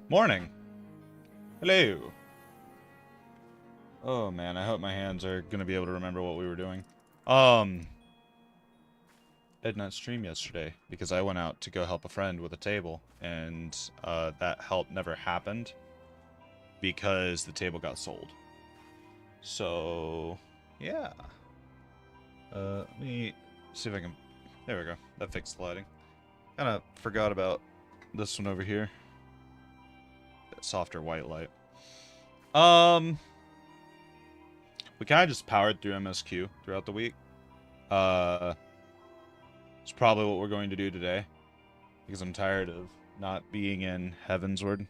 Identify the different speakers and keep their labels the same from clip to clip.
Speaker 1: Morning. Hello. Oh man, I hope my hands are gonna be able to remember what we were doing. I did not stream yesterday because I went out to go help a friend with a table, and that help never happened because the table got sold. So, yeah. Let me see if I can. There we go. That fixed the lighting. Kind of forgot about this one over here. That softer white light. We kind of just powered through MSQ throughout the week. It's probably what we're going to do today because I'm tired of not being in Heavensward.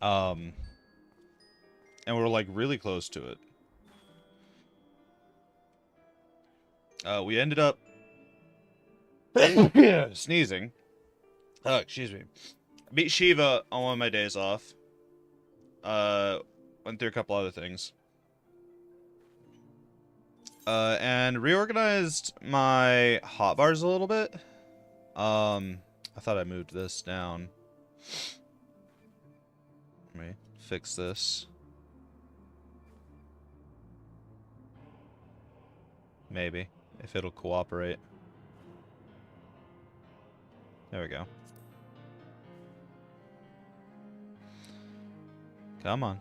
Speaker 1: And we're like really close to it. We ended up sneezing. Excuse me. Beat Shiva on one of my days off. Went through a couple other things. And reorganized my hotbars a little bit. I thought I moved this down. Let me fix this. Maybe, if it'll cooperate. There we go. Come on.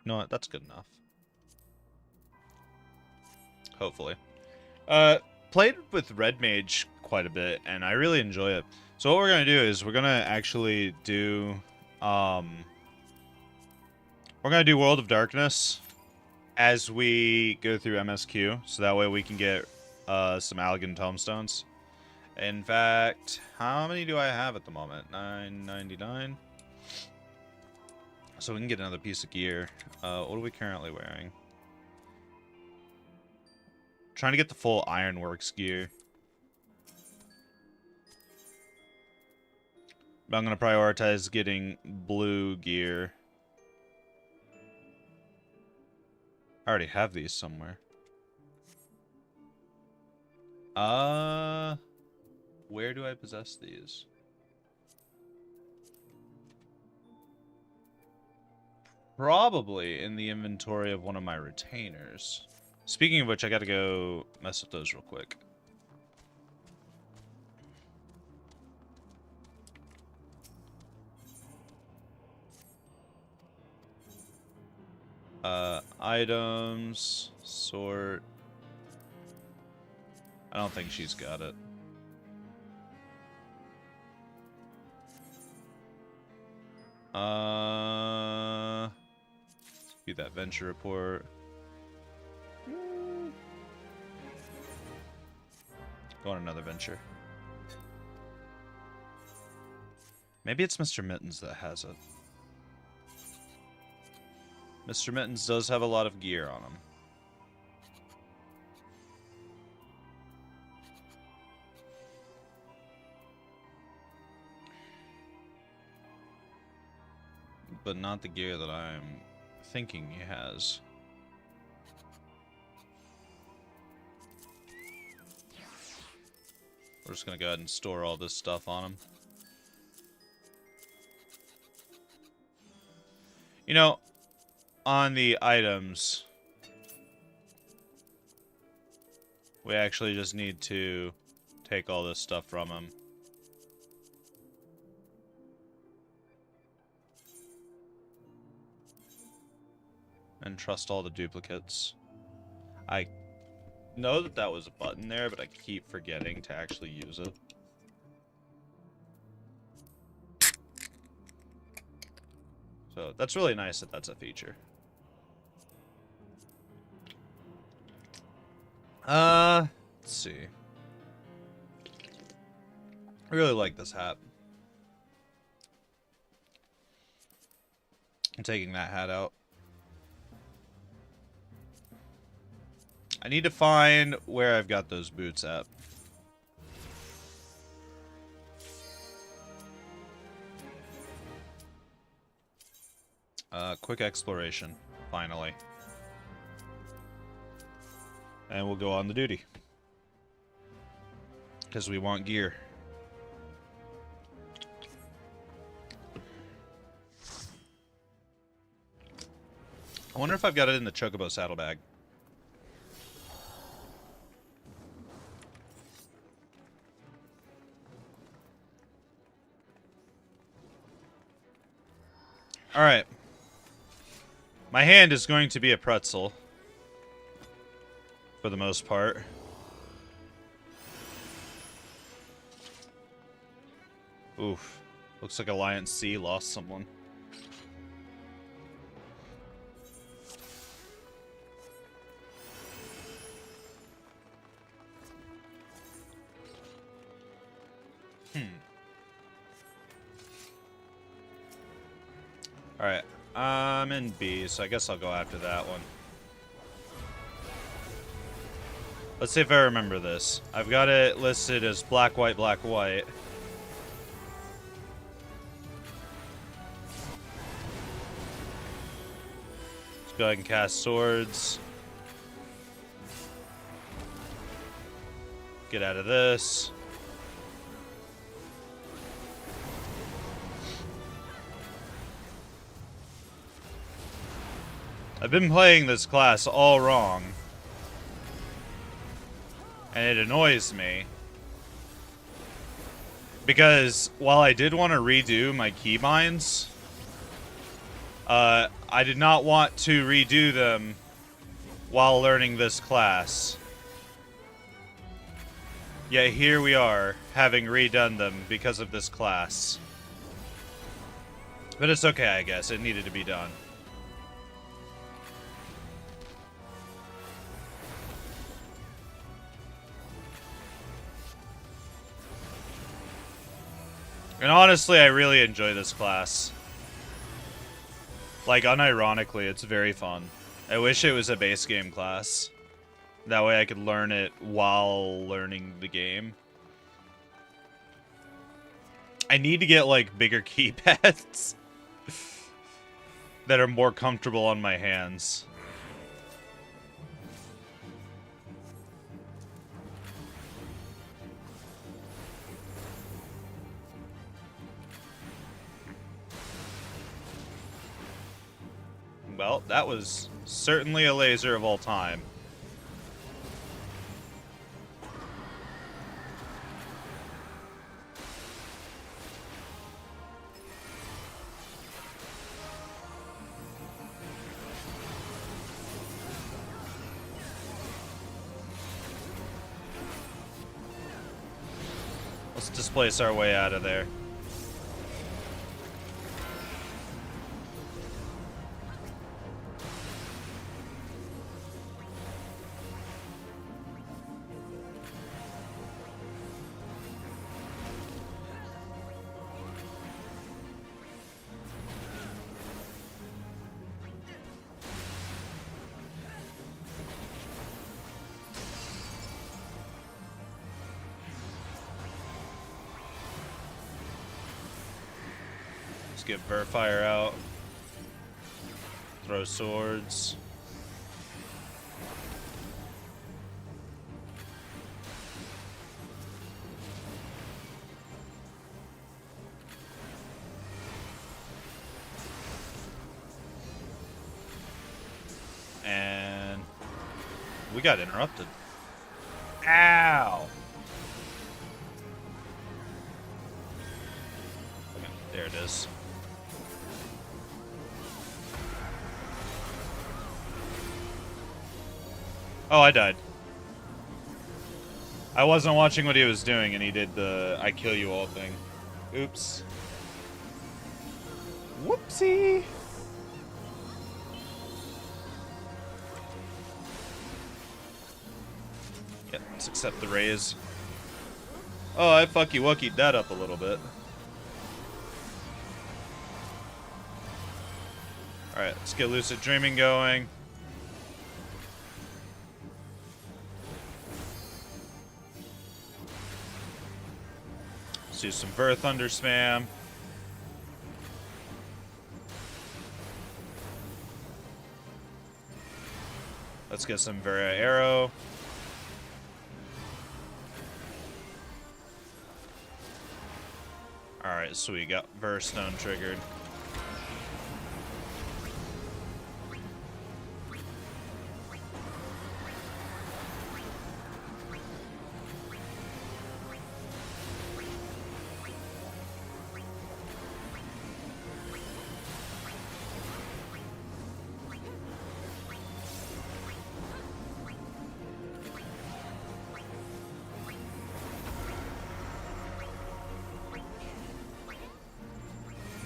Speaker 1: You know what? That's good enough. Hopefully. Played with Red Mage quite a bit, and I really enjoy it. So what we're gonna do is we're gonna actually do, we're gonna do World of Darkness as we go through MSQ, so that way we can get some Allegan Tomestones. In fact, how many do I have at the moment? 999. So we can get another piece of gear. What are we currently wearing? Trying to get the full Ironworks gear. But I'm going to prioritize getting blue gear. I already have these somewhere. Where do I possess these? Probably in the inventory of one of my retainers. Speaking of which, I gotta go mess with those real quick. Items, sort. I don't think she's got it. Be that venture report. Go on another venture. Maybe it's Mr. Mittens that has it. Mr. Mittens does have a lot of gear on him. But not the gear that I'm thinking he has. We're just gonna go ahead and store all this stuff on him. You know, on the items, we actually just need to take all this stuff from him. And trust all the duplicates. I know that that was a button there, but I keep forgetting to actually use it. So that's really nice that that's a feature. Let's see. I really like this hat. I'm taking that hat out. I need to find where I've got those boots at. Quick exploration, finally. And we'll go on the duty. Because we want gear. I wonder if I've got it in the Chocobo saddlebag. Alright. My hand is going to be a pretzel. For the most part. Oof. Looks like Alliance C lost someone. Alright. I'm in B, so I guess I'll go after that one. Let's see if I remember this. I've got it listed as black, white, black, white. Let's go ahead and cast swords. Get out of this. I've been playing this class all wrong. And it annoys me. Because while I did want to redo my keybinds, I did not want to redo them while learning this class. Yet here we are, having redone them because of this class. But it's okay, I guess. It needed to be done. And honestly, I really enjoy this class. Like, unironically, it's very fun. I wish it was a base game class. That way I could learn it while learning the game. I need to get, like, bigger keypads that are more comfortable on my hands. Well, that was certainly a laser of all time. Let's displace our way out of there. Let's get Verfire out. Throw swords. And we got interrupted. Ow! There it is. Oh, I died. I wasn't watching what he was doing, and he did the I kill you all thing. Oops. Whoopsie! Yeah, let's accept the raise. Oh, I fucky-wuckied that up a little bit. Alright, let's get Lucid Dreaming going. Let's do some Ver Thunder spam. Let's get some Vera Arrow. Alright, so we got Verstone triggered.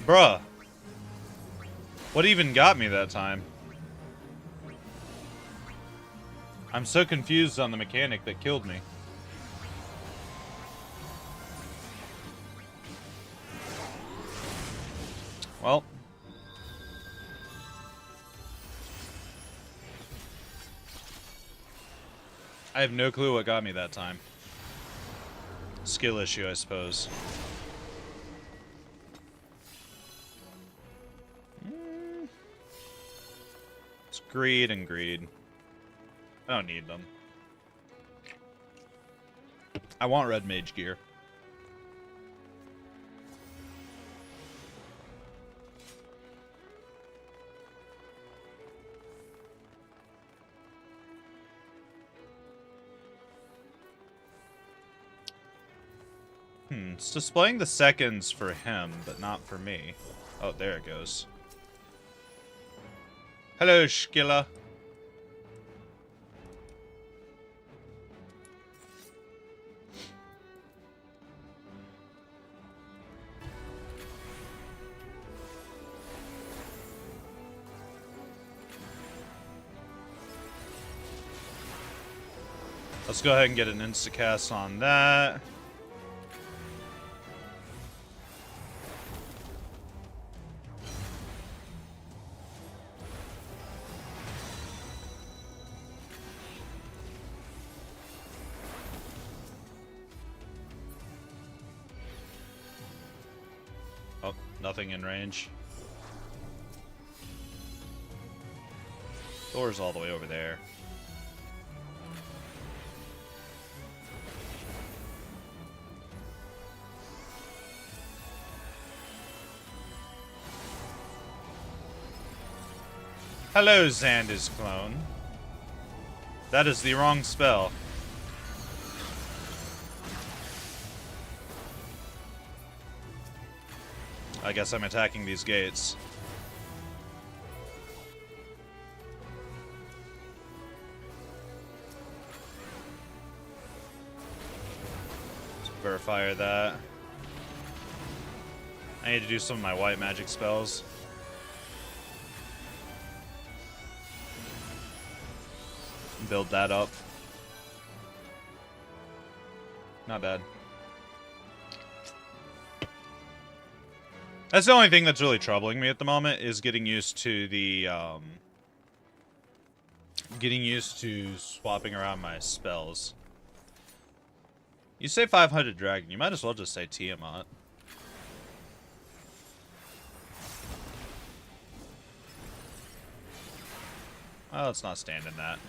Speaker 1: Bruh. What even got me that time? I'm so confused on the mechanic that killed me. Well. I have no clue what got me that time. Skill issue, I suppose. It's greed and greed. I don't need them. I want red mage gear. It's displaying the seconds for him, but not for me. Oh, there it goes. Hello, Skilla. Let's go ahead and get an instacast on that. Oh, nothing in range. Door's all the way over there. Hello, Xander's clone. That is the wrong spell. I guess I'm attacking these gates. Let's verify that. I need to do some of my white magic spells. Build that up. Not bad. That's the only thing that's really troubling me at the moment, is getting used to the, getting used to swapping around my spells. You say 500 Dragon, you might as well just say Tiamat. Oh, let's not stand in that.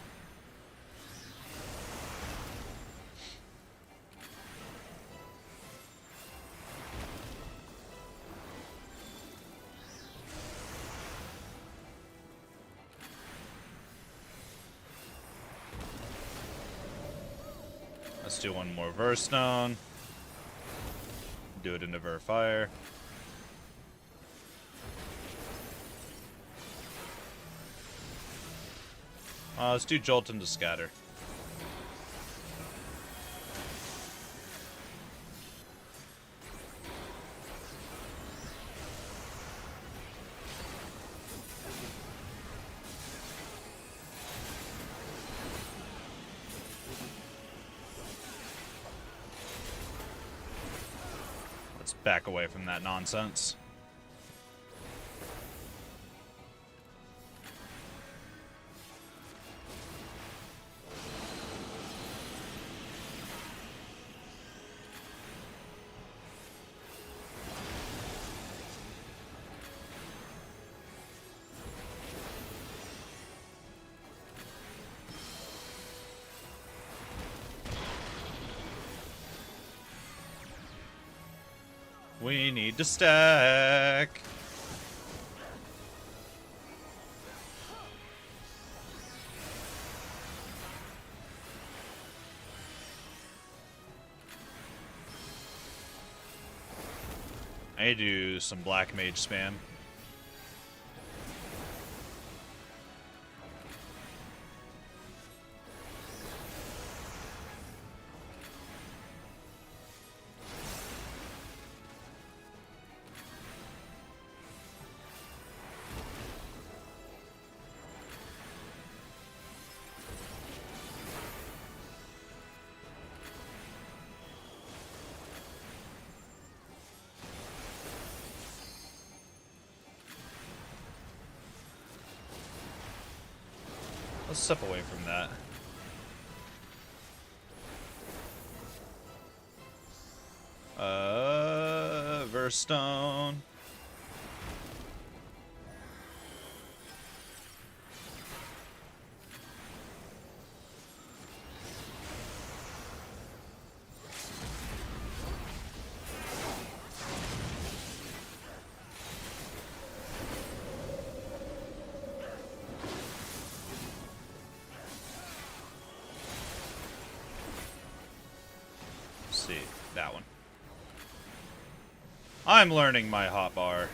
Speaker 1: Let's do one more Verstone. Do it into Verfire. Let's do Jolt into Scatter. Let's back away from that nonsense. We need to stack. I need to do some black mage spam. Let's step away from that. Verstone. See, that one. I'm learning my hotbar.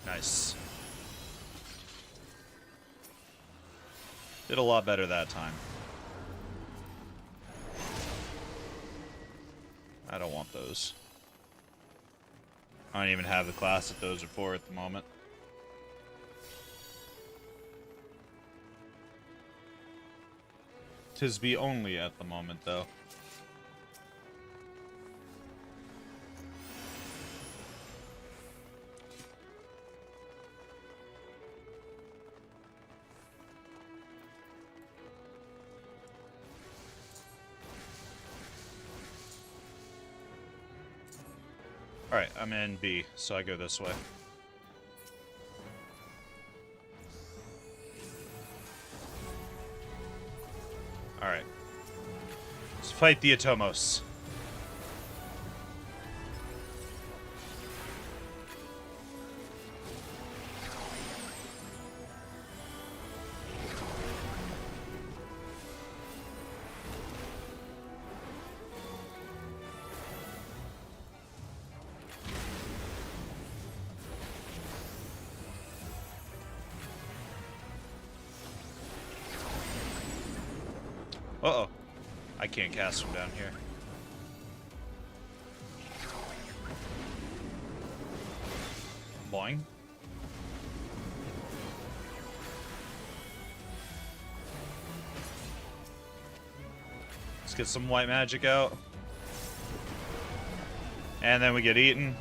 Speaker 1: Nice. Did a lot better that time. I don't want those. I don't even have the class that those are for at the moment. Tis be only at the moment, though. Alright, I'm in B, so I go this way. Alright. Let's fight the Atomos. Uh-oh. I can't cast from down here. Boing. Let's get some white magic out. And then we get eaten.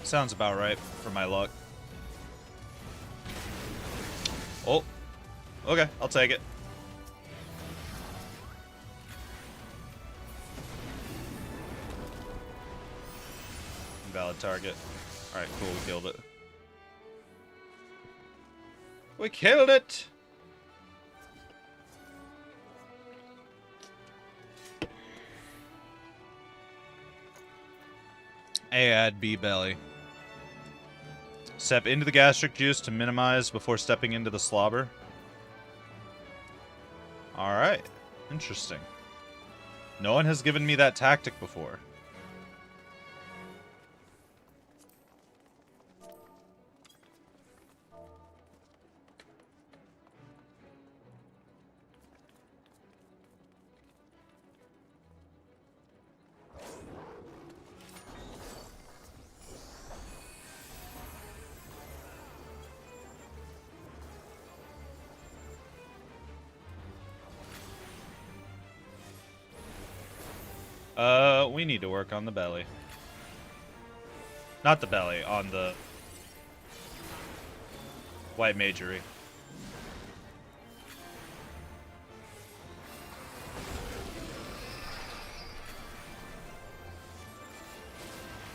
Speaker 1: Sounds about right for my luck. Oh. Okay, I'll take it. Invalid target. Alright, cool, we killed it. We killed it! A add B belly. Step into the gastric juice to minimize before stepping into the slobber. Alright. Interesting. No one has given me that tactic before. We need to work on the belly. Not the belly, on the white magery.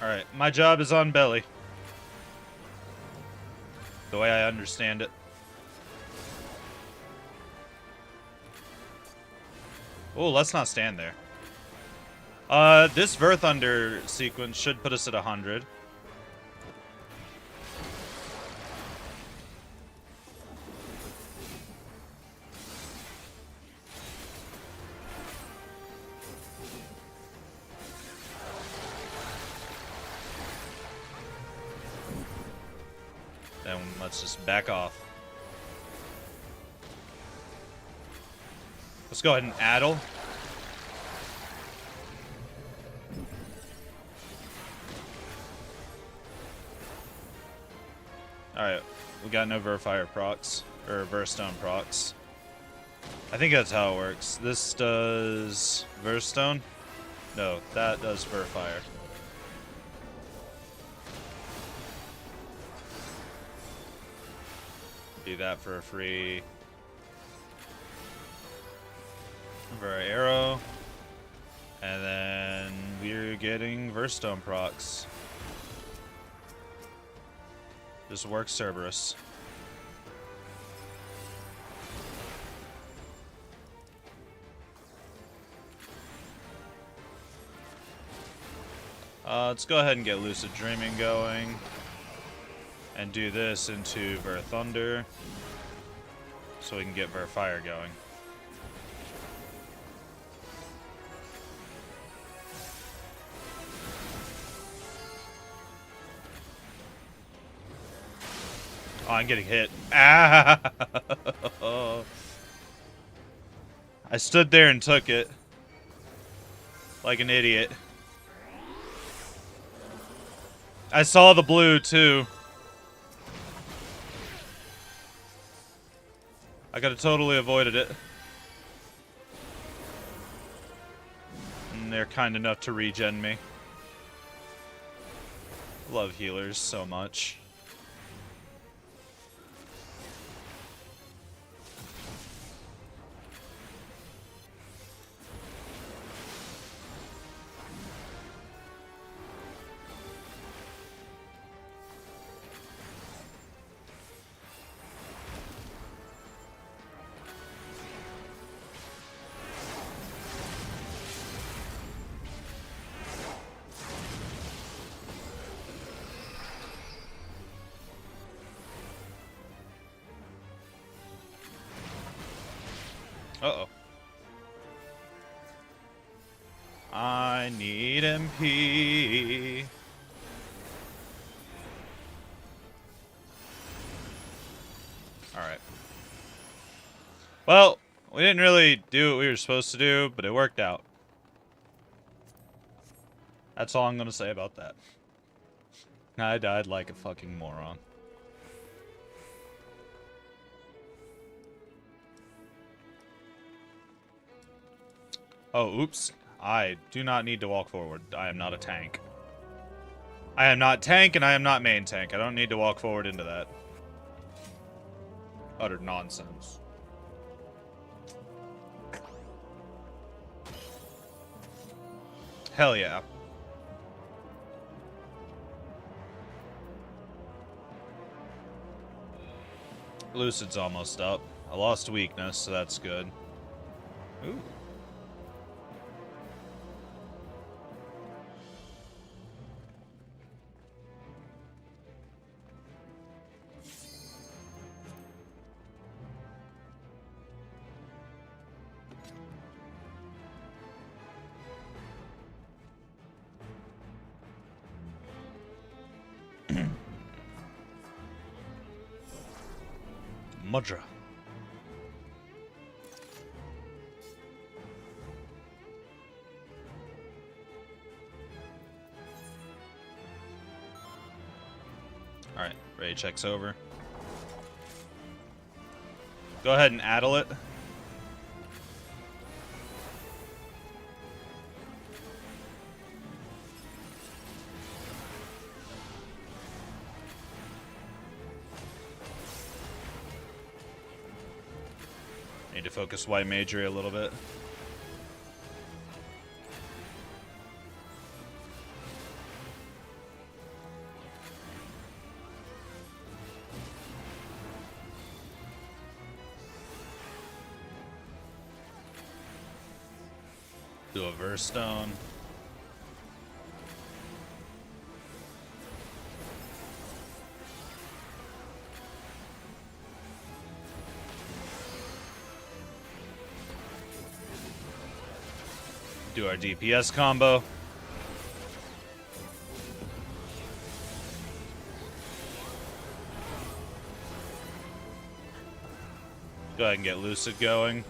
Speaker 1: Alright, my job is on belly. The way I understand it. Oh, let's not stand there. This Verthunder sequence should put us at 100. Then let's just back off. Let's go ahead and addle. Alright, we got no Verfire procs, or Verstone procs. I think that's how it works. This does Verstone? No, that does Verfire. Do that for a free Ver arrow. And then we're getting Verstone procs. This works Cerberus. Let's go ahead and get Lucid Dreaming going. And do this into Ver Thunder. So we can get Ver Fire going. Oh, I'm getting hit. Ah! I stood there and took it. Like an idiot. I saw the blue, too. I could have totally avoided it. And they're kind enough to regen me. Love healers so much. Uh-oh. I need MP. Alright. Well, we didn't really do what we were supposed to do, but it worked out. That's all I'm gonna say about that. I died like a fucking moron. Oh, oops. I do not need to walk forward. I am not a tank. I am not tank, and I am not main tank. I don't need to walk forward into that. Utter nonsense. Hell yeah. Lucid's almost up. I lost weakness, so that's good. Ooh. Mudra. Alright, Ray checks over. Go ahead and addle it. Need to focus White Magery a little bit. Do a verse stone. Do our DPS combo. Go ahead and get Lucid going.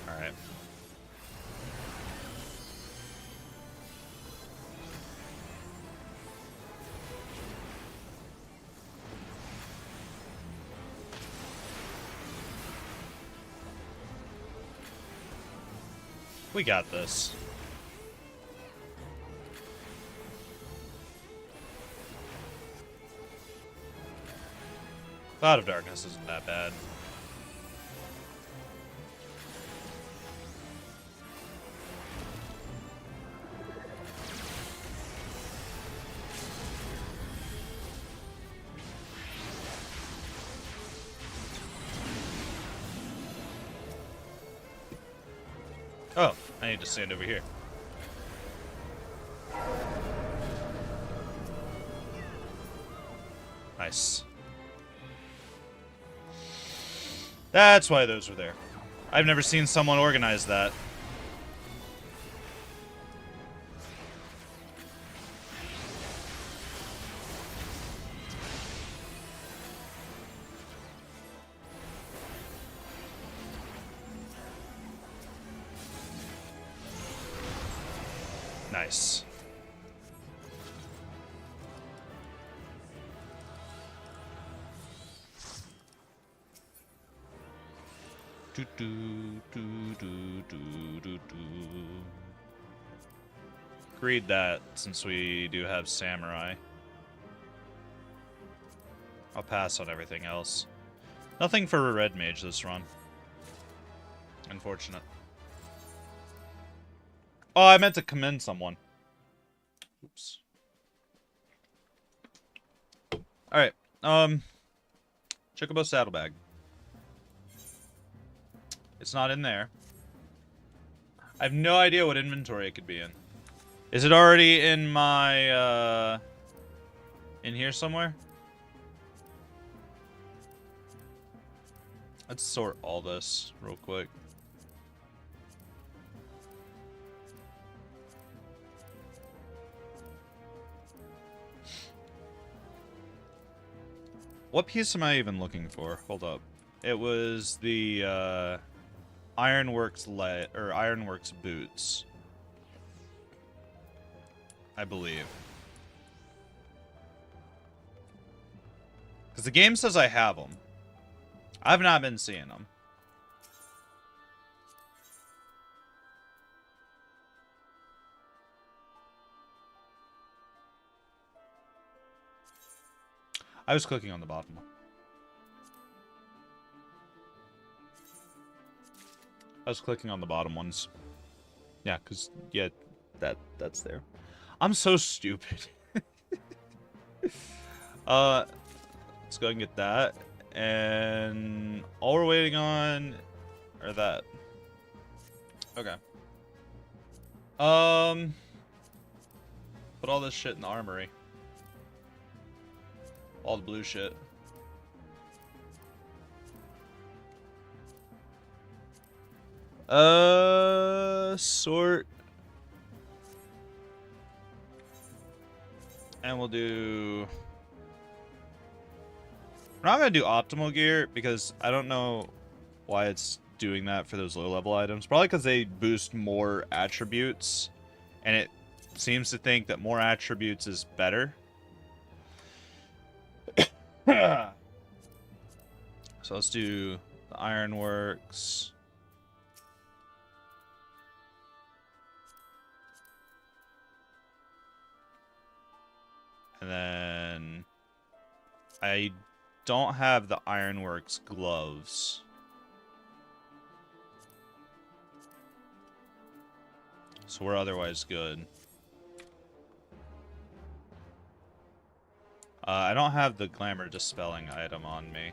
Speaker 1: Alright. We got this. Cloud of Darkness isn't that bad. Oh, I need to stand over here. Nice. That's why those were there. I've never seen someone organize that. Nice. Do, do, do, do, do, do, do. Read that since we do have Samurai. I'll pass on everything else. Nothing for a red mage this run. Unfortunate. Oh, I meant to commend someone. Oops. Alright, Chocobo Saddlebag. It's not in there. I have no idea what inventory it could be in. Is it already in my, in here somewhere? Let's sort all this real quick. What piece am I even looking for? Hold up. It was the, Ironworks Ironworks boots. I believe. Because the game says I have them. I've not been seeing them. I was clicking on the bottom one. I was clicking on the bottom ones. Yeah, because, yeah, that's there. I'm so stupid. Let's go ahead and get that. And all we're waiting on are that. Okay. Put all this shit in the armory. All the blue shit. Sort. And we'll do... We're not going to do optimal gear because I don't know why it's doing that for those low-level items. Probably because they boost more attributes, and it seems to think that more attributes is better. So let's do the Ironworks. And then I don't have the Ironworks gloves. So we're otherwise good. I don't have the glamour dispelling item on me.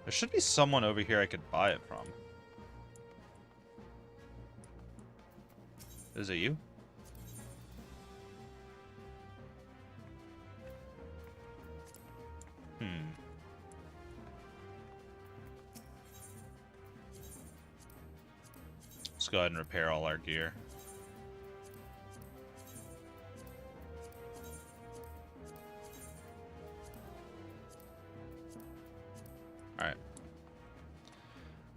Speaker 1: There should be someone over here I could buy it from. Is it you? Let's go ahead and repair all our gear.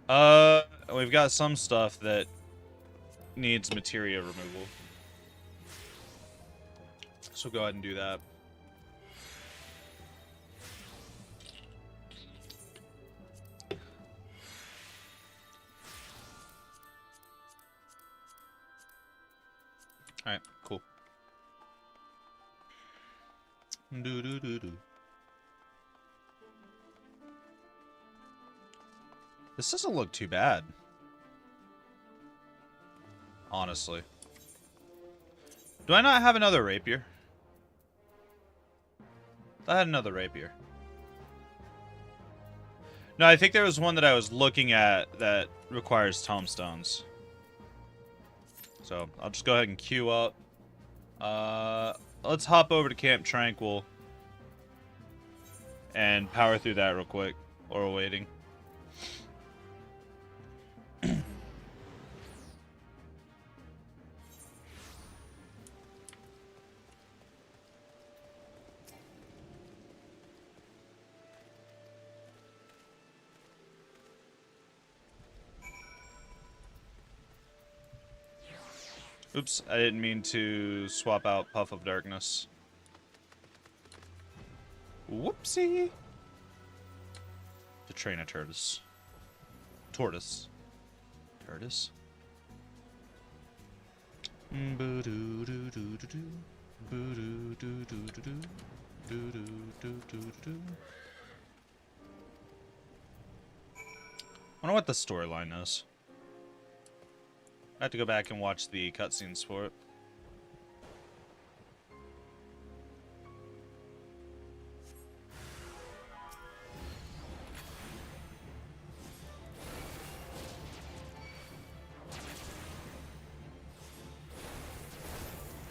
Speaker 1: Alright. We've got some stuff that needs materia removal. So go ahead and do that. Alright, cool. This doesn't look too bad. Honestly. Do I not have another rapier? I had another rapier. No, I think there was one that I was looking at that requires tomestones. So, I'll just go ahead and queue up. Let's hop over to Camp Tranquil and power through that real quick while we're waiting. Oops, I didn't mean to swap out Puff of Darkness. Whoopsie! To train a tortoise. Tortoise. Tortoise. Wonder what the storyline is. I have to go back and watch the cutscenes for it.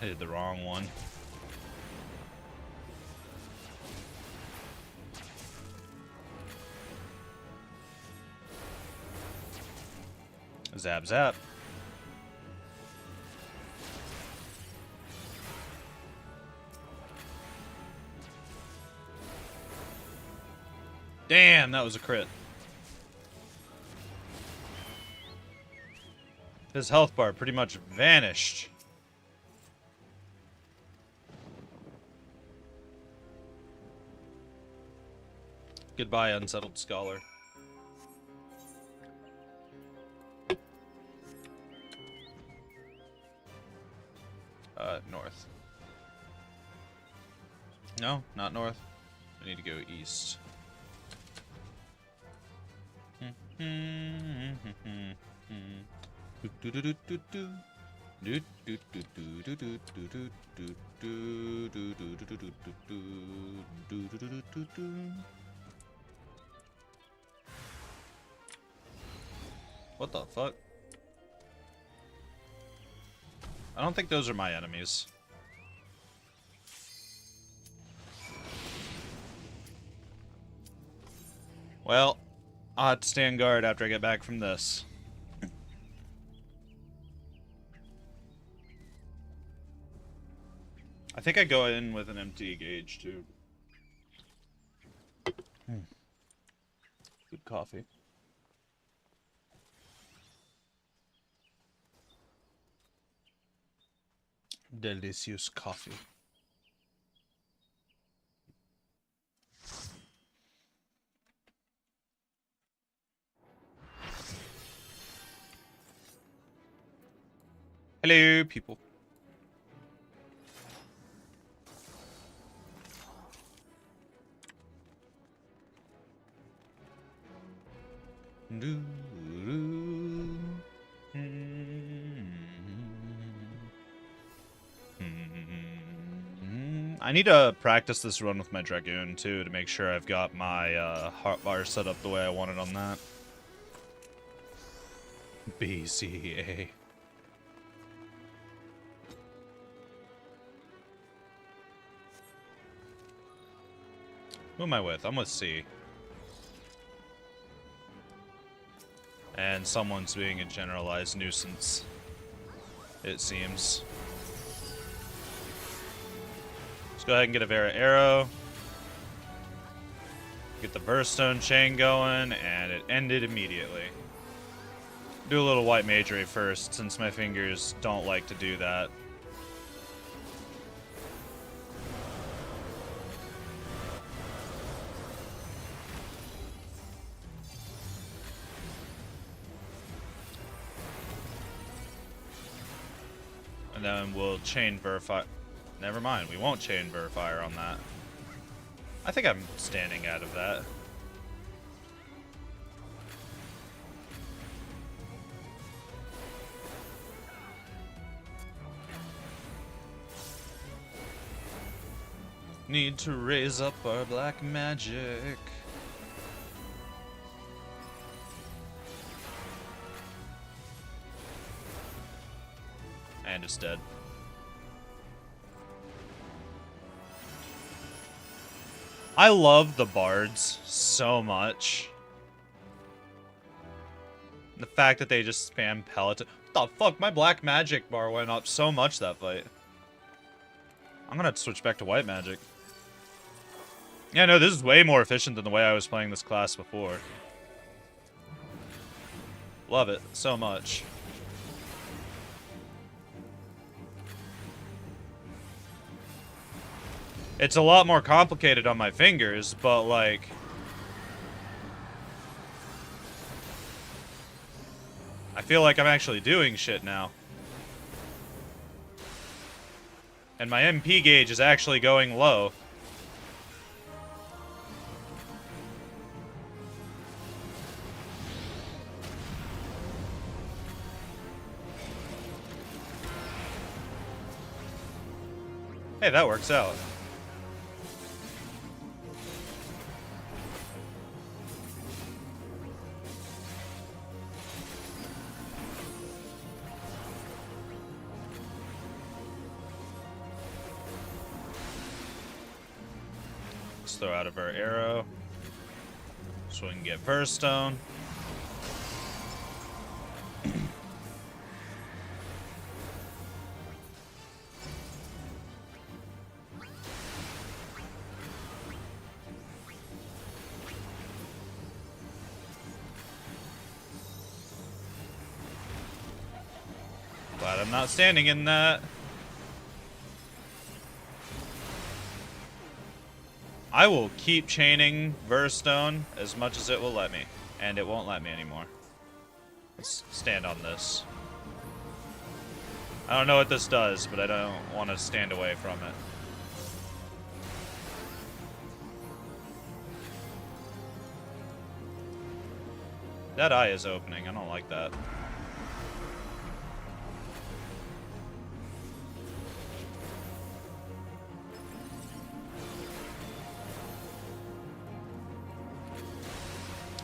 Speaker 1: I did the wrong one. Zap zap. Damn, that was a crit. His health bar pretty much vanished. Goodbye, Unsettled Scholar. North. No, not north. I need to go east. What the fuck? I don't think those are my enemies. Well, I'll have to stand guard after I get back from this. I think I go in with an empty gauge, too. Good coffee. Delicious coffee. Hello, people. I need to practice this run with my Dragoon, too, to make sure I've got my heart bar set up the way I want it on that. BCA. Who am I with? I'm with C. And someone's being a generalized nuisance, it seems. Let's go ahead and get a Vera Arrow. Get the Burstone chain going, and it ended immediately. Do a little White Magery first, since my fingers don't like to do that. And then we'll chain Verify. Never mind, we won't chain Verifier on that. I think I'm standing out of that. Need to raise up our black magic. And it's dead. I love the bards so much. The fact that they just spam pellet. What the fuck? My black magic bar went up so much that fight. I'm gonna have to switch back to white magic. Yeah, no, this is way more efficient than the way I was playing this class before. Love it so much. It's a lot more complicated on my fingers, but like... I feel like I'm actually doing shit now. And my MP gauge is actually going low. Hey, that works out. Let's throw out of our arrow so we can get Burstone. Glad I'm not standing in that. I will keep chaining Burstone as much as it will let me. And it won't let me anymore. Let's stand on this. I don't know what this does, but I don't want to stand away from it. That eye is opening. I don't like that.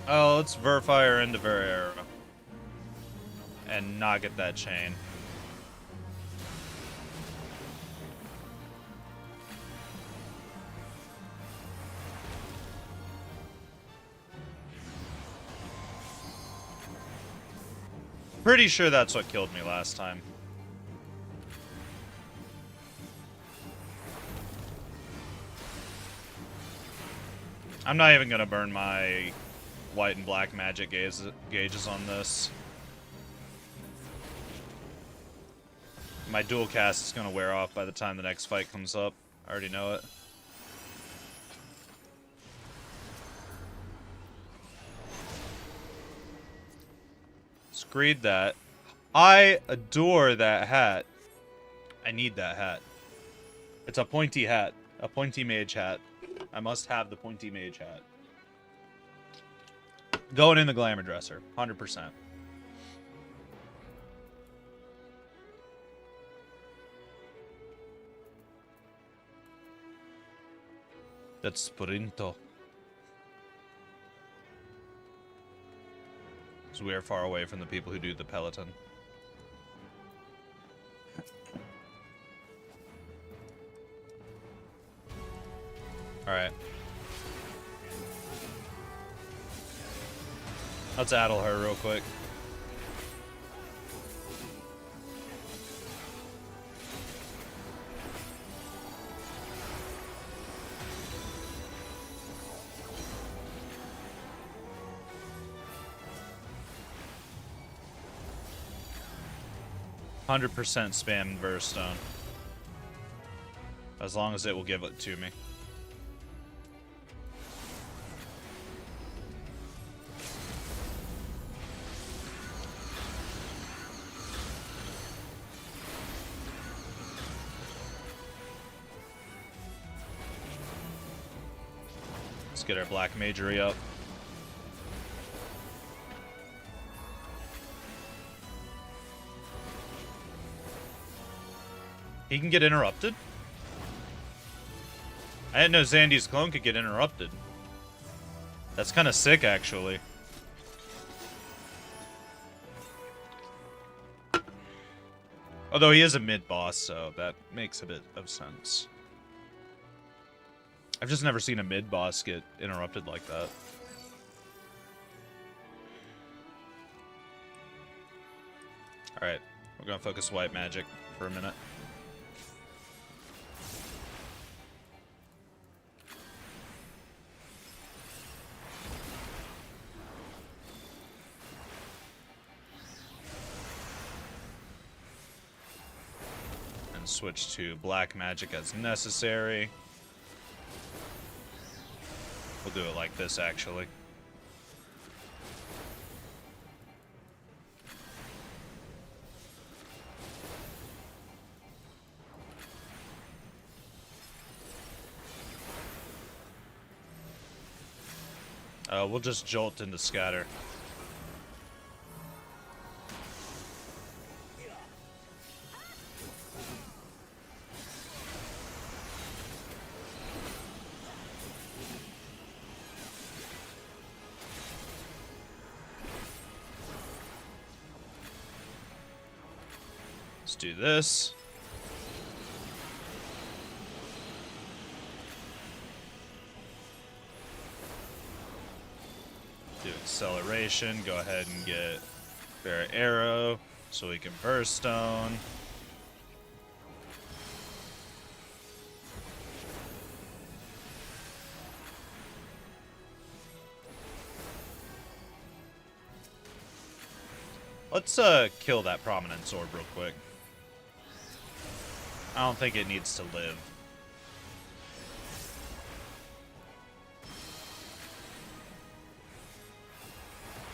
Speaker 1: Oh, let's Verifier into Veriarrow. And not get that chain. Pretty sure that's what killed me last time. I'm not even gonna burn my white and black magic gauges on this. My dual cast is gonna wear off by the time the next fight comes up. I already know it. Screed that. I adore that hat. I need that hat. It's a pointy hat. A pointy mage hat. I must have the pointy mage hat. Going in the glamour dresser, 100%. That's Sprinto. So we are far away from the people who do the Peloton. Alright. Let's addle her real quick. "100% spam Verstone. As long as it will give it to me. Let's get our Black Magery up. He can get interrupted? I didn't know Zandy's clone could get interrupted. That's kind of sick, actually. Although he is a mid-boss, so that makes a bit of sense. I've just never seen a mid-boss get interrupted like that. Alright, we're gonna focus white magic for a minute. And switch to black magic as necessary. We'll do it like this, actually. We'll just jolt into scatter. Let's do this. Do acceleration. Go ahead and get Fair Arrow so we can burst stone. Let's kill that Prominence Orb real quick. I don't think it needs to live.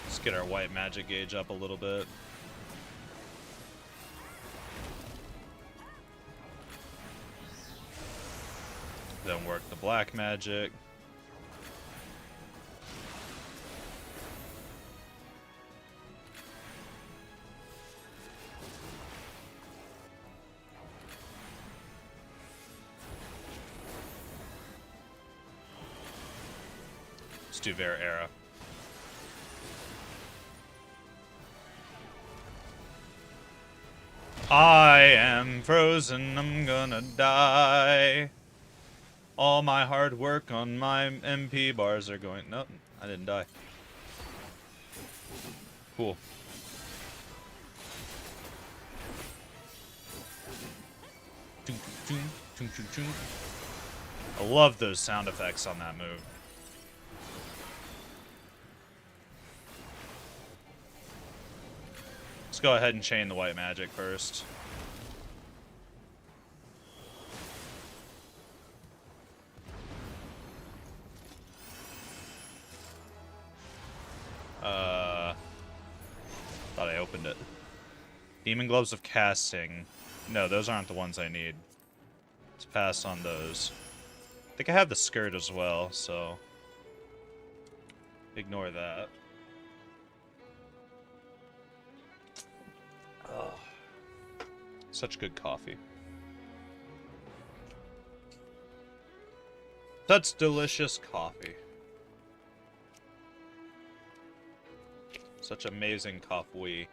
Speaker 1: Let's get our white magic gauge up a little bit. Then work the black magic. Let's do Vera Era. I am frozen, I'm gonna die. All my hard work on my MP bars are going... Nope, I didn't die. Cool. I love those sound effects on that move. Let's go ahead and chain the white magic first. Thought I opened it. Demon Gloves of Casting. No, those aren't the ones I need. Let's pass on those. I think I have the skirt as well, so ignore that. such good coffee. Such delicious coffee. Such amazing coffee.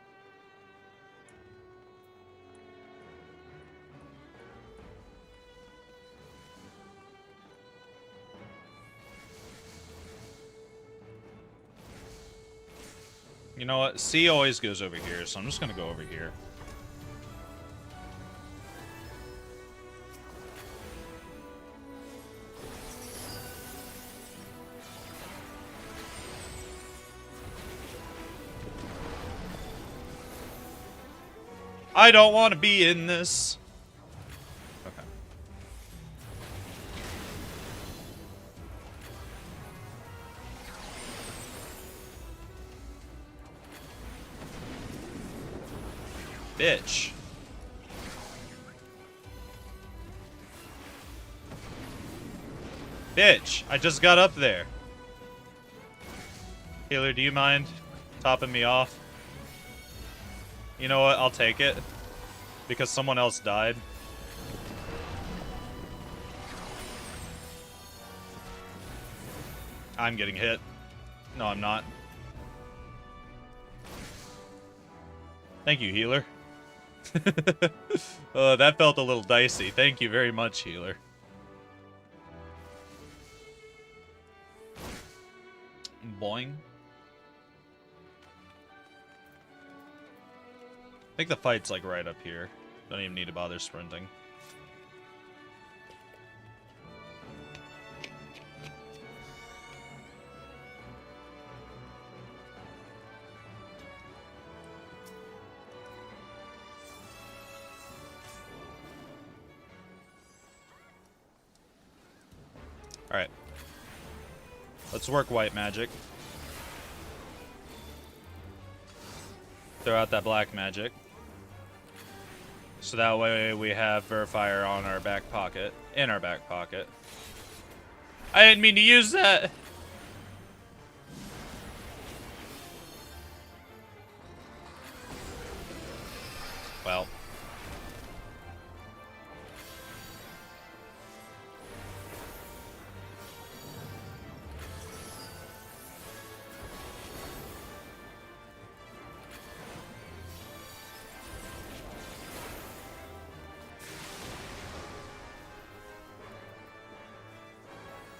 Speaker 1: You know what? C always goes over here, so I'm just gonna go over here. I don't want to be in this. Okay. Bitch. Bitch, I just got up there. Healer, do you mind topping me off? You know what? I'll take it. Because someone else died. I'm getting hit. No, I'm not. Thank you, healer. That felt a little dicey. Thank you very much, healer. Boing. I think the fight's like right up here. Don't even need to bother sprinting. Alright. Let's work white magic. Throw out that black magic. So that way we have Verifier on our back pocket. In our back pocket. I didn't mean to use that! Well.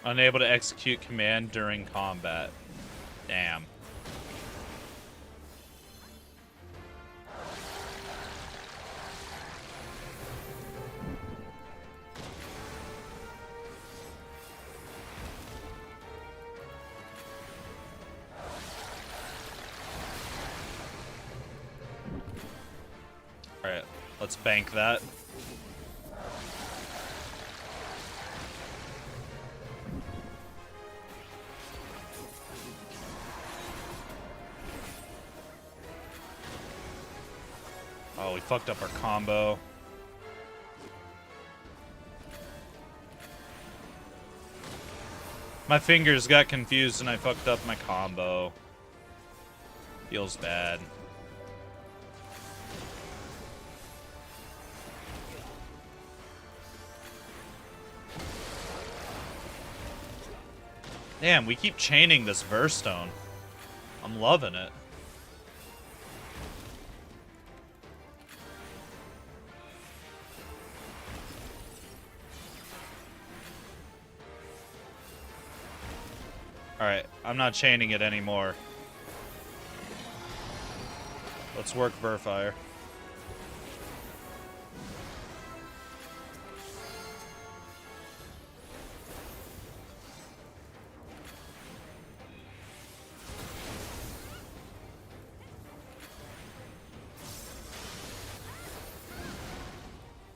Speaker 1: Unable to execute command during combat. Damn. Alright, let's bank that. Oh, we fucked up our combo. My fingers got confused and I fucked up my combo. Feels bad. Damn, we keep chaining this Verstone. I'm loving it. Alright, I'm not chaining it anymore. Let's work Verfire.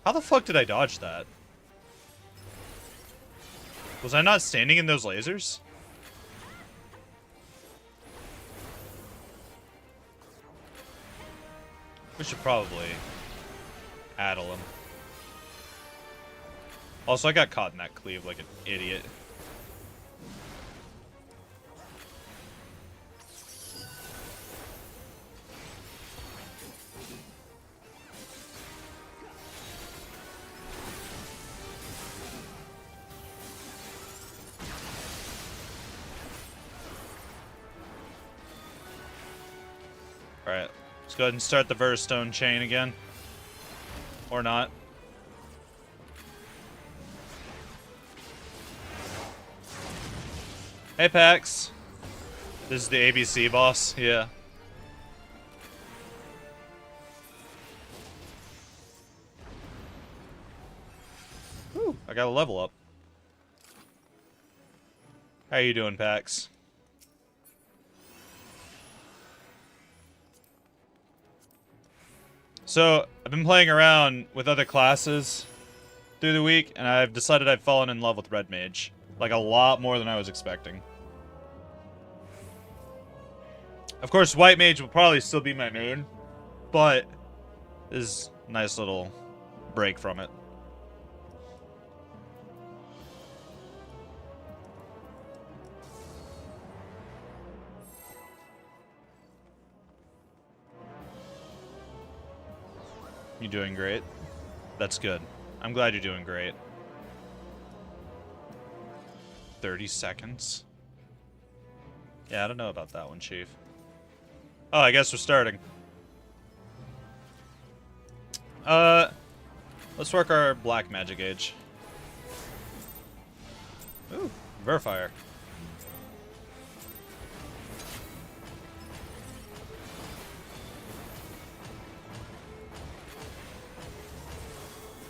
Speaker 1: How the fuck did I dodge that? Was I not standing in those lasers? We should probably addle him. Also, I got caught in that cleave like an idiot. Let's go ahead and start the Verstone chain again. Or not. Hey, Pax. This is the ABC boss, yeah. Whew, I got a level up. How you doing, Pax? So, I've been playing around with other classes through the week, and I've decided I've fallen in love with Red Mage. Like, a lot more than I was expecting. Of course, White Mage will probably still be my main, but this is a nice little break from it. You doing great? That's good. I'm glad you're doing great. 30 seconds? Yeah, I don't know about that one, Chief. Oh, I guess we're starting. Let's work our black magic age. Ooh, Verifier.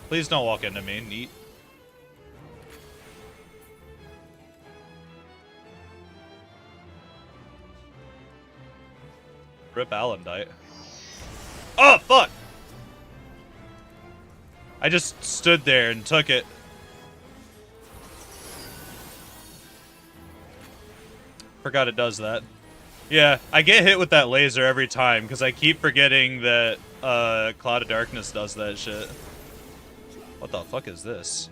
Speaker 1: Please don't walk into me. Neat. Rip Alendite. Oh, fuck! I just stood there and took it. Forgot it does that. Yeah, I get hit with that laser every time, because I keep forgetting that Cloud of Darkness does that shit. What the fuck is this?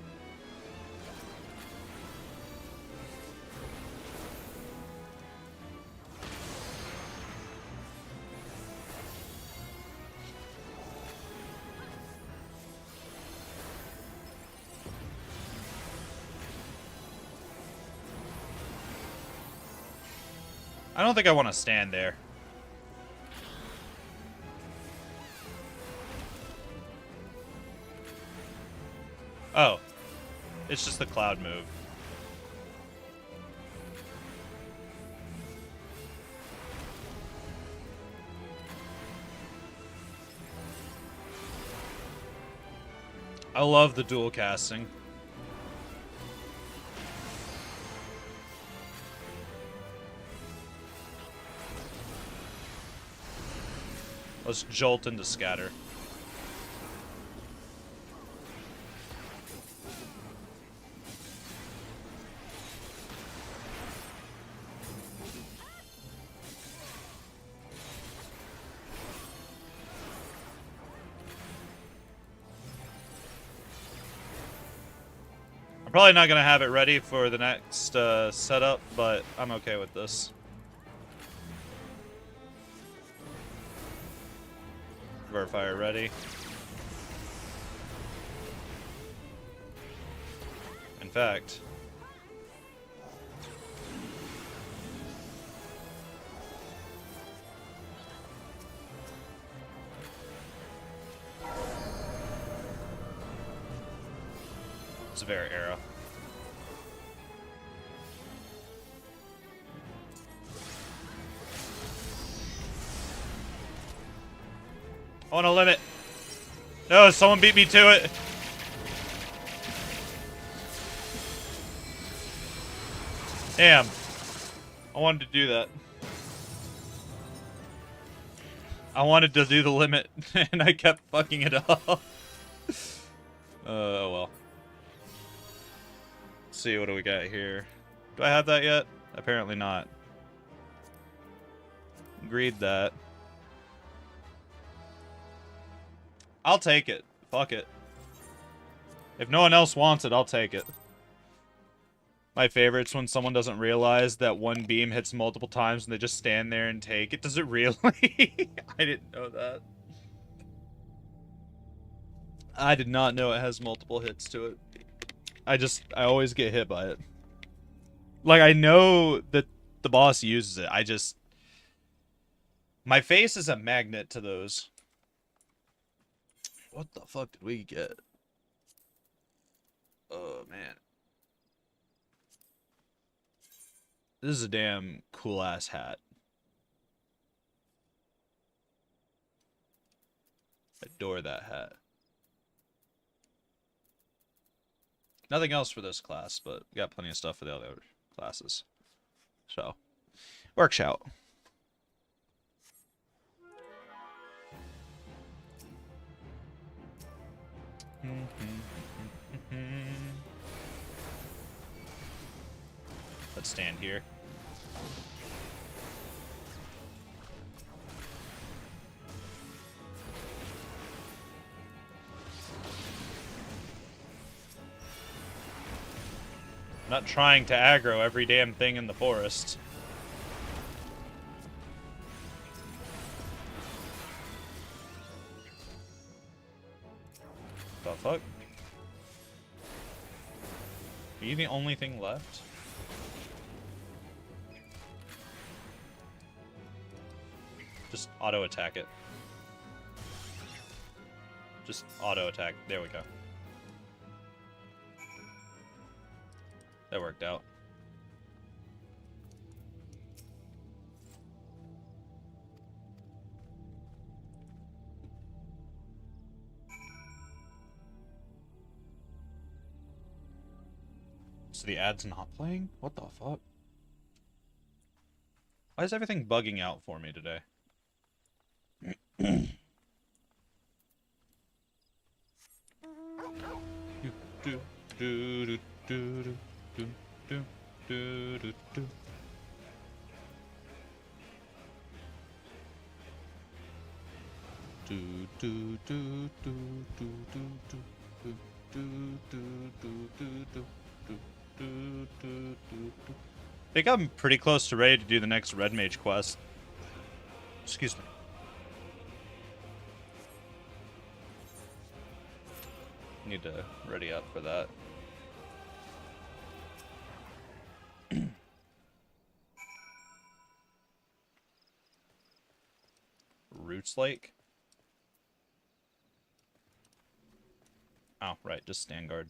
Speaker 1: I don't think I want to stand there. Oh. It's just the cloud move. I love the dual casting. Let's jolt into scatter. I'm probably not going to have it ready for the next setup, but I'm okay with this. Verifier ready. In fact, it's a very arrow. I want to limit. No, someone beat me to it. Damn. I wanted to do that. I wanted to do the limit, and I kept fucking it up. Oh well. Let's see, what do we got here? Do I have that yet? Apparently not. Agreed that. I'll take it. Fuck it. If no one else wants it, I'll take it. My favorite's when someone doesn't realize that one beam hits multiple times and they just stand there and take it. Does it really? I didn't know that. I did not know it has multiple hits to it. I always get hit by it. Like, I know that the boss uses it. I just... My face is a magnet to those. What the fuck did we get? Oh, man. This is a damn cool-ass hat. Adore that hat. Nothing else for this class, but we got plenty of stuff for the other classes. So, works out. Let's stand here. Not trying to aggro every damn thing in the forest. The fuck? Are you the only thing left? Just auto attack it. Just auto attack. There we go. That worked out. So the ad's not playing? What the fuck? Why is everything bugging out for me today? do, do, do, do, do. Do, do, do, do, do. Do, do, do, do, do, do, do, do, do, do, do, do. I think I'm pretty close to ready to do the next Red Mage quest. Excuse me. Need to ready up for that. Roots Lake? Oh, right, just stand guard.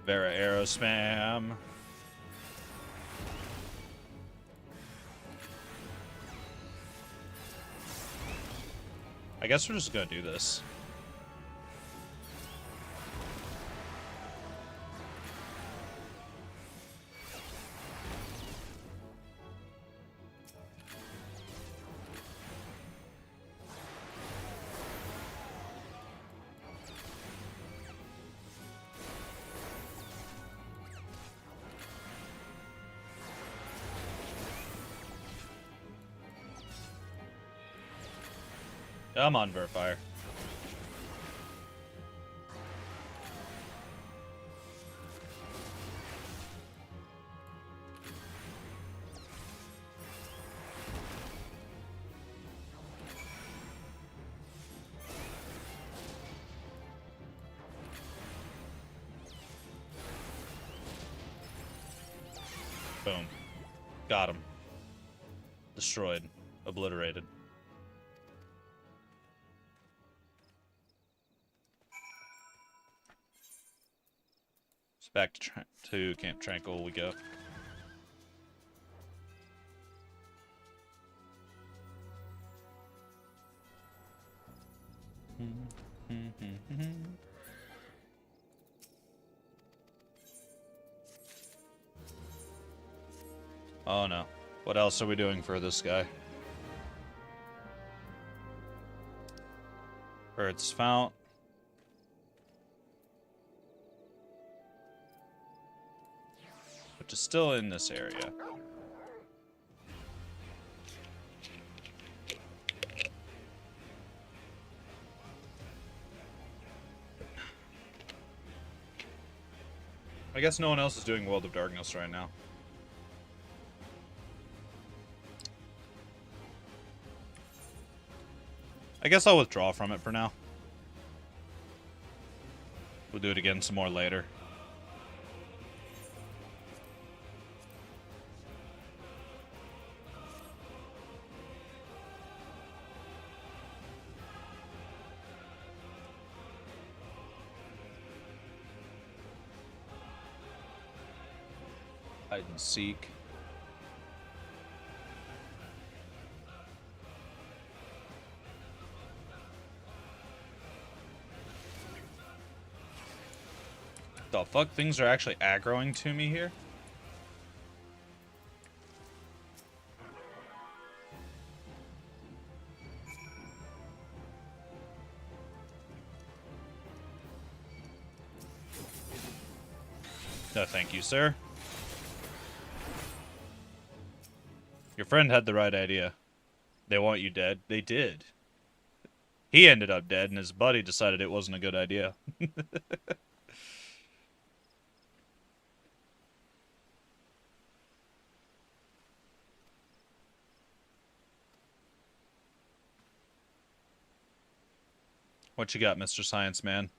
Speaker 1: Vera arrow spam. I guess we're just gonna do this. Come on, Verfire. Boom. Got him. Destroyed. Obliterated. Back to Camp Tranquil we go. Oh no. What else are we doing for this guy? Earth's Fount. Which is still in this area. I guess no one else is doing World of Darkness right now. I guess I'll withdraw from it for now. We'll do it again some more later. Hide and seek. The fuck? Things are actually aggroing to me here? No, thank you, sir. Your friend had the right idea. They want you dead. They did. He ended up dead, and his buddy decided it wasn't a good idea. What you got, Mr. Science Man?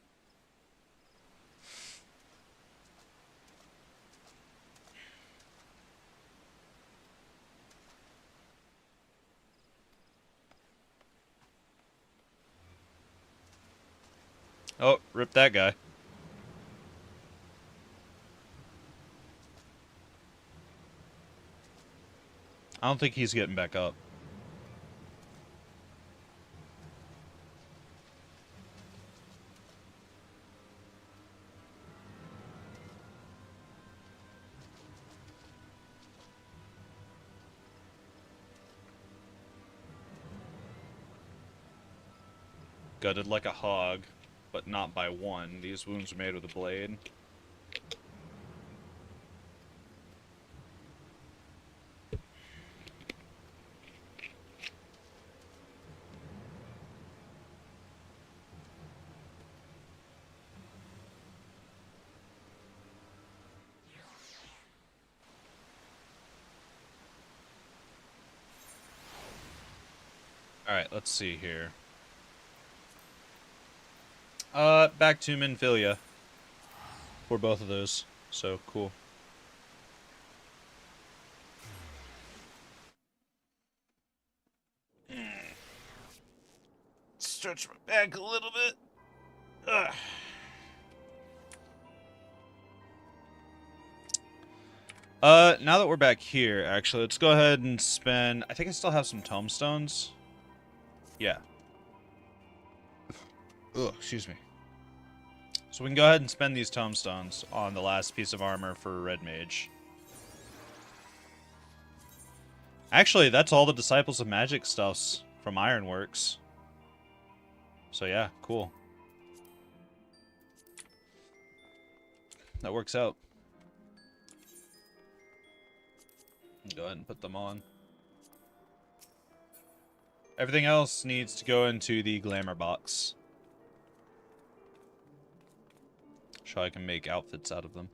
Speaker 1: Oh, rip that guy. I don't think he's getting back up. Gutted like a hog, but not by one. These wounds are made with a blade. Alright, let's see here. Back to Minfilia. For both of those. So, cool. Stretch my back a little bit. Ugh. Now that we're back here, actually, let's go ahead and spend... I think I still have some tombstones. Yeah. Ugh, excuse me. So we can go ahead and spend these tombstones on the last piece of armor for Red Mage. Actually, that's all the Disciples of Magic stuffs from Ironworks. So yeah, cool. That works out. Go ahead and put them on. Everything else needs to go into the glamour box. So I can make outfits out of them.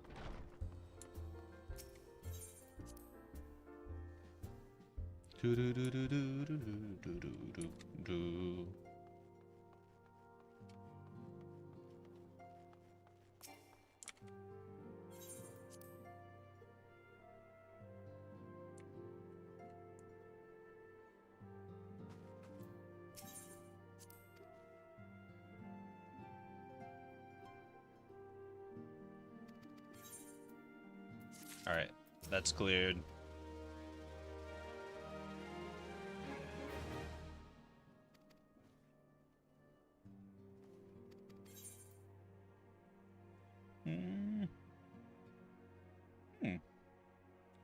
Speaker 1: Alright, that's cleared.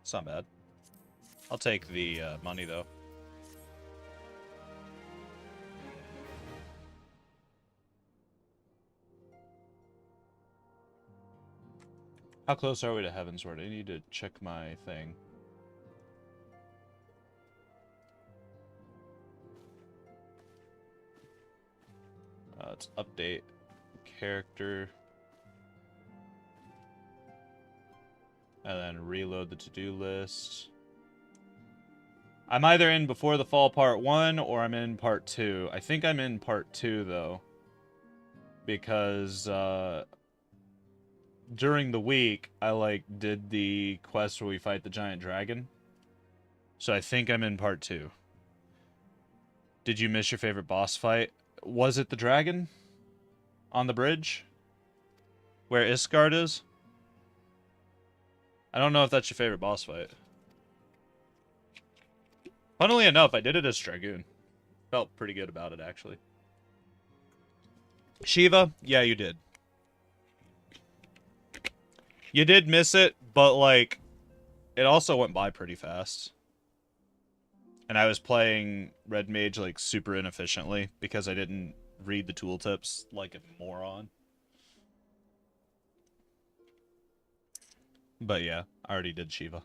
Speaker 1: It's not bad. I'll take the money, though. How close are we to Heavensward? I need to check my thing. Let's update character. And then reload the to-do list. I'm either in Before the Fall Part 1 or I'm in Part 2. I think I'm in Part 2, though. Because, during the week, I, like, did the quest where we fight the giant dragon. So I think I'm in Part 2. Did you miss your favorite boss fight? Was it the dragon? On the bridge? Where Isgard is? I don't know if that's your favorite boss fight. Funnily enough, I did it as Dragoon. Felt pretty good about it, actually. Shiva? Yeah, you did. You did miss it, but, like, it also went by pretty fast. And I was playing Red Mage, like, super inefficiently because I didn't read the tooltips like a moron. But yeah, I already did Shiva.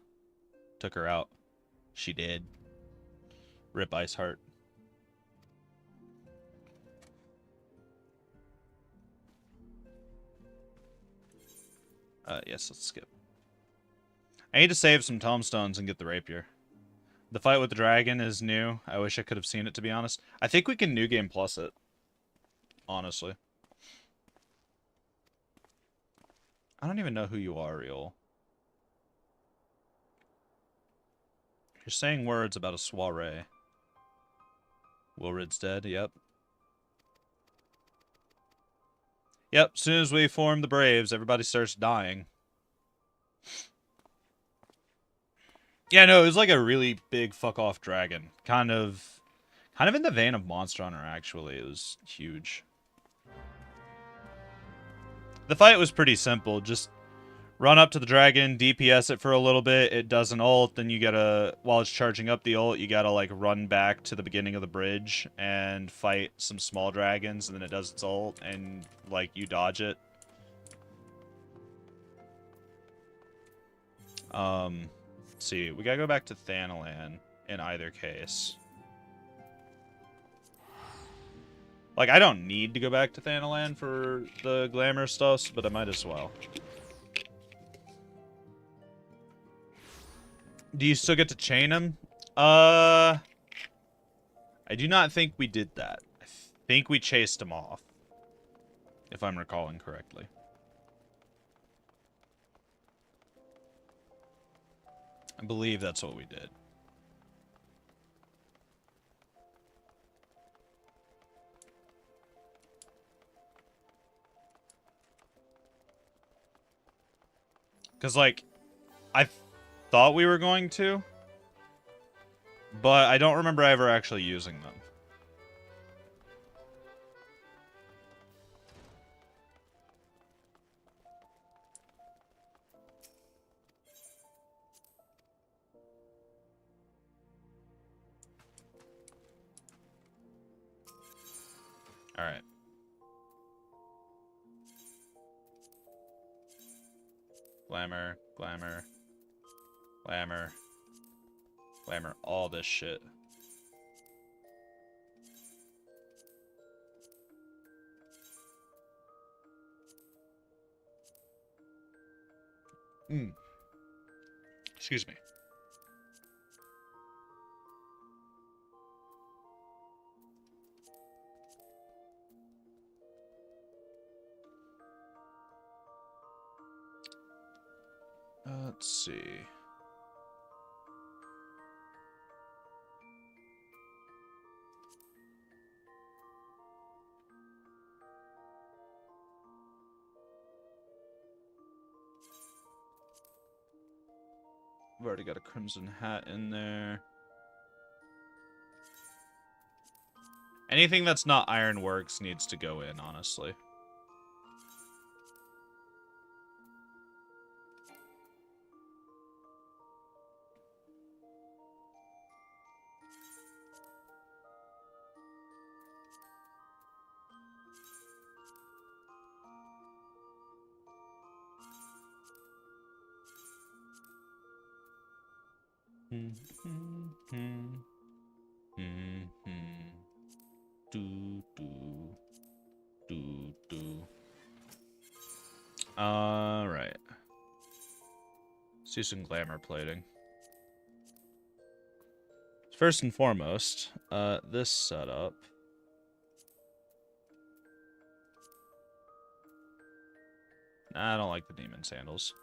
Speaker 1: Took her out. She did. Rip Iceheart. Yes, let's skip. I need to save some tombstones and get the rapier. The fight with the dragon is new. I wish I could have seen it, to be honest. I think we can New Game Plus it. Honestly. I don't even know who you are, Real. You're saying words about a soiree. Wilrid's dead, yep. Yep, as soon as we form the Braves, everybody starts dying. Yeah, no, it was like a really big fuck-off dragon. Kind of in the vein of Monster Hunter, actually. It was huge. The fight was pretty simple. Just run up to the dragon, DPS it for a little bit. It does an ult, then you gotta, while it's charging up the ult, you gotta, like, run back to the beginning of the bridge and fight some small dragons, and then it does its ult, and, like, you dodge it. Let's see. We gotta go back to Thanalan in either case. Like, I don't need to go back to Thanalan for the glamour stuff, but I might as well. Do you still get to chain him? I do not think we did that. I think we chased him off. If I'm recalling correctly. I believe that's what we did. Because, like, I thought we were going to, but I don't remember ever actually using them. Alright. Glamour, glamour, glamour, glamour, all this shit. Excuse me. Let's see. I've already got a crimson hat in there. Anything that's not Ironworks needs to go in, honestly. Alright. Let's do some glamour plating. First and foremost, this setup. Nah, I don't like the demon sandals.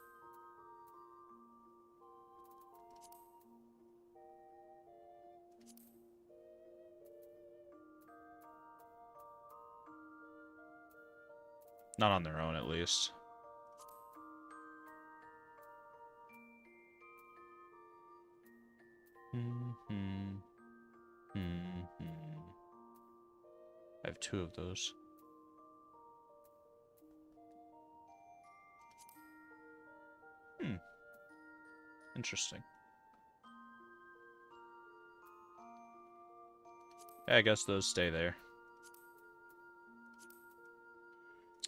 Speaker 1: Not on their own, at least. I have 2 of those. Interesting. Yeah, I guess those stay there.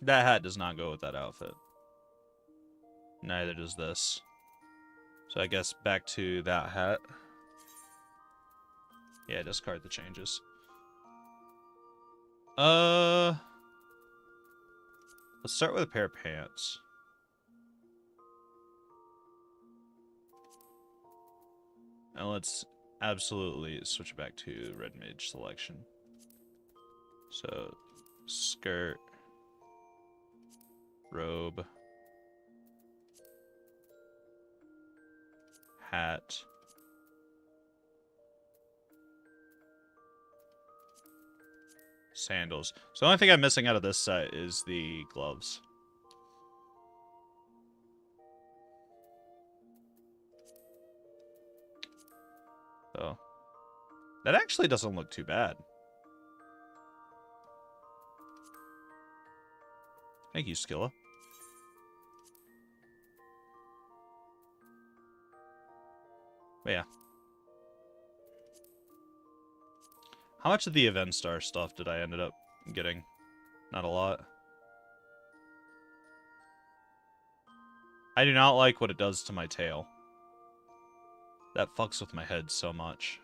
Speaker 1: That hat does not go with that outfit. Neither does this. So I guess back to that hat. Yeah, discard the changes. Let's start with a pair of pants. And let's absolutely switch it back to red mage selection. So, skirt, robe, hat, sandals. So the only thing I'm missing out of this set is the gloves. So, that actually doesn't look too bad. Thank you, Skilla. But yeah. How much of the event star stuff did I end up getting? Not a lot. I do not like what it does to my tail. That fucks with my head so much.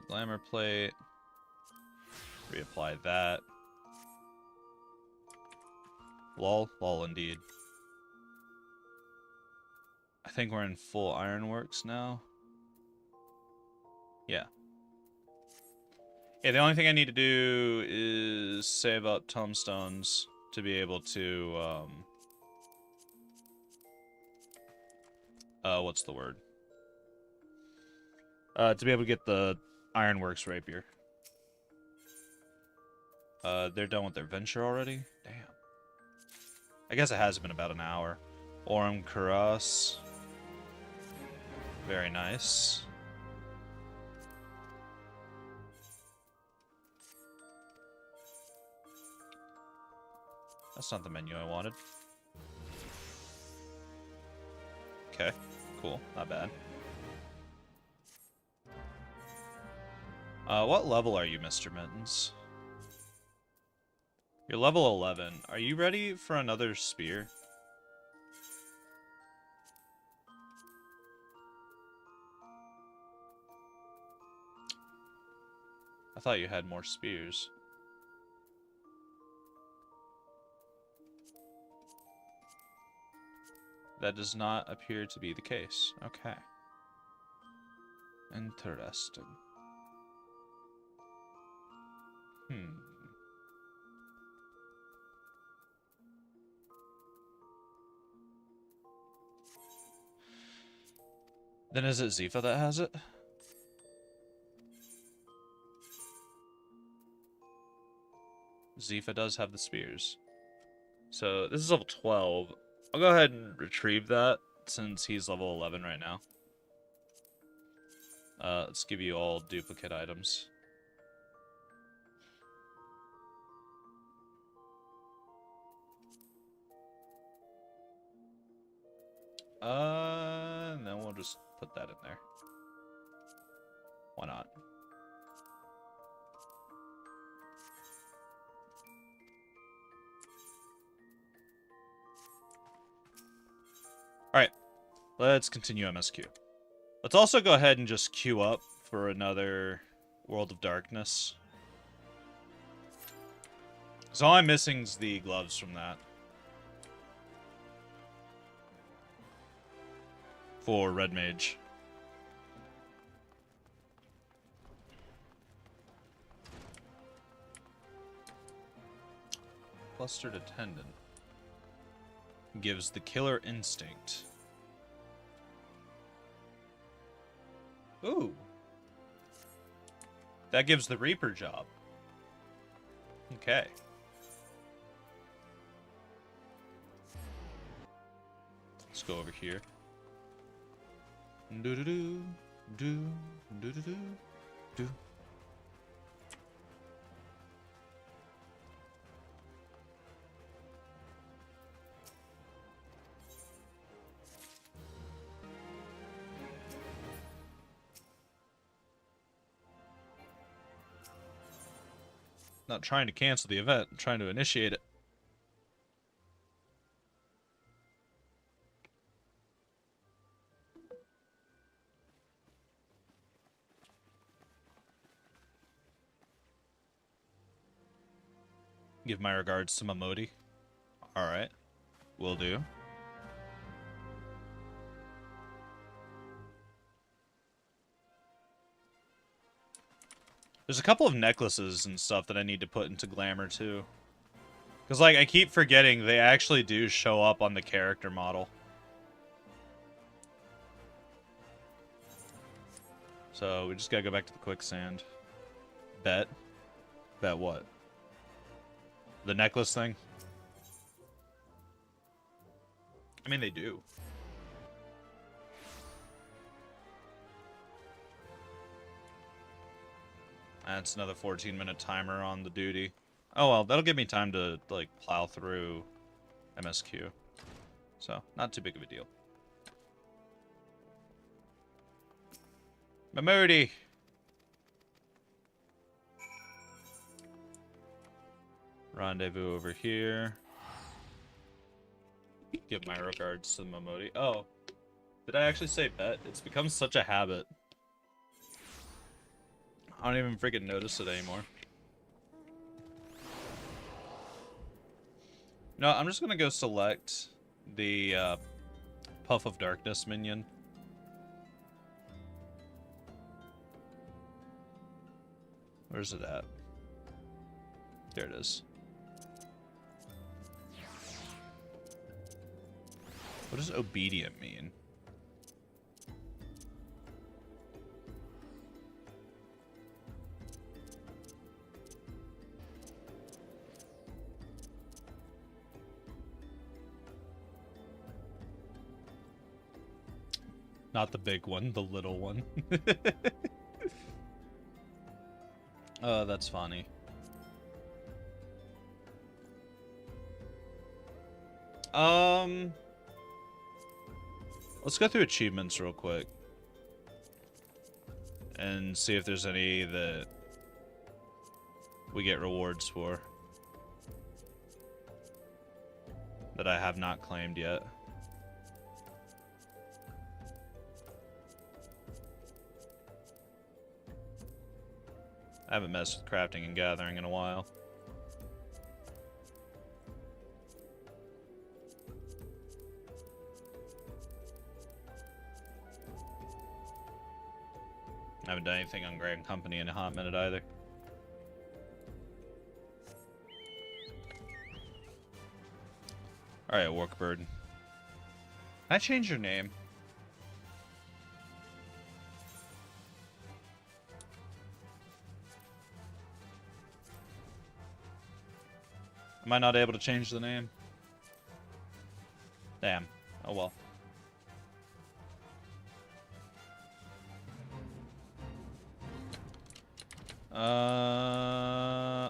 Speaker 1: Glamour plate. Reapply that. Lol. Lol indeed. I think we're in full ironworks now. Yeah. Yeah, the only thing I need to do is save up tombstones to be able to, what's the word? To be able to get the ironworks rapier. They're done with their venture already? Damn. I guess it has been about an hour. Orem Kuras. Very nice. That's not the menu I wanted. Okay, cool. Not bad. What level are you, Mr. Mittens? You're level 11. Are you ready for another spear? I thought you had more spears. That does not appear to be the case. Okay. Interesting. Then is it Zifa that has it? Zifa does have the spears. So this is level 12. I'll go ahead and retrieve that since he's level 11 right now. Let's give you all duplicate items. And then we'll just put that in there. Why not? Alright, let's continue MSQ. Let's also go ahead and just queue up for another World of Darkness. So all I'm missing is the gloves from that. For Red Mage. Clustered Attendant. Gives the Killer Instinct. Ooh. That gives the Reaper job. Okay. Let's go over here. Do do do do do do do do. Not trying to cancel the event, I'm trying to initiate it. Give my regards to Mamodi. Alright. Will do. There's a couple of necklaces and stuff that I need to put into Glamour, too. Because, like, I keep forgetting they actually do show up on the character model. So, we just gotta go back to the quicksand. Bet. Bet what? The necklace thing? I mean, they do. That's another 14-minute timer on the duty. Oh well, that'll give me time to, like, plow through MSQ. So, not too big of a deal. Mamodi! Rendezvous over here. Give my regards to Mamodi. Oh. Did I actually say bet? It's become such a habit. I don't even freaking notice it anymore. No, I'm just gonna go select the Puff of Darkness minion. Where's it at? There it is. What does obedient mean? Not the big one, the little one. Oh, that's funny. Let's go through achievements real quick. And see if there's any that we get rewards for. That I have not claimed yet. I haven't messed with crafting and gathering in a while. I haven't done anything on Grand Company in a hot minute either. Alright, Workbird. Can I change your name? Am I not able to change the name? Damn. Oh well.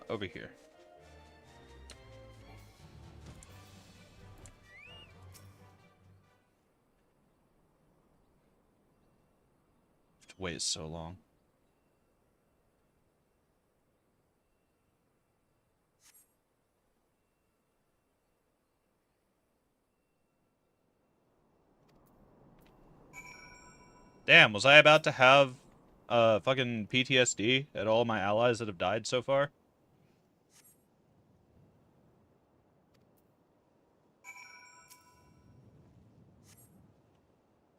Speaker 1: Over here. To wait so long. Damn, was I about to have fucking PTSD at all my allies that have died so far?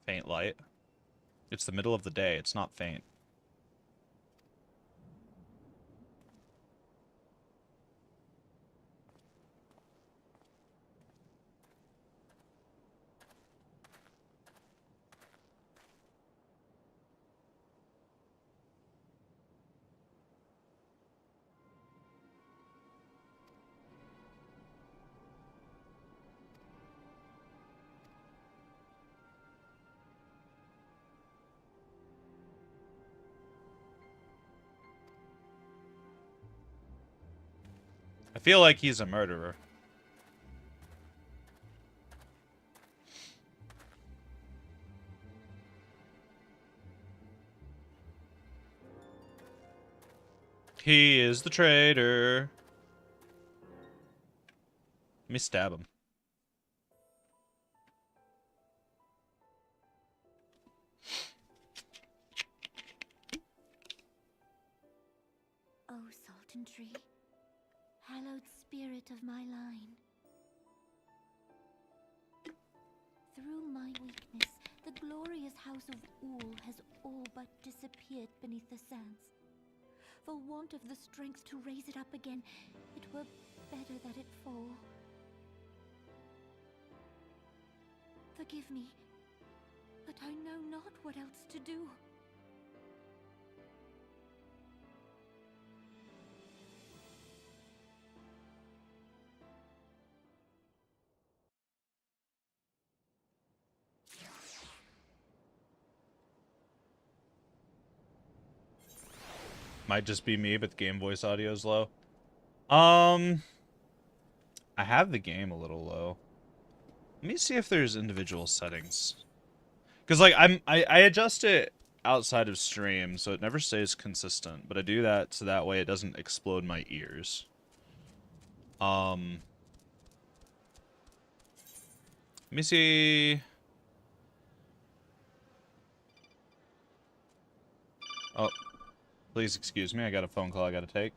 Speaker 1: Faint light. It's the middle of the day. It's not faint. I feel like he's a murderer. He is the traitor. Let me stab him.
Speaker 2: Oh, Salton Tree, hallowed spirit of my line. Through my weakness, the glorious house of Ool has all but disappeared beneath the sands. For want of the strength to raise it up again, it were better that it fall. Forgive me, but I know not what else to do.
Speaker 1: Might just be me, but the game voice audio is low. I have the game a little low. Let me see if there's individual settings. Because, like, I adjust it outside of stream, so it never stays consistent. But I do that so that way it doesn't explode my ears. Let me see. Oh, please excuse me. I got a phone call I gotta take.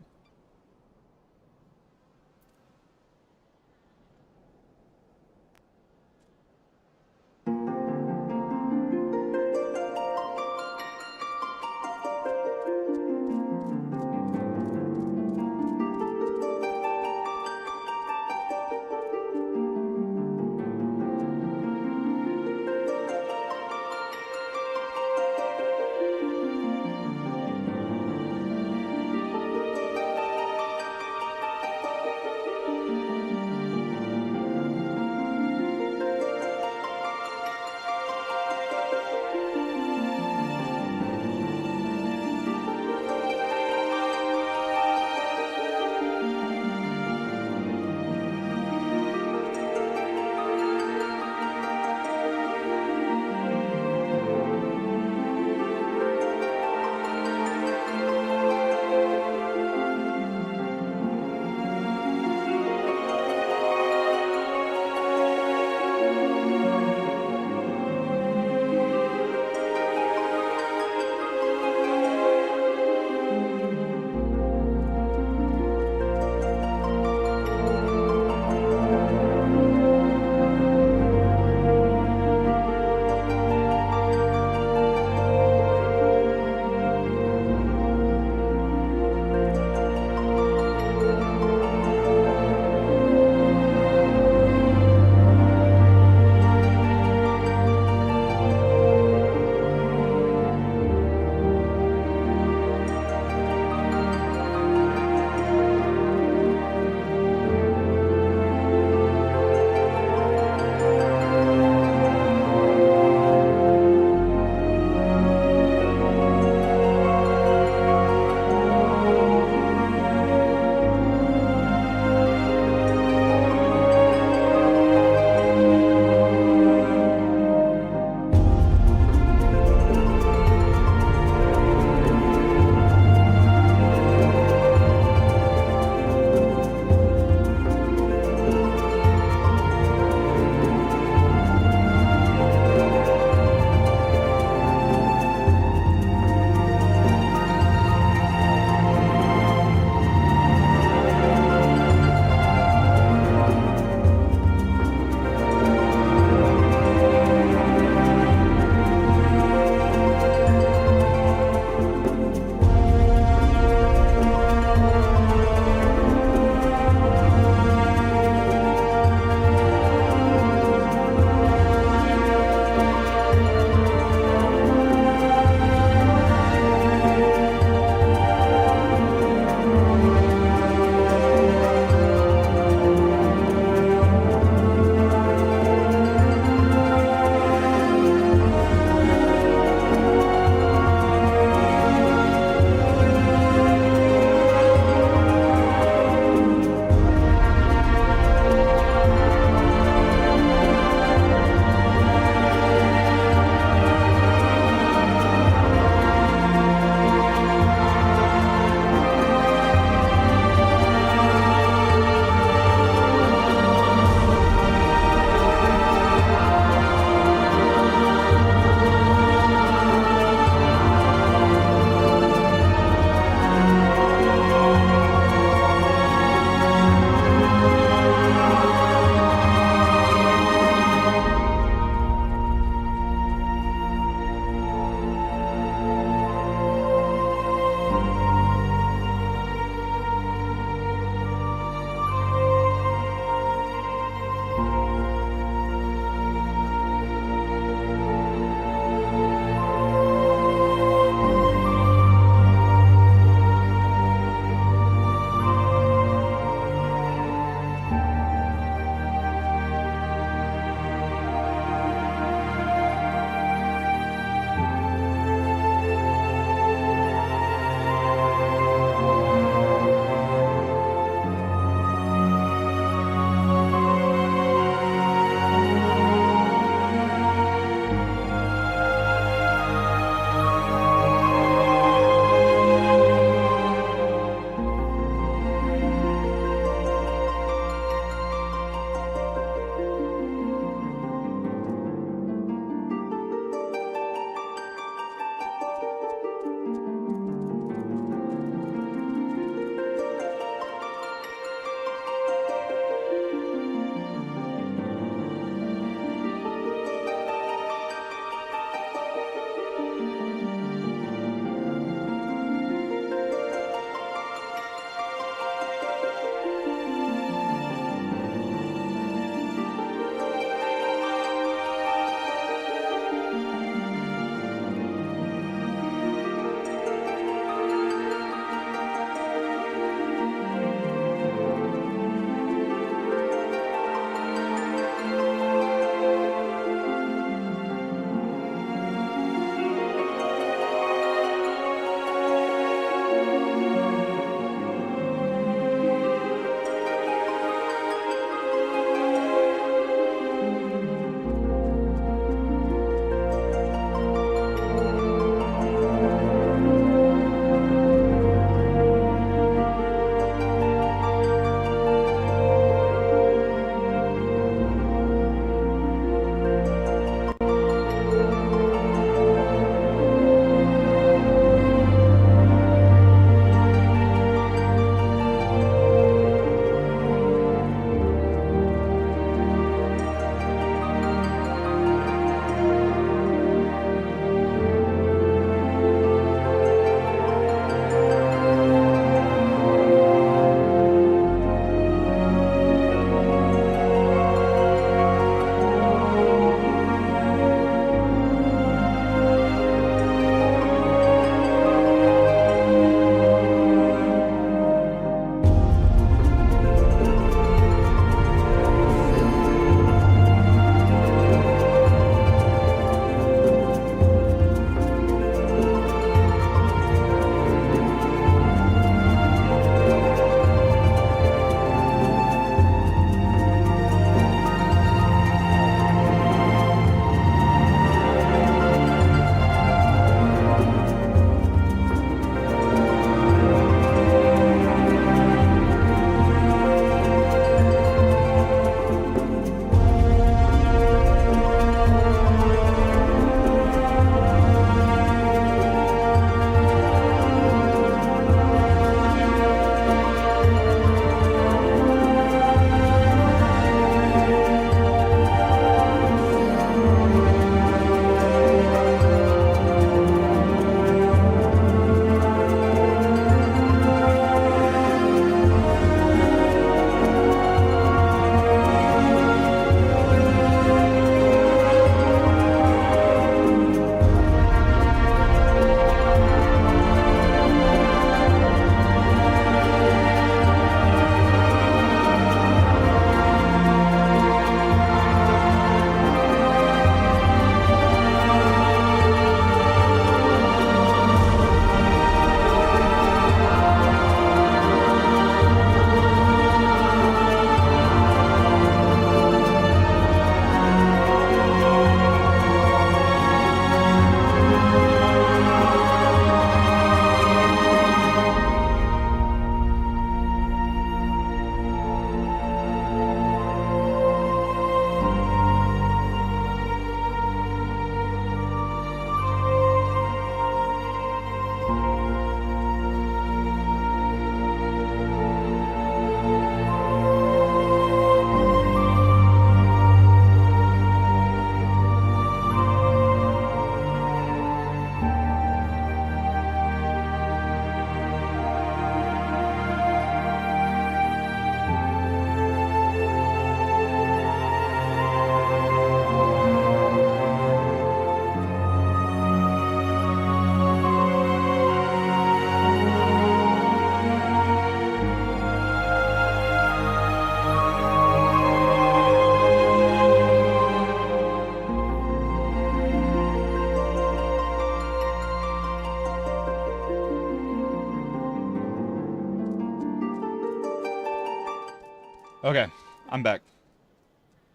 Speaker 1: Okay, I'm back.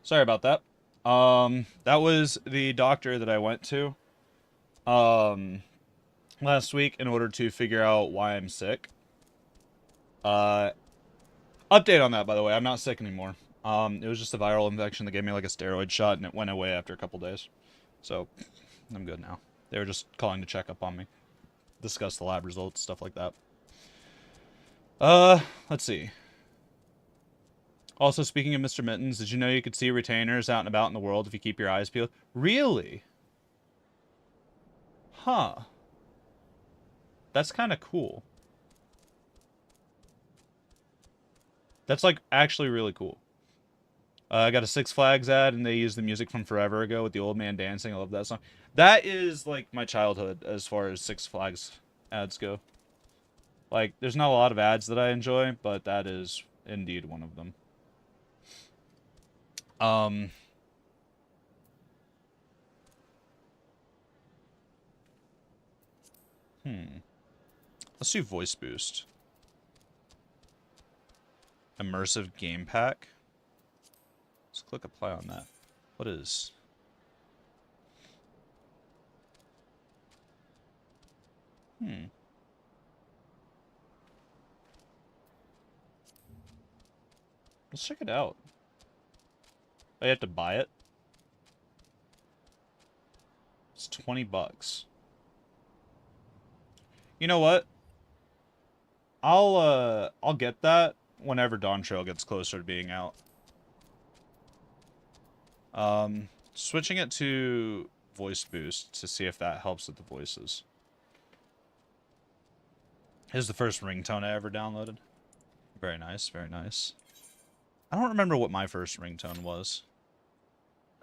Speaker 1: Sorry about that. That was the doctor that I went to last week in order to figure out why I'm sick. Uh, Update on that, by the way. I'm not sick anymore. It was just a viral infection that gave me like a steroid shot, and it went away after a couple days. So, I'm good now. They were just calling to check up on me, discuss the lab results, stuff like that. Let's see. Also, speaking of Mr. Mittens, did you know you could see retainers out and about in the world if you keep your eyes peeled? Really? Huh. That's kind of cool. That's, like, actually really cool. I got a Six Flags ad, and they used the music from forever ago with the old man dancing. I love that song. That is, like, my childhood as far as Six Flags ads go. Like, there's not a lot of ads that I enjoy, but that is indeed one of them. Let's do voice boost. Immersive game pack. Let's click apply on that. What is... Let's check it out. I have to buy it. It's 20 bucks. You know what? I'll get that whenever Dawn Trail gets closer to being out. Switching it to voice boost to see if that helps with the voices. Here's the first ringtone I ever downloaded. Very nice, very nice. I don't remember what my first ringtone was.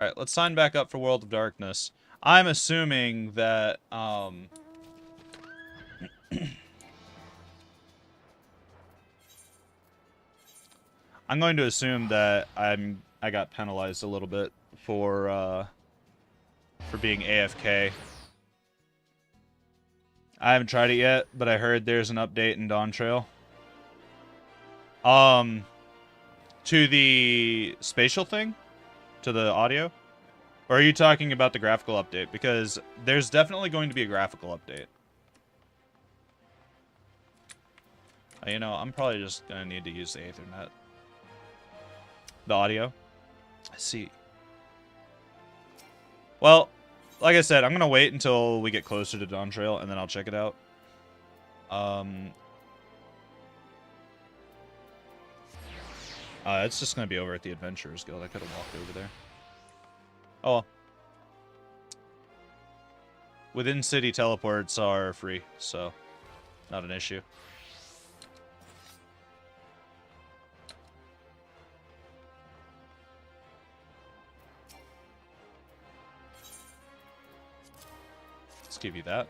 Speaker 1: Alright, let's sign back up for World of Darkness. I'm assuming that, I'm going to assume that I got penalized a little bit for being AFK. I haven't tried it yet, but I heard there's an update in Dawn Trail. To the spatial thing? To the audio? Or are you talking about the graphical update? Because there's definitely going to be a graphical update. You know, I'm probably just going to need to use the Ethernet. The audio? I see. Well, like I said, I'm going to wait until we get closer to Dawn Trail, and then I'll check it out. It's just going to be over at the Adventurers Guild. I could have walked over there. Oh well. Within city teleports are free, so not an issue. Let's give you that.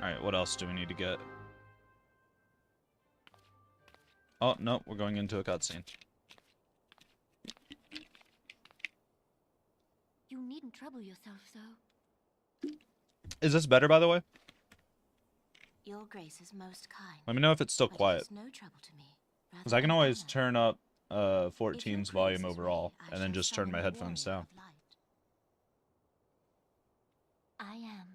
Speaker 1: Alright, what else do we need to get? Oh, no, we're going into a cutscene.
Speaker 2: You needn't trouble yourself so.
Speaker 1: Is this better, by the way?
Speaker 2: Your grace is most kind.
Speaker 1: Let me know if it's still
Speaker 2: but it
Speaker 1: quiet.
Speaker 2: is no trouble to me.
Speaker 1: Because I can
Speaker 2: Rather
Speaker 1: always
Speaker 2: honor.
Speaker 1: turn up
Speaker 2: If your
Speaker 1: 14's
Speaker 2: praise
Speaker 1: volume
Speaker 2: is
Speaker 1: overall,
Speaker 2: ready, I
Speaker 1: and then
Speaker 2: shall
Speaker 1: just turn
Speaker 2: summon
Speaker 1: my
Speaker 2: a
Speaker 1: headphones
Speaker 2: warrior
Speaker 1: down.
Speaker 2: of light. I am.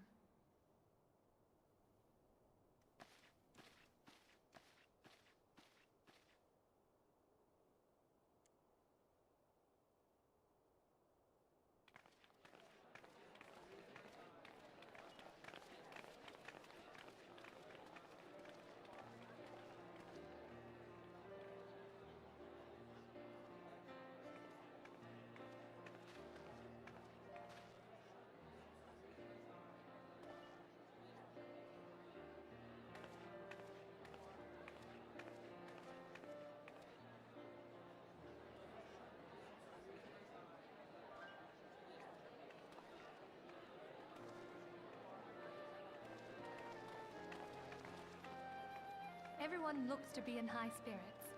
Speaker 3: Everyone looks to be in high spirits.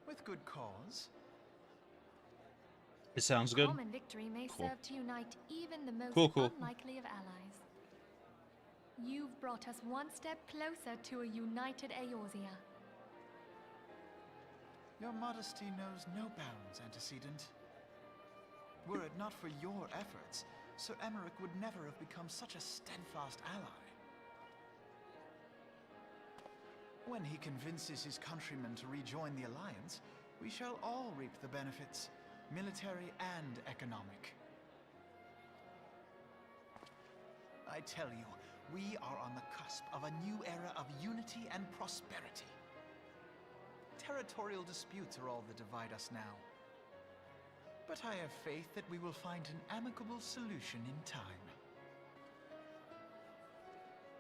Speaker 4: With with good cause.
Speaker 1: It sounds good.
Speaker 3: Common victory may
Speaker 1: Cool.
Speaker 3: serve to unite even the most
Speaker 1: Cool.
Speaker 3: unlikely of allies. You've brought us one step closer to a united Eorzea.
Speaker 4: Your modesty knows no bounds, Antecedent. Were it not for your efforts, Sir Emmerich would never have become such a steadfast ally. When he convinces his countrymen to rejoin the Alliance, we shall all reap the benefits, military and economic. I tell you, we are on the cusp of a new era of unity and prosperity. Territorial disputes are all that divide us now. But I have faith that we will find an amicable solution in time.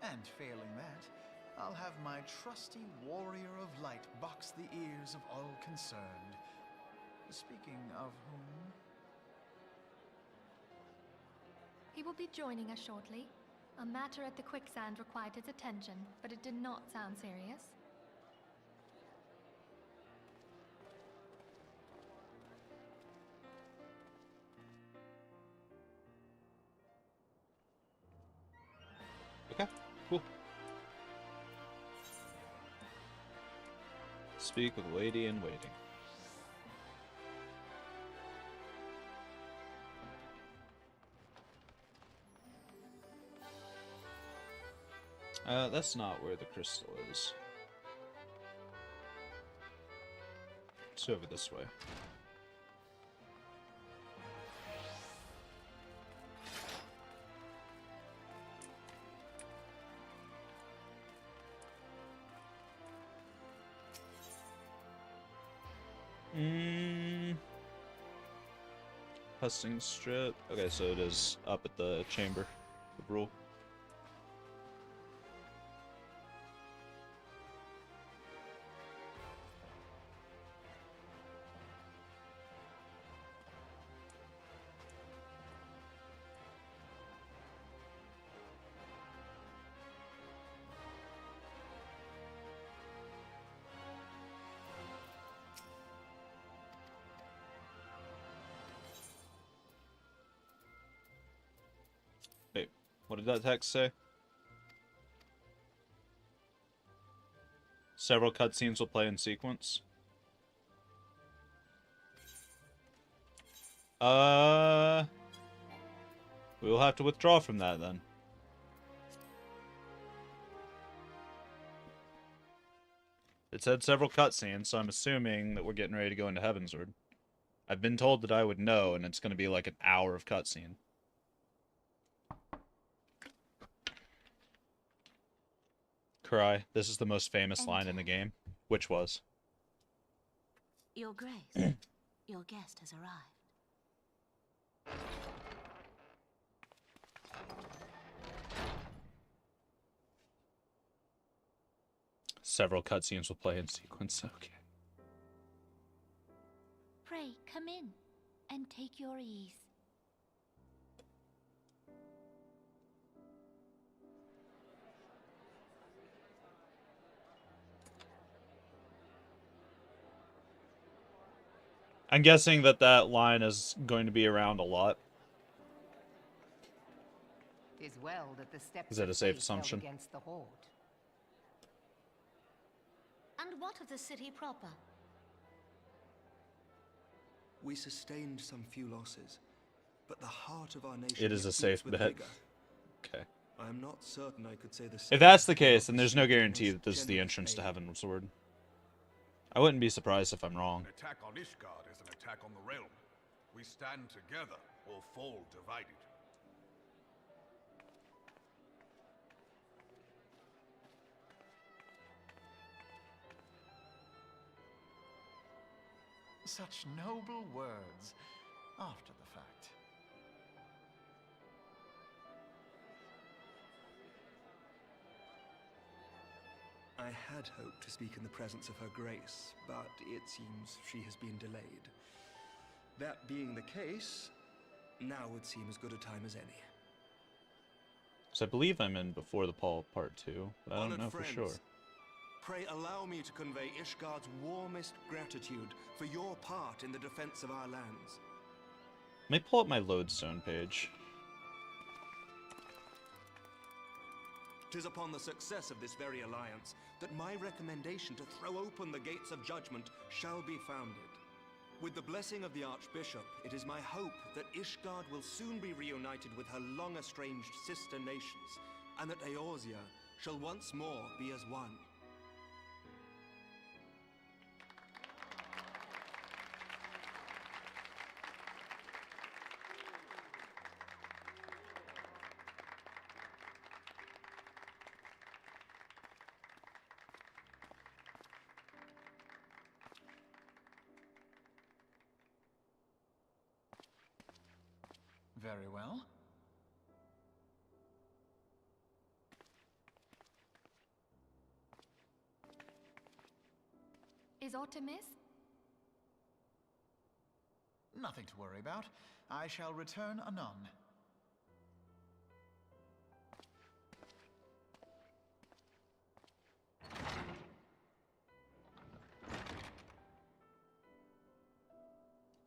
Speaker 4: And failing that, I'll have my trusty warrior of light box the ears of all concerned. Speaking of whom...
Speaker 3: He will be joining us shortly. A matter at the quicksand required his attention, but it did not sound serious.
Speaker 1: Okay, cool. Speak with lady in waiting. That's not where the crystal is. It's over this way. Husting strip. Okay, so it is up at the chamber of rule. Wait, what did that text say? Several cutscenes will play in sequence. We will have to withdraw from that then. It said several cutscenes, so I'm assuming that we're getting ready to go into Heavensward. I've been told that I would know, and it's going to be like an hour of cutscene. Cry, this is the most famous line in the game. Which was?
Speaker 2: Your Grace, your guest has arrived.
Speaker 1: Several cutscenes will play in sequence, okay.
Speaker 2: Pray, come in and take your ease.
Speaker 1: I'm guessing that that line is going to be around a lot.
Speaker 5: Is well that the steps
Speaker 1: Is that a
Speaker 5: of
Speaker 1: safe
Speaker 5: faith held
Speaker 1: assumption?
Speaker 5: against the horde.
Speaker 2: And what of the city proper?
Speaker 6: We sustained some few losses, but the heart of our nation
Speaker 1: It is
Speaker 6: yet
Speaker 1: a safe
Speaker 6: beats with
Speaker 1: bet.
Speaker 6: vigor.
Speaker 1: Okay.
Speaker 6: I am not certain I could say the same.
Speaker 1: If that's the
Speaker 6: for
Speaker 1: case, then there's no
Speaker 6: Officer
Speaker 1: guarantee that this is the
Speaker 6: Generous
Speaker 1: entrance to
Speaker 6: aid.
Speaker 1: Heavensward. I wouldn't be surprised if I'm wrong.
Speaker 7: An attack on Ishgard is an attack on the realm. We stand together or fall divided.
Speaker 4: Such noble words after the fact.
Speaker 6: I had hoped to speak in the presence of Her Grace, but it seems she has been delayed. That being the case, now would seem as good a time as any.
Speaker 1: So I believe I'm in before the Paul part 2, but I don't
Speaker 6: Honored
Speaker 1: know for
Speaker 6: friends,
Speaker 1: sure.
Speaker 6: Pray allow me to convey Ishgard's warmest gratitude for your part in the defense of our lands.
Speaker 1: Let me pull up my lodestone page.
Speaker 6: 'Tis upon the success of this very alliance that my recommendation to throw open the gates of judgment shall be founded. With the blessing of the Archbishop, it is my hope that Ishgard will soon be reunited with her long-estranged sister nations, and that Eorzea shall once more be as one.
Speaker 4: Very well.
Speaker 3: Is aught amiss?
Speaker 4: Nothing to worry about. I shall return anon.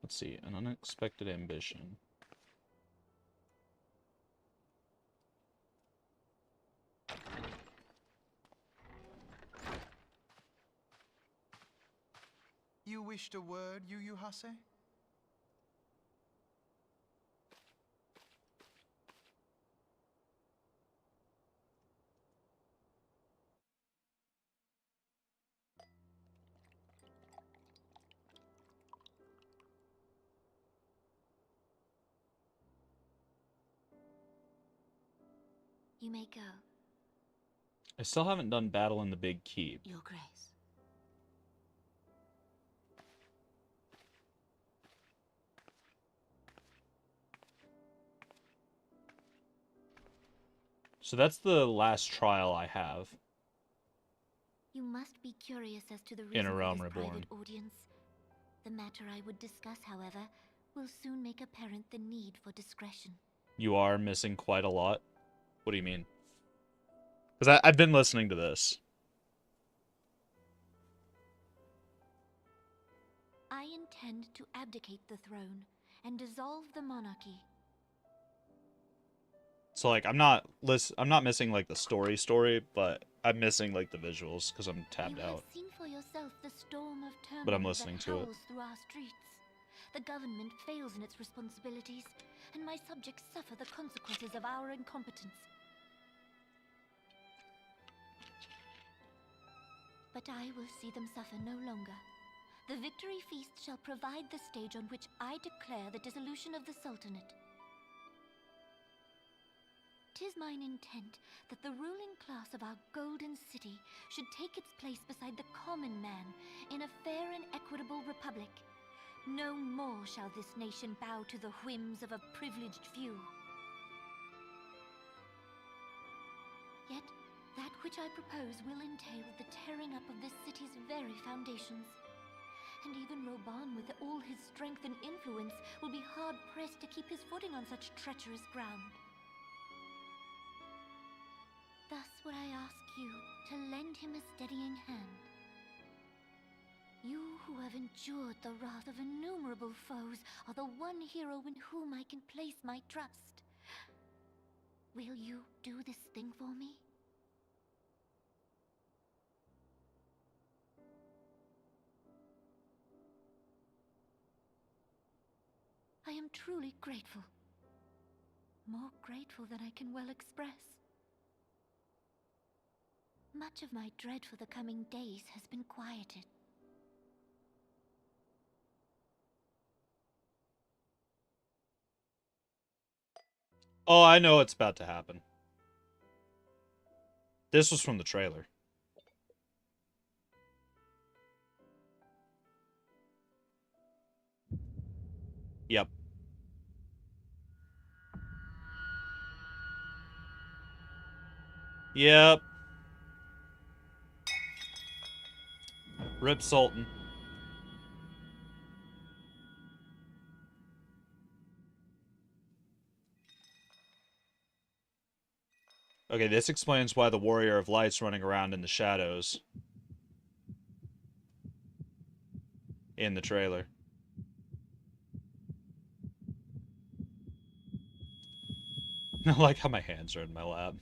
Speaker 1: Let's see, an unexpected ambition.
Speaker 4: You wished a word, Yu Hase?
Speaker 2: You may go,
Speaker 1: I still haven't done battle in the Big Keep.
Speaker 2: Your Grace.
Speaker 1: So that's the last trial I have.
Speaker 2: You must be curious as to the
Speaker 1: In
Speaker 2: reason
Speaker 1: a
Speaker 2: for
Speaker 1: Realm
Speaker 2: this
Speaker 1: Reborn.
Speaker 2: private audience. The matter I would discuss, however, will soon make apparent the need for discretion.
Speaker 1: You are missing quite a lot? What do you mean? Because I've been listening to this.
Speaker 2: I intend to abdicate the throne and dissolve the monarchy.
Speaker 1: So like I'm not missing like the story, but I'm missing like the visuals because I'm tabbed
Speaker 2: You
Speaker 1: out.
Speaker 2: have seen for yourself the storm of turmoil
Speaker 1: But I'm listening
Speaker 2: that
Speaker 1: to it.
Speaker 2: howls through our streets. The government fails in its responsibilities, and my subjects suffer the consequences of our incompetence. But I will see them suffer no longer. The victory feast shall provide the stage on which I declare the dissolution of the Sultanate. 'Tis mine intent that the ruling class of our golden city should take its place beside the common man in a fair and equitable republic. No more shall this nation bow to the whims of a privileged few. Yet, that which I propose will entail the tearing up of this city's very foundations. And even Roban, with all his strength and influence, will be hard-pressed to keep his footing on such treacherous ground. Thus would I ask you to lend him a steadying hand. You who have endured the wrath of innumerable foes are the one hero in whom I can place my trust. Will you do this thing for me? I am truly grateful. More grateful than I can well express. Much of my dread for the coming days has been quieted.
Speaker 1: Oh, I know what's about to happen. This was from the trailer. Yep. Yep. Rip Sultan. Okay, this explains why the Warrior of Light's running around in the shadows. in the trailer. I like how my hands are in my lap.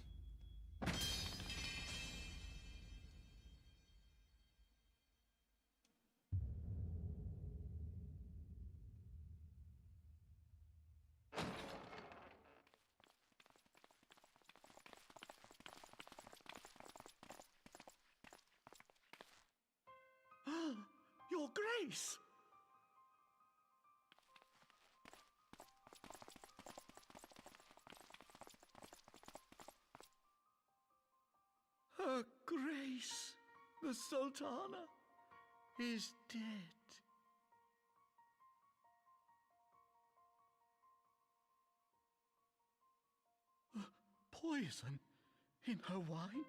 Speaker 4: Your Grace! Her Grace, the Sultana, is dead. Poison in her wine?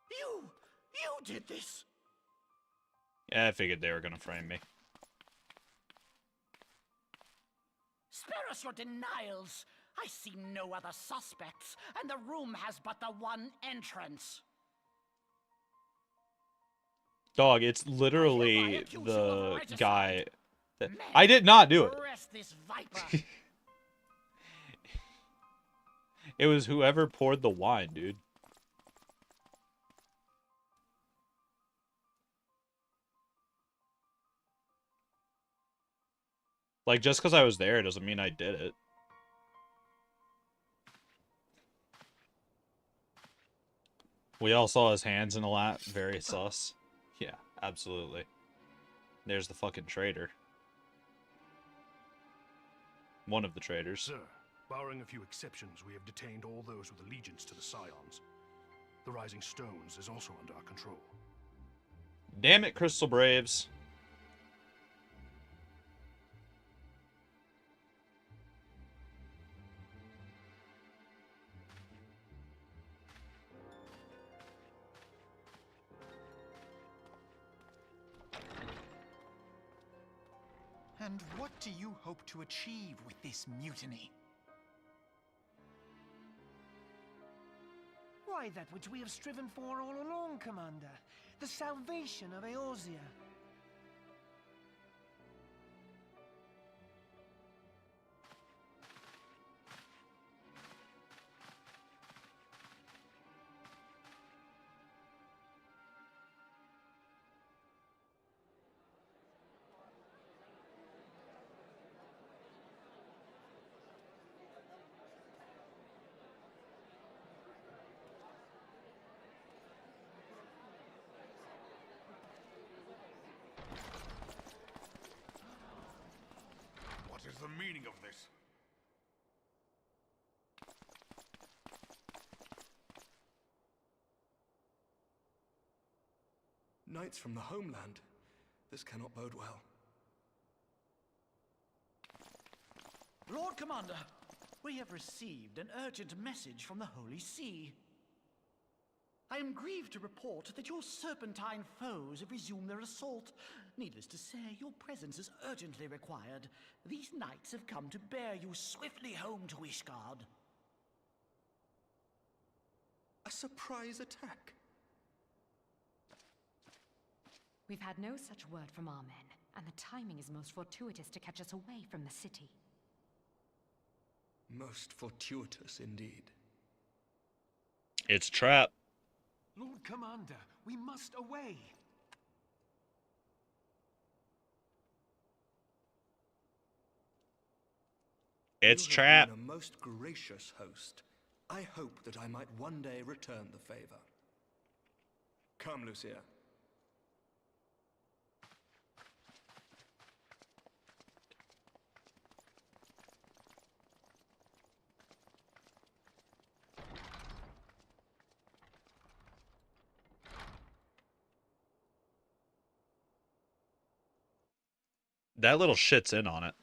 Speaker 4: You did this!
Speaker 1: Yeah, I figured they were gonna frame me.
Speaker 8: Spare us your denials. I see no other suspects, and the room has but the one entrance.
Speaker 1: Dog, it's literally
Speaker 8: I accuse you
Speaker 1: the
Speaker 8: of regicide.
Speaker 1: guy that...
Speaker 8: Men,
Speaker 1: I did not do it.
Speaker 8: arrest this viper.
Speaker 1: It was whoever poured the wine, dude. Like, just because I was there doesn't mean I did it. We all saw his hands in a lap. Very sus. Yeah, absolutely. There's the fucking traitor. One of the traitors.
Speaker 9: Sir, barring a few exceptions, we have detained all those with allegiance to the Scions. The Rising Stones is also under our control.
Speaker 1: Damn it, Crystal Braves.
Speaker 4: And what do you hope to achieve with this mutiny?
Speaker 8: Why, that which we have striven for all along, Commander. The salvation of Eorzea.
Speaker 7: What is the meaning of this?
Speaker 6: Knights from the homeland. This cannot bode well.
Speaker 8: Lord Commander, we have received an urgent message from the Holy See. I am grieved to report that your serpentine foes have resumed their assault. Needless to say, your presence is urgently required. These knights have come to bear you swiftly home to Ishgard.
Speaker 6: A surprise attack?
Speaker 10: We've had no such word from our men, and the timing is most fortuitous to catch us away from the city.
Speaker 6: Most fortuitous indeed.
Speaker 1: It's trap.
Speaker 9: Lord Commander, we must away.
Speaker 1: It's
Speaker 6: You have
Speaker 1: trap.
Speaker 6: been a most gracious host. I hope that I might one day return the favor. Come, Lucia.
Speaker 1: That little shit's in on it.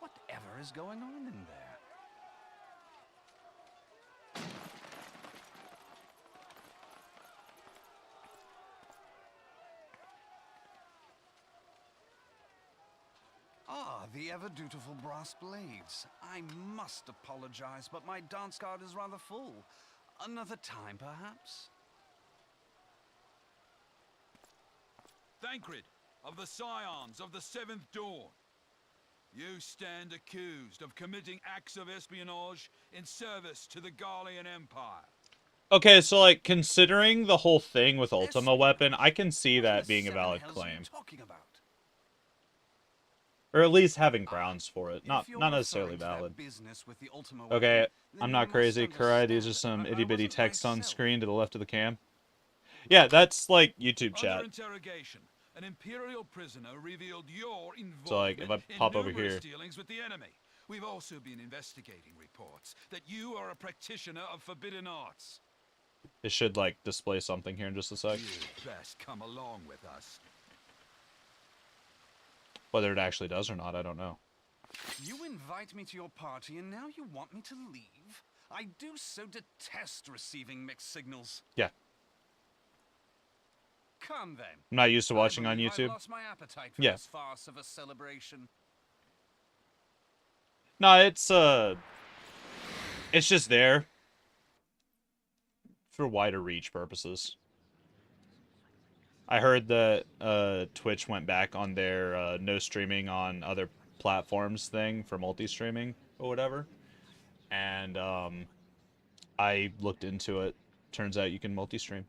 Speaker 4: Whatever is going on in there?
Speaker 11: the ever-dutiful brass blades. I must apologize, but my dance card is rather full. Another time, perhaps?
Speaker 12: Thancred, of the Scions of the Seventh Dawn. You stand accused of committing acts of espionage in service to the Garlean Empire.
Speaker 1: Okay, so, like, considering the whole thing with Ultima Weapon, I can see that being a valid claim. Or at least having grounds for it. Not necessarily valid. Okay, I'm not crazy. Kurai, these are some itty-bitty text on screen to the left of the cam. Yeah, that's, like, YouTube chat.
Speaker 12: Under interrogation, an Imperial prisoner revealed your involvement
Speaker 1: So, like, if I pop over here...
Speaker 12: dealings with the enemy. We've also been investigating reports that you are a practitioner of forbidden arts.
Speaker 1: It should, like, display something here in just a sec.
Speaker 12: You'd best come along with us.
Speaker 1: Whether it actually does or not, I don't know.
Speaker 11: You invite me to your party and now you want me to leave? I do so detest receiving mixed signals.
Speaker 1: Yeah.
Speaker 11: Come then.
Speaker 1: I'm not used to watching on YouTube.
Speaker 11: I lost my appetite for
Speaker 1: yeah.
Speaker 11: this farce of a celebration.
Speaker 1: No, it's just there for wider reach purposes. I heard that Twitch went back on their no streaming on other platforms thing for multi-streaming or whatever. And I looked into it. Turns out you can multi-stream.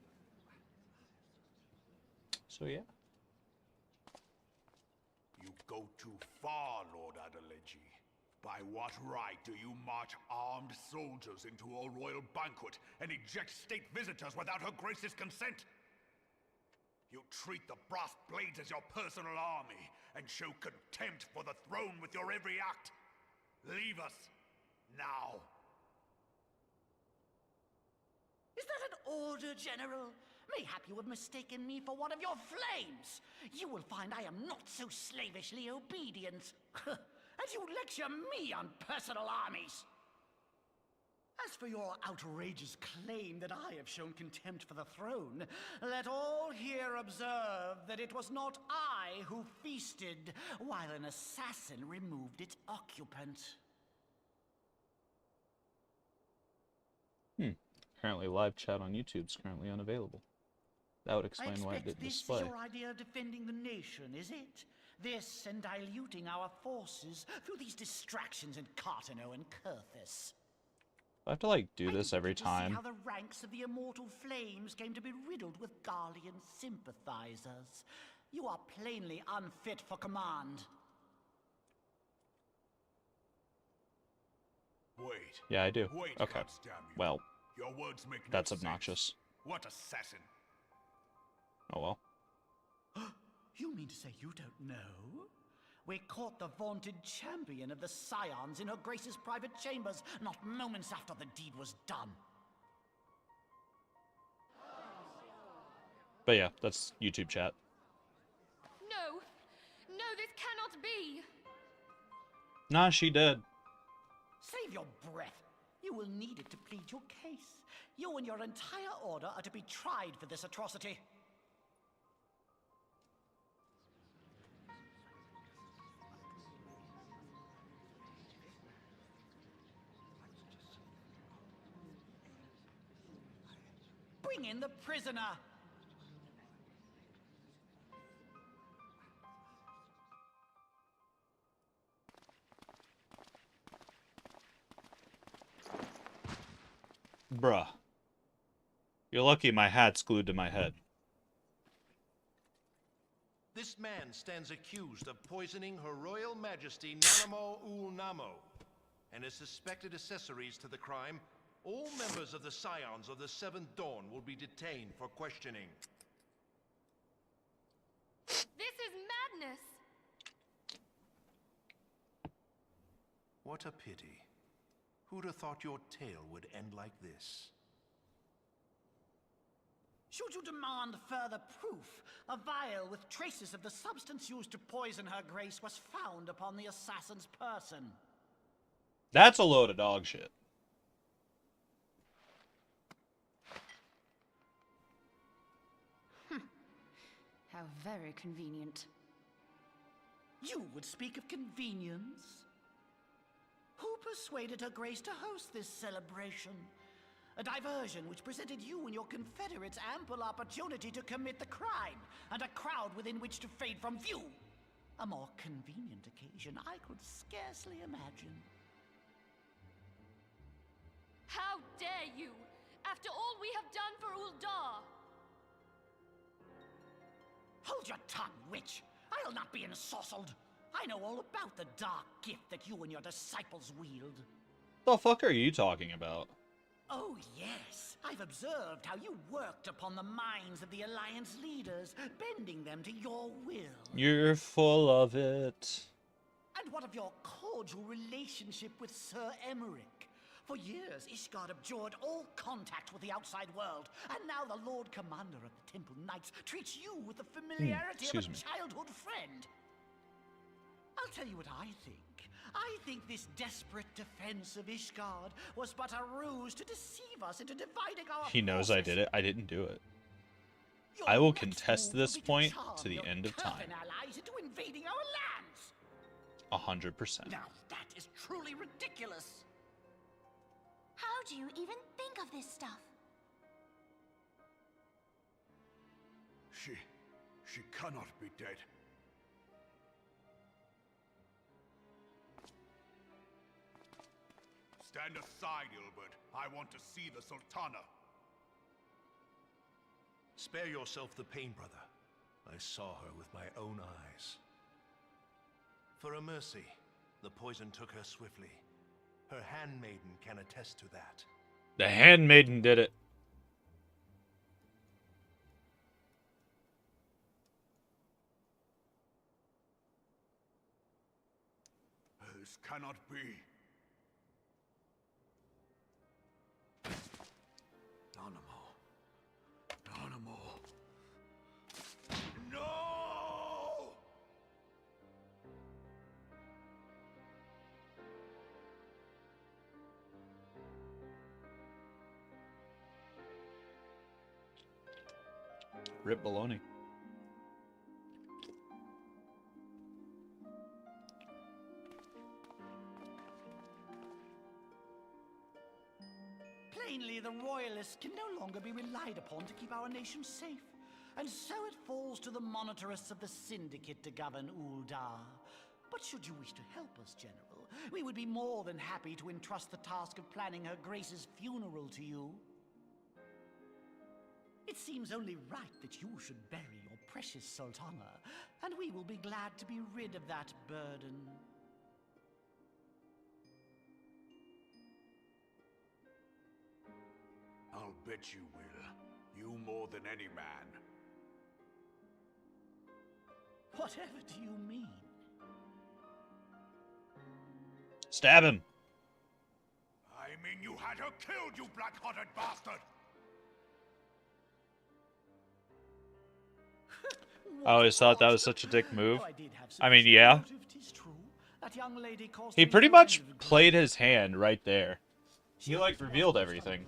Speaker 1: So yeah.
Speaker 7: You go too far, Lord Adeleji. By what right do you march armed soldiers into a royal banquet and eject state visitors without her grace's consent? You treat the brass blades as your personal army and show contempt for the throne with your every act. Leave us now.
Speaker 8: Is that an order, General? Mayhap you have mistaken me for one of your flames. You will find I am not so slavishly obedient. And you lecture me on personal armies. As for your outrageous claim that I have shown contempt for the throne, let all here observe that it was not I who feasted while an assassin removed its occupant.
Speaker 1: Apparently live chat on YouTube is currently unavailable. That would explain why it didn't display.
Speaker 8: This is your idea of defending the nation, is it? This and diluting our forces through these distractions in Cartano and Kurthis.
Speaker 1: I have to, like, do this every time.
Speaker 8: See how the ranks of the immortal flames came to be riddled with Garlean sympathizers. You are plainly unfit for command.
Speaker 7: Wait.
Speaker 1: Yeah, I do.
Speaker 7: Wait,
Speaker 1: okay.
Speaker 7: goddamn you.
Speaker 1: Well,
Speaker 7: Your words make no
Speaker 1: that's
Speaker 7: sense.
Speaker 1: obnoxious.
Speaker 7: What assassin?
Speaker 1: Oh well.
Speaker 8: You mean to say you don't know? We caught the vaunted champion of the Scions in her Grace's private chambers, not moments after the deed was done.
Speaker 1: But yeah, that's YouTube chat.
Speaker 3: No! No, this cannot be!
Speaker 1: Nah, she did.
Speaker 8: Save your breath. You will need it to plead your case. You and your entire order are to be tried for this atrocity. Bring in the prisoner!
Speaker 1: Bruh. You're lucky my hat's glued to my head.
Speaker 13: This man stands accused of poisoning Her Royal Majesty Nanamo Ul Namo, and his suspected accessories to the crime. All members of the Scions of the Seventh Dawn will be detained for questioning.
Speaker 3: This is madness!
Speaker 13: What a pity. Who'd have thought your tale would end like this?
Speaker 8: Should you demand further proof, a vial with traces of the substance used to poison her grace was found upon the assassin's person.
Speaker 1: That's a load of dog shit.
Speaker 10: How very convenient.
Speaker 8: You would speak of convenience? Who persuaded Her Grace to host this celebration? A diversion which presented you and your confederates ample opportunity to commit the crime, and a crowd within which to fade from view. A more convenient occasion I could scarcely imagine.
Speaker 3: How dare you! After all we have done for Uldar!
Speaker 8: Hold your tongue, witch! I'll not be ensorcelled! I know all about the dark gift that you and your disciples wield.
Speaker 1: The fuck are you talking about?
Speaker 8: Oh, yes. I've observed how you worked upon the minds of the Alliance leaders, bending them to your will.
Speaker 1: You're full of it.
Speaker 8: And what of your cordial relationship with Sir Emmerich? For years, Ishgard abjured all contact with the outside world, and now the Lord Commander of the Temple Knights treats you with the familiarity of a childhood friend. I'll tell you what I think. I think this desperate defense of Ishgard was but a ruse to deceive us into dividing our
Speaker 1: He knows
Speaker 8: forces.
Speaker 1: I did it. I didn't do it.
Speaker 8: Your
Speaker 1: I will
Speaker 8: next
Speaker 1: contest
Speaker 8: move
Speaker 1: this
Speaker 8: will be
Speaker 1: point
Speaker 8: charm
Speaker 1: to the
Speaker 8: your
Speaker 1: end of time.
Speaker 8: Coven allies into invading our lands.
Speaker 1: 100%.
Speaker 8: Now that is truly ridiculous.
Speaker 2: How do you even think of this stuff?
Speaker 7: She cannot be dead. Stand aside, Ilbert. I want to see the Sultana.
Speaker 13: Spare yourself the pain, brother. I saw her with my own eyes. For a mercy, the poison took her swiftly. Her handmaiden can attest to that.
Speaker 1: The handmaiden did it.
Speaker 7: This cannot be. Animo. No!
Speaker 1: Rip baloney.
Speaker 8: Plainly, the Royalists can no longer be relied upon to keep our nation safe. And so it falls to the monitorists of the Syndicate to govern Uldar. But should you wish to help us, General, we would be more than happy to entrust the task of planning Her Grace's funeral to you. It seems only right that you should bury your precious Sultana, and we will be glad to be rid of that burden.
Speaker 7: I'll bet you will. You more than any man.
Speaker 8: Whatever do you mean?
Speaker 1: Stab him.
Speaker 7: I mean you had her killed, you black-hearted bastard!
Speaker 1: I always thought that was such a dick move. I mean, yeah. He pretty much played his hand right there. He, like, revealed everything.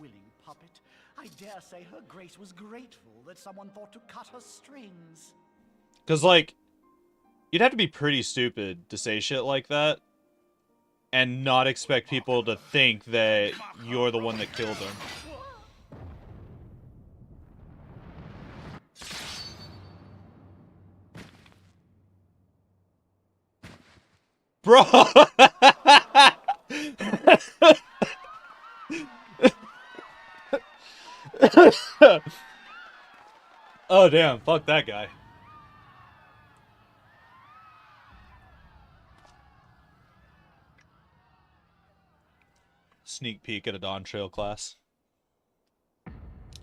Speaker 8: I dare say Her Grace was grateful that someone thought to cut her strings.
Speaker 1: Because, like, you'd have to be pretty stupid to say shit like that and not expect people to think that you're the one that killed him. Bro! Oh, damn. Fuck that guy. Sneak peek at a Dawn Trail class.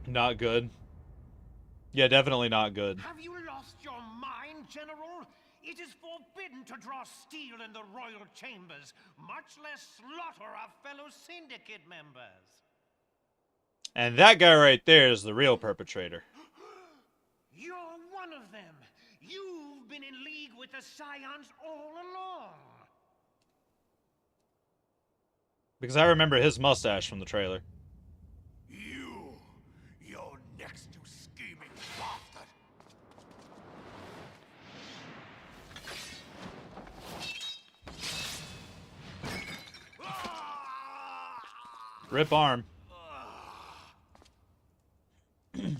Speaker 1: Not good. Yeah, definitely not good.
Speaker 14: Have you lost your mind, General? It is forbidden to draw steel in the royal chambers, much less slaughter our fellow syndicate members.
Speaker 1: And that guy right there is the real perpetrator.
Speaker 14: You're one of them. You've been in league with the Scions all along.
Speaker 1: Because I remember his mustache from the trailer.
Speaker 7: You're next to scheming bastard.
Speaker 1: Rip arm.
Speaker 3: Raban!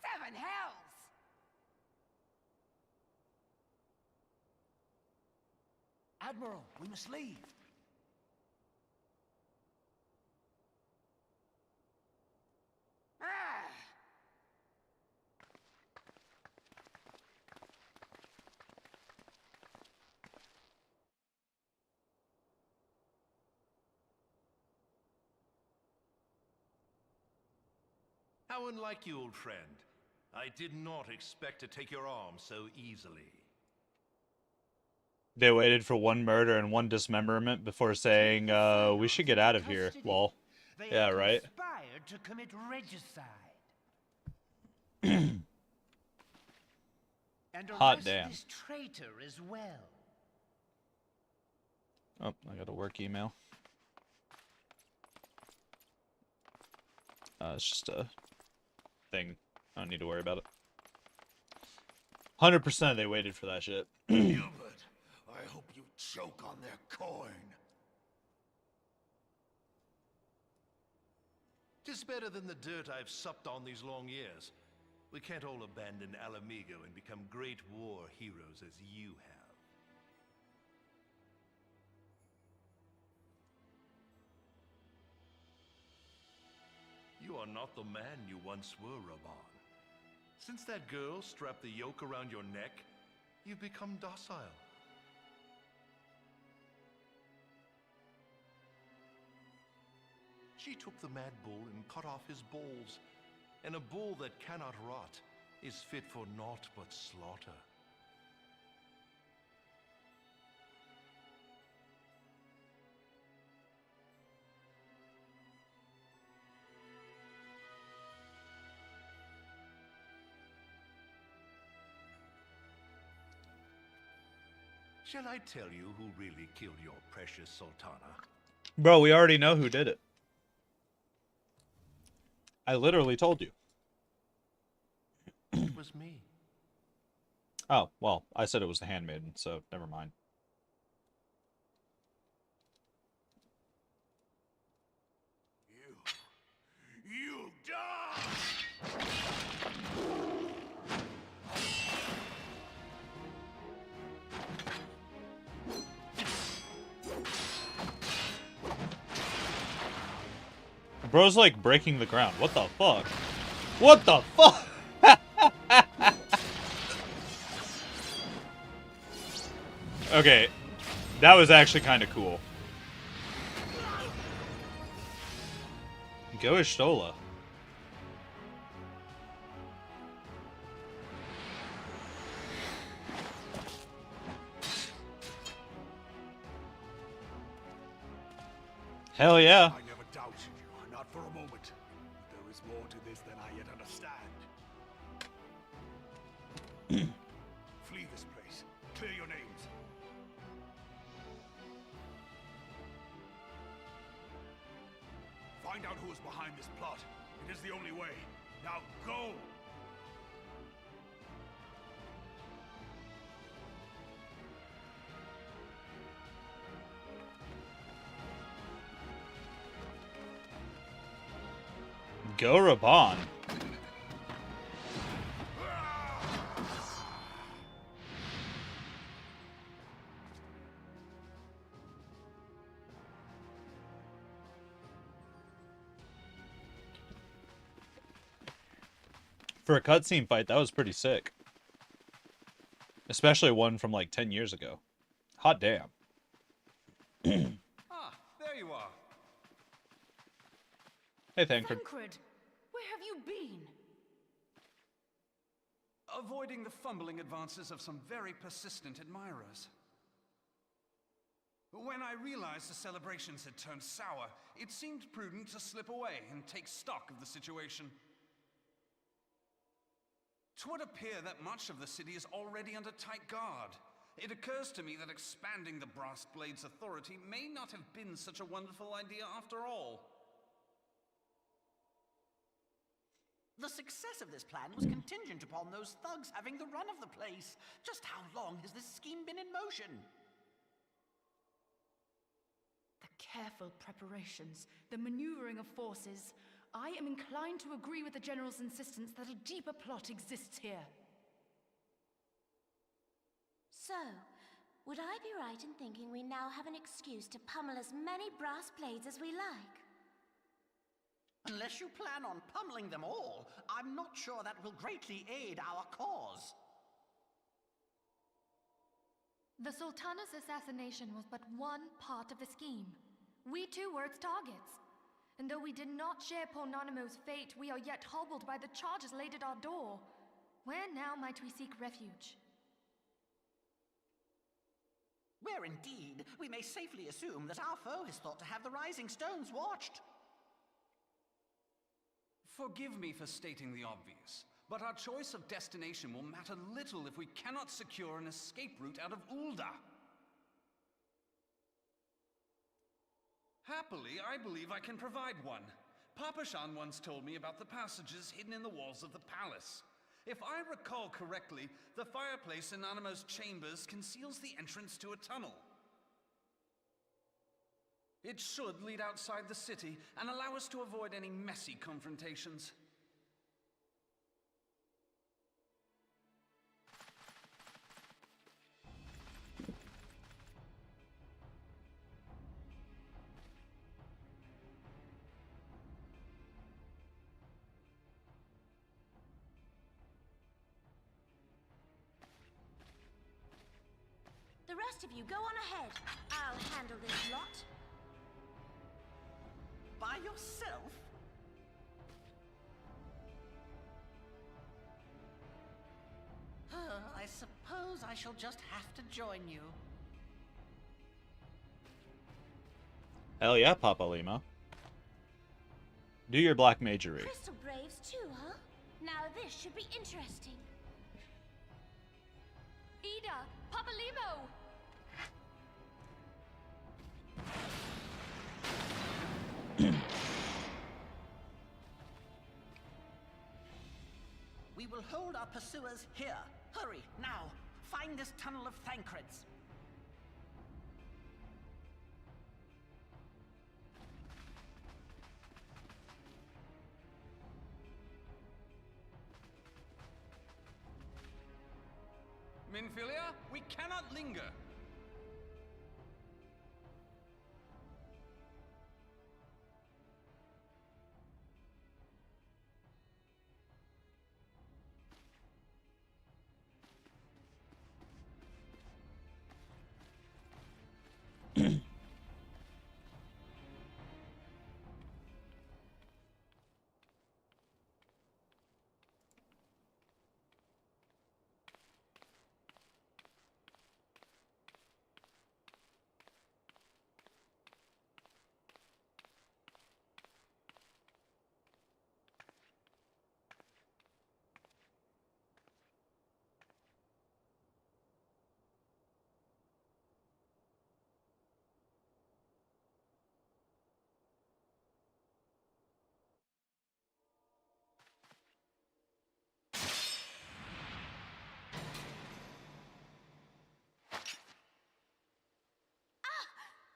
Speaker 5: Seven hells!
Speaker 8: Admiral, we must leave.
Speaker 5: Ah!
Speaker 13: How unlike you, old friend. I did not expect to take your arm so easily.
Speaker 1: They waited for one murder and one dismemberment before saying, we should get out of here. Lol.
Speaker 14: They
Speaker 1: Yeah,
Speaker 14: have
Speaker 1: right?
Speaker 14: conspired to commit regicide. And
Speaker 1: Hot
Speaker 14: arrest
Speaker 1: damn.
Speaker 14: this traitor as well.
Speaker 1: Oh, I got a work email. It's just a thing. I don't need to worry about it. 100% they waited for that shit.
Speaker 7: Gilbert, I hope you choke on their coin.
Speaker 13: Tis better than the dirt I've supped on these long years. We can't all abandon Alamigo and become great war heroes as you have. You are not the man you once were, Raban. Since that girl strapped the yoke around your neck, you've become docile. She took the mad bull and cut off his balls, and a bull that cannot rot is fit for naught but slaughter. Shall I tell you who really killed your precious Sultana?
Speaker 1: Bro, we already know who did it. I literally told you.
Speaker 13: It was me.
Speaker 1: Oh, well, I said it was the handmaiden, so never mind.
Speaker 7: You die!
Speaker 1: Bro's like breaking the ground. What the fuck? What the fuck? Okay, that was actually kind of cool. Go Ishtola. Hell yeah.
Speaker 7: I never doubted you, not for a moment. But there is more to this than I yet understand. Flee this place. Clear your names. Find out who is behind this plot. It is the only way. Now go!
Speaker 1: Go Raban. For a cutscene fight, that was pretty sick. Especially one from like 10 years ago. Hot damn.
Speaker 11: Ah, there you are.
Speaker 1: Hey, Thancred.
Speaker 10: Thancred, where have you been?
Speaker 11: Avoiding the fumbling advances of some very persistent admirers. When I realized the celebrations had turned sour, it seemed prudent to slip away and take stock of the situation. 'Twould appear that much of the city is already under tight guard. It occurs to me that expanding the Brass Blade's authority may not have been such a wonderful idea after all.
Speaker 8: The success of this plan was contingent upon those thugs having the run of the place. Just how long has this scheme been in motion?
Speaker 15: The careful preparations, the maneuvering of forces. I am inclined to agree with the General's insistence that a deeper plot exists here.
Speaker 2: So, would I be right in thinking we now have an excuse to pummel as many brass blades as we like?
Speaker 8: Unless you plan on pummeling them all, I'm not sure that will greatly aid our cause.
Speaker 3: The Sultana's assassination was but one part of the scheme. We too were its targets. And though we did not share Ponanimo's fate, we are yet hobbled by the charges laid at our door. Where now might we seek refuge?
Speaker 8: Where indeed, we may safely assume that our foe is thought to have the rising stones watched.
Speaker 11: Forgive me for stating the obvious, but our choice of destination will matter little if we cannot secure an escape route out of Ulda. Happily, I believe I can provide one. Papashan once told me about the passages hidden in the walls of the palace. If I recall correctly, the fireplace in Animo's chambers conceals the entrance to a tunnel. It should lead outside the city and allow us to avoid any messy confrontations.
Speaker 2: The rest of you go on ahead. I'll handle this lot.
Speaker 8: By yourself? I suppose I shall just have to join you.
Speaker 1: Hell yeah, Papa Lima. Do your black magery.
Speaker 2: Crystal Braves too, huh? Now this should be interesting.
Speaker 3: Ida! Papa Limo!
Speaker 8: We will hold our pursuers here. Hurry, now! Find this tunnel of Thancreds.
Speaker 11: Minfilia, we cannot linger.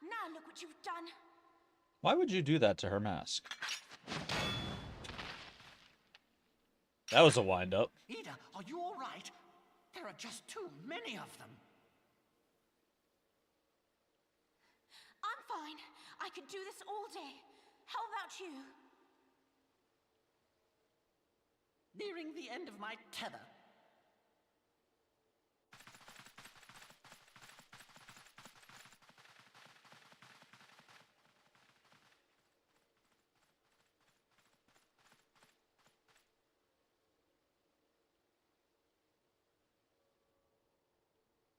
Speaker 2: Now look what you've done.
Speaker 1: Why would you do that to her mask? That was a wind-up.
Speaker 8: Ida, are you all right? There are just too many of them.
Speaker 2: I'm fine. I could do this all day. How about you?
Speaker 8: Nearing the end of my tether.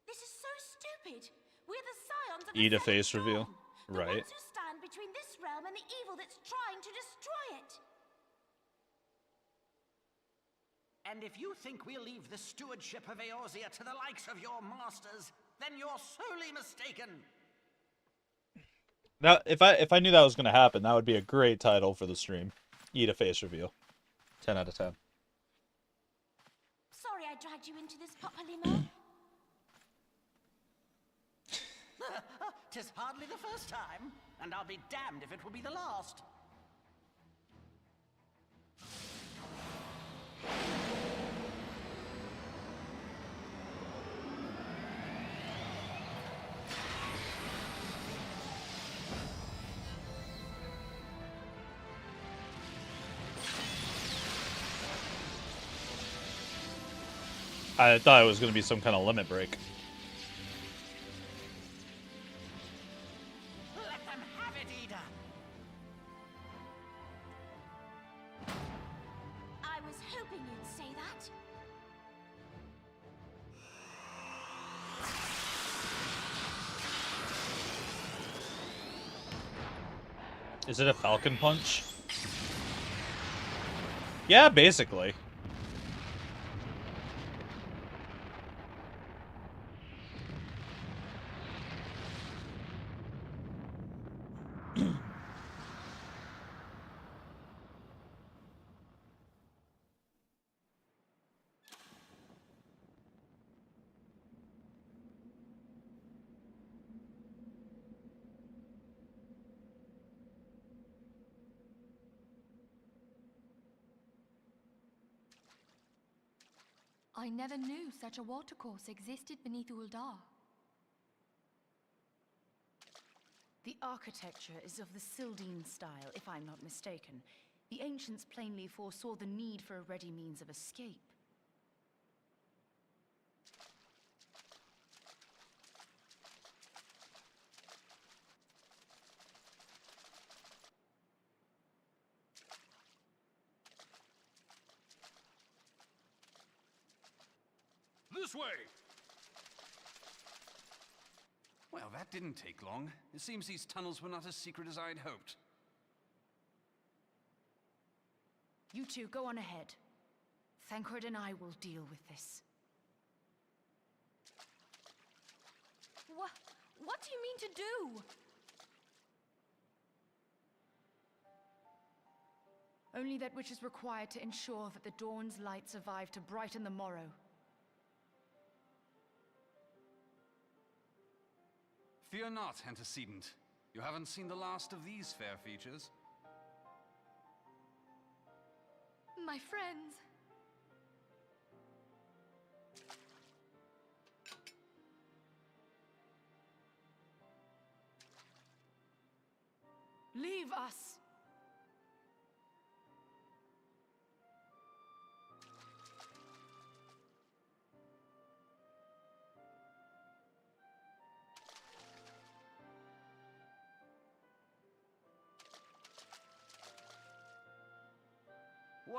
Speaker 2: This is so stupid. We're the scions of the
Speaker 1: Eat a
Speaker 2: Seventh
Speaker 1: face reveal.
Speaker 2: Dawn,
Speaker 1: Right.
Speaker 2: The ones who stand between this realm and the evil that's trying to destroy it.
Speaker 8: And if you think we'll leave the stewardship of Eorzea to the likes of your masters, then you're sorely mistaken.
Speaker 1: Now, if I knew that was gonna happen, that would be a great title for the stream. Eat a face reveal. 10 out of 10.
Speaker 2: Sorry I dragged you into this, Papa Limo.
Speaker 14: 'Tis hardly the first time, and I'll be damned if it will be the last.
Speaker 1: I thought it was going to be some kind of limit break.
Speaker 14: Let them have it, Ida.
Speaker 2: I was hoping you'd say that.
Speaker 1: Is it a Falcon Punch? Yeah, basically.
Speaker 3: I never knew such a watercourse existed beneath Uldar.
Speaker 15: The architecture is of the Sildine style, if I'm not mistaken. The ancients plainly foresaw the need for a ready means of escape.
Speaker 11: This way! Well, that didn't take long. It seems these tunnels were not as secret as I'd hoped.
Speaker 15: You two, go on ahead. Thancred and I will deal with this.
Speaker 3: What do you mean to do?
Speaker 15: Only that which is required to ensure that the dawn's light survive to brighten the morrow.
Speaker 11: Fear not, antecedent. You haven't seen the last of these fair features.
Speaker 3: My friends.
Speaker 15: Leave us!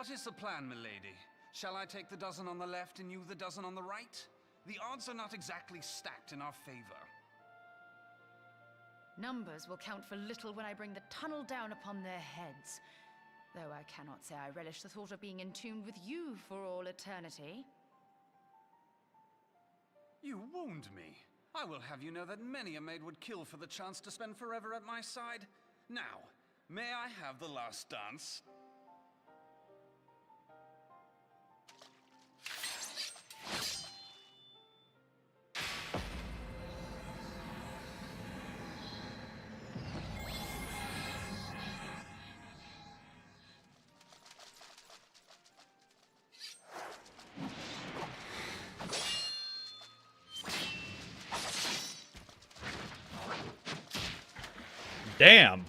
Speaker 11: What is the plan, milady? Shall I take the dozen on the left and you the dozen on the right? The odds are not exactly stacked in our favor.
Speaker 15: Numbers will count for little when I bring the tunnel down upon their heads. Though I cannot say I relish the thought of being entombed with you for all eternity.
Speaker 11: You wound me. I will have you know that many a maid would kill for the chance to spend forever at my side. Now, may I have the last dance?
Speaker 1: Damn.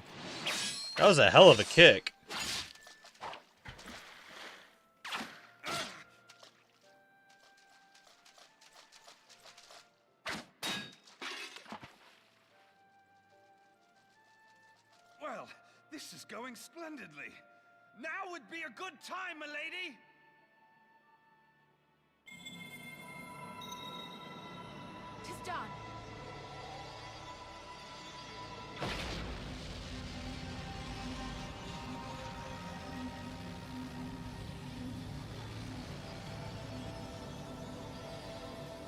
Speaker 1: That was a hell of a kick.
Speaker 11: Well, this is going splendidly. Now would be a good time, milady!
Speaker 15: "'Tis done.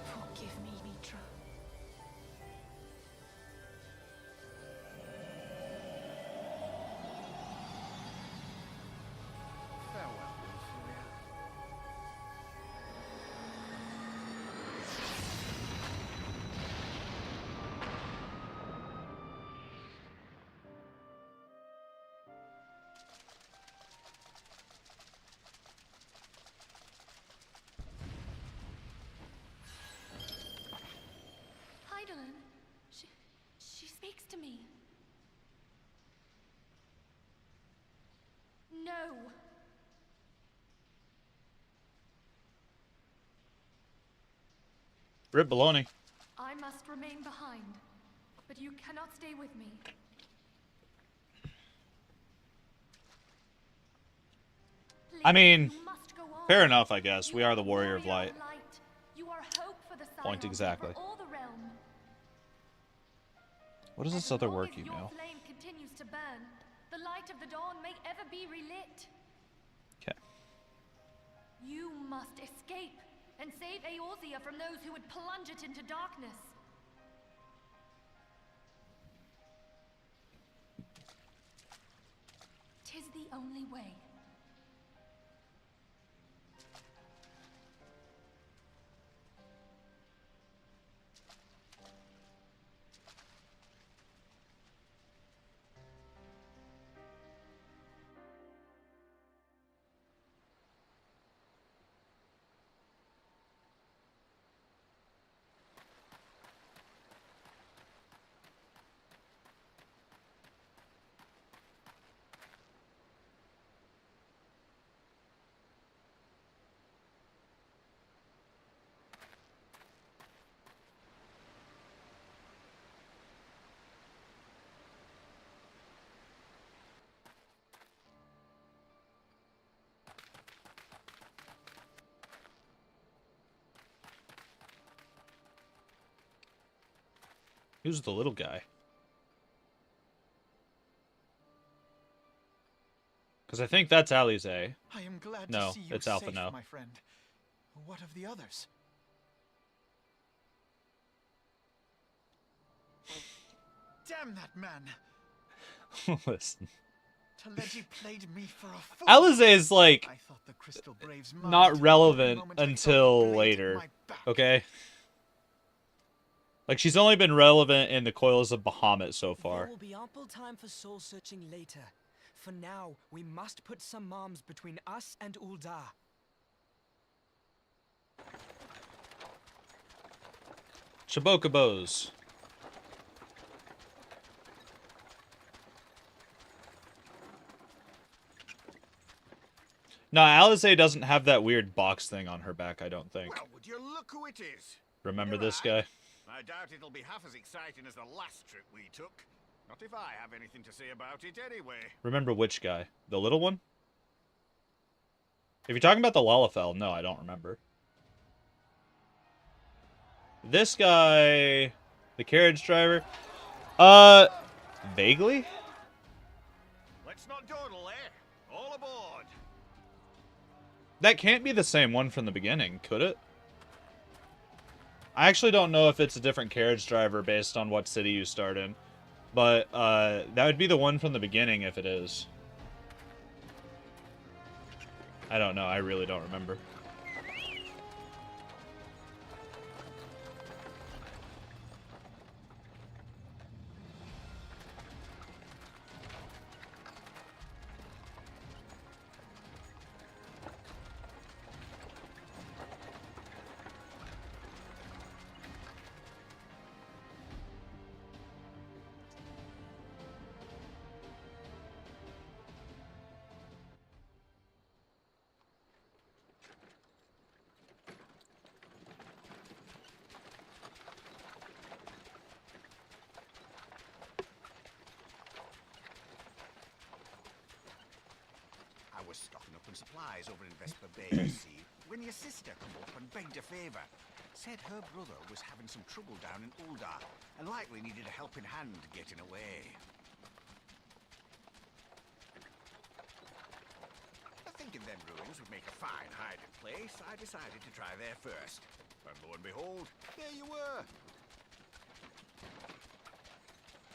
Speaker 15: Forgive me, Mitra.
Speaker 11: Farewell,
Speaker 1: Rip baloney.
Speaker 3: I must remain behind, but you cannot stay with me.
Speaker 1: I mean,
Speaker 3: You must go on.
Speaker 1: fair enough, I guess.
Speaker 3: You
Speaker 1: We are the warrior of
Speaker 3: warrior
Speaker 1: light.
Speaker 3: You are hope for the
Speaker 1: Point
Speaker 3: Scions
Speaker 1: exactly.
Speaker 3: over all the realm.
Speaker 1: What is this
Speaker 3: As
Speaker 1: other
Speaker 3: long
Speaker 1: work
Speaker 3: as your
Speaker 1: email?
Speaker 3: flame continues to burn, the light of the dawn may ever be relit.
Speaker 1: Okay.
Speaker 3: You must escape and save Eorzea from those who would plunge it into darkness. Tis the only way.
Speaker 1: Who's the little guy? Because I think that's Alize.
Speaker 4: I am glad
Speaker 1: No,
Speaker 4: to see you
Speaker 1: it's Alpha
Speaker 4: safe,
Speaker 1: now.
Speaker 4: my friend. What of the others? Damn that man!
Speaker 1: Listen.
Speaker 4: Taleji played me for a fool.
Speaker 1: Alize is like
Speaker 4: I thought the Crystal Braves might
Speaker 1: not
Speaker 4: every
Speaker 1: relevant
Speaker 4: moment I felt
Speaker 1: until
Speaker 4: the blade at
Speaker 1: later.
Speaker 4: my back.
Speaker 1: Okay? Like she's only been relevant in the Coils of Bahamut so far.
Speaker 16: There will be ample time for soul searching later. For now, we must put some moms between us and Ul'dah.
Speaker 1: Chibokobos. No, Alize doesn't have that weird box thing on her back, I don't think.
Speaker 7: Well, would you look who it is?
Speaker 1: Remember
Speaker 7: You're
Speaker 1: this
Speaker 7: right.
Speaker 1: guy?
Speaker 7: I doubt it'll be half as exciting as the last trip we took. Not if I have anything to say about it anyway.
Speaker 1: Remember which guy? The little one? If you're talking about the Lalafell, no, I don't remember. This guy... The carriage driver? Vaguely?
Speaker 7: Let's not dawdle, eh? All aboard.
Speaker 1: That can't be the same one from the beginning, could it? I actually don't know if it's a different carriage driver based on what city you start in. But, that would be the one from the beginning if it is. I don't know, I really don't remember.
Speaker 7: I was stocking up on supplies over in Vesper Bay, you see, when your sister come up and begged a favour. Said her brother was having some trouble down in Ul'dah, and likely needed a helping hand getting away. Thinking them ruins would make a fine hiding place, I decided to try there first. And lo and behold, there you were.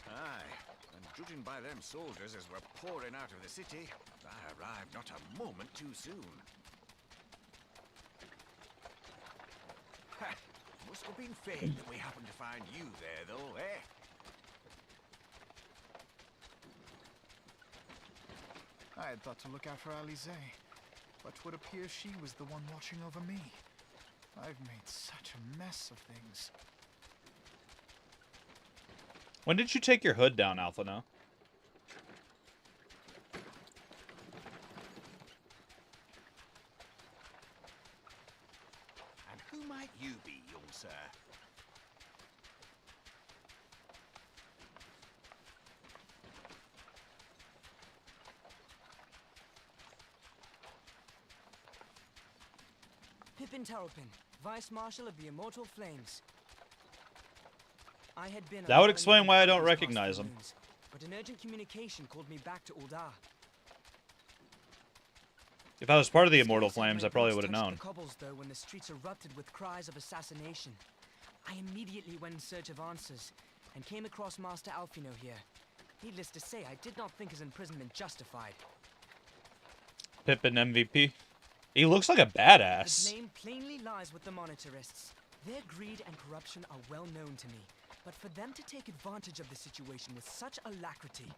Speaker 7: Aye, and judging by them soldiers as were pouring out of the city, I arrived not a moment too soon. Ha! Must have been fate that we happened to find you there, though, eh?
Speaker 4: I had thought to look out for Alize, but would appear she was the one watching over me. I've made such a mess of things.
Speaker 1: When did you take your hood down, Alphano?
Speaker 7: And who might you be, young sir?
Speaker 16: Pippin Terrapin, Vice Marshal of the Immortal Flames. I had been
Speaker 1: That would explain why I don't recognize him.
Speaker 16: But an urgent communication called me back to Uldar.
Speaker 1: If I was part of the Immortal Flames, I probably would have known.
Speaker 16: The cobbles, though, when the streets erupted with cries of assassination. I immediately went in search of answers, and came across Master Alfino here. Needless to say, I did not think his imprisonment justified.
Speaker 1: Pippin MVP. He looks like a badass.
Speaker 16: The blame plainly lies with the Monetarists. Their greed and corruption are well known to me, but for them to take advantage of the situation with such alacrity...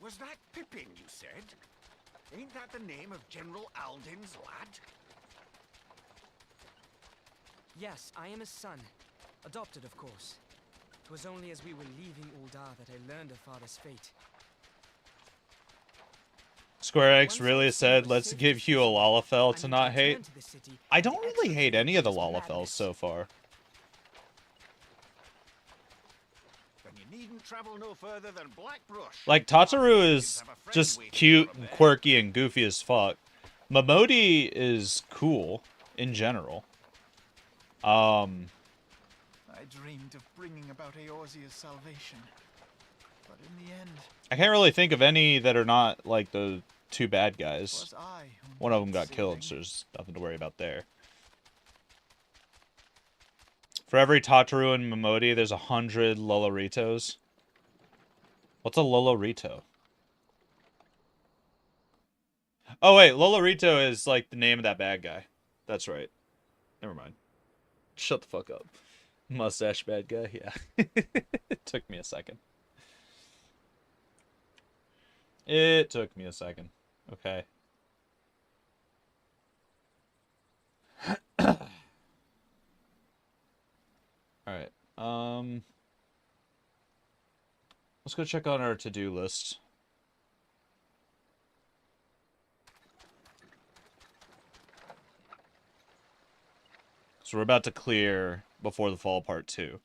Speaker 7: Was that Pippin, you said? Ain't that the name of General Alden's lad?
Speaker 16: Yes, I am his son. Adopted, of course. It was only as we were leaving Uldar that I learned of father's fate.
Speaker 1: Square X really said, let's give you a Lalafell to not hate. I don't really hate any of the Lalafells so far.
Speaker 7: Then you needn't travel no further than Blackbrush.
Speaker 1: Like, Tataru is just cute and quirky and goofy as fuck. Momodi is cool, in general.
Speaker 4: I dreamed of bringing about Eorzea's salvation, but in the end...
Speaker 1: I can't really think of any that are not, like, the two bad guys. One of them got killed, so there's nothing to worry about there. For every Tataru and Momodi, there's 100 Loloritos. What's a Lolorito? Oh, wait, Lolorito is, like, the name of that bad guy. That's right. Never mind. Shut the fuck up. Mustache bad guy, yeah. It took me a second. It took me a second. Okay. Alright. Let's go check on our to-do list. So we're about to clear before the fall part 2.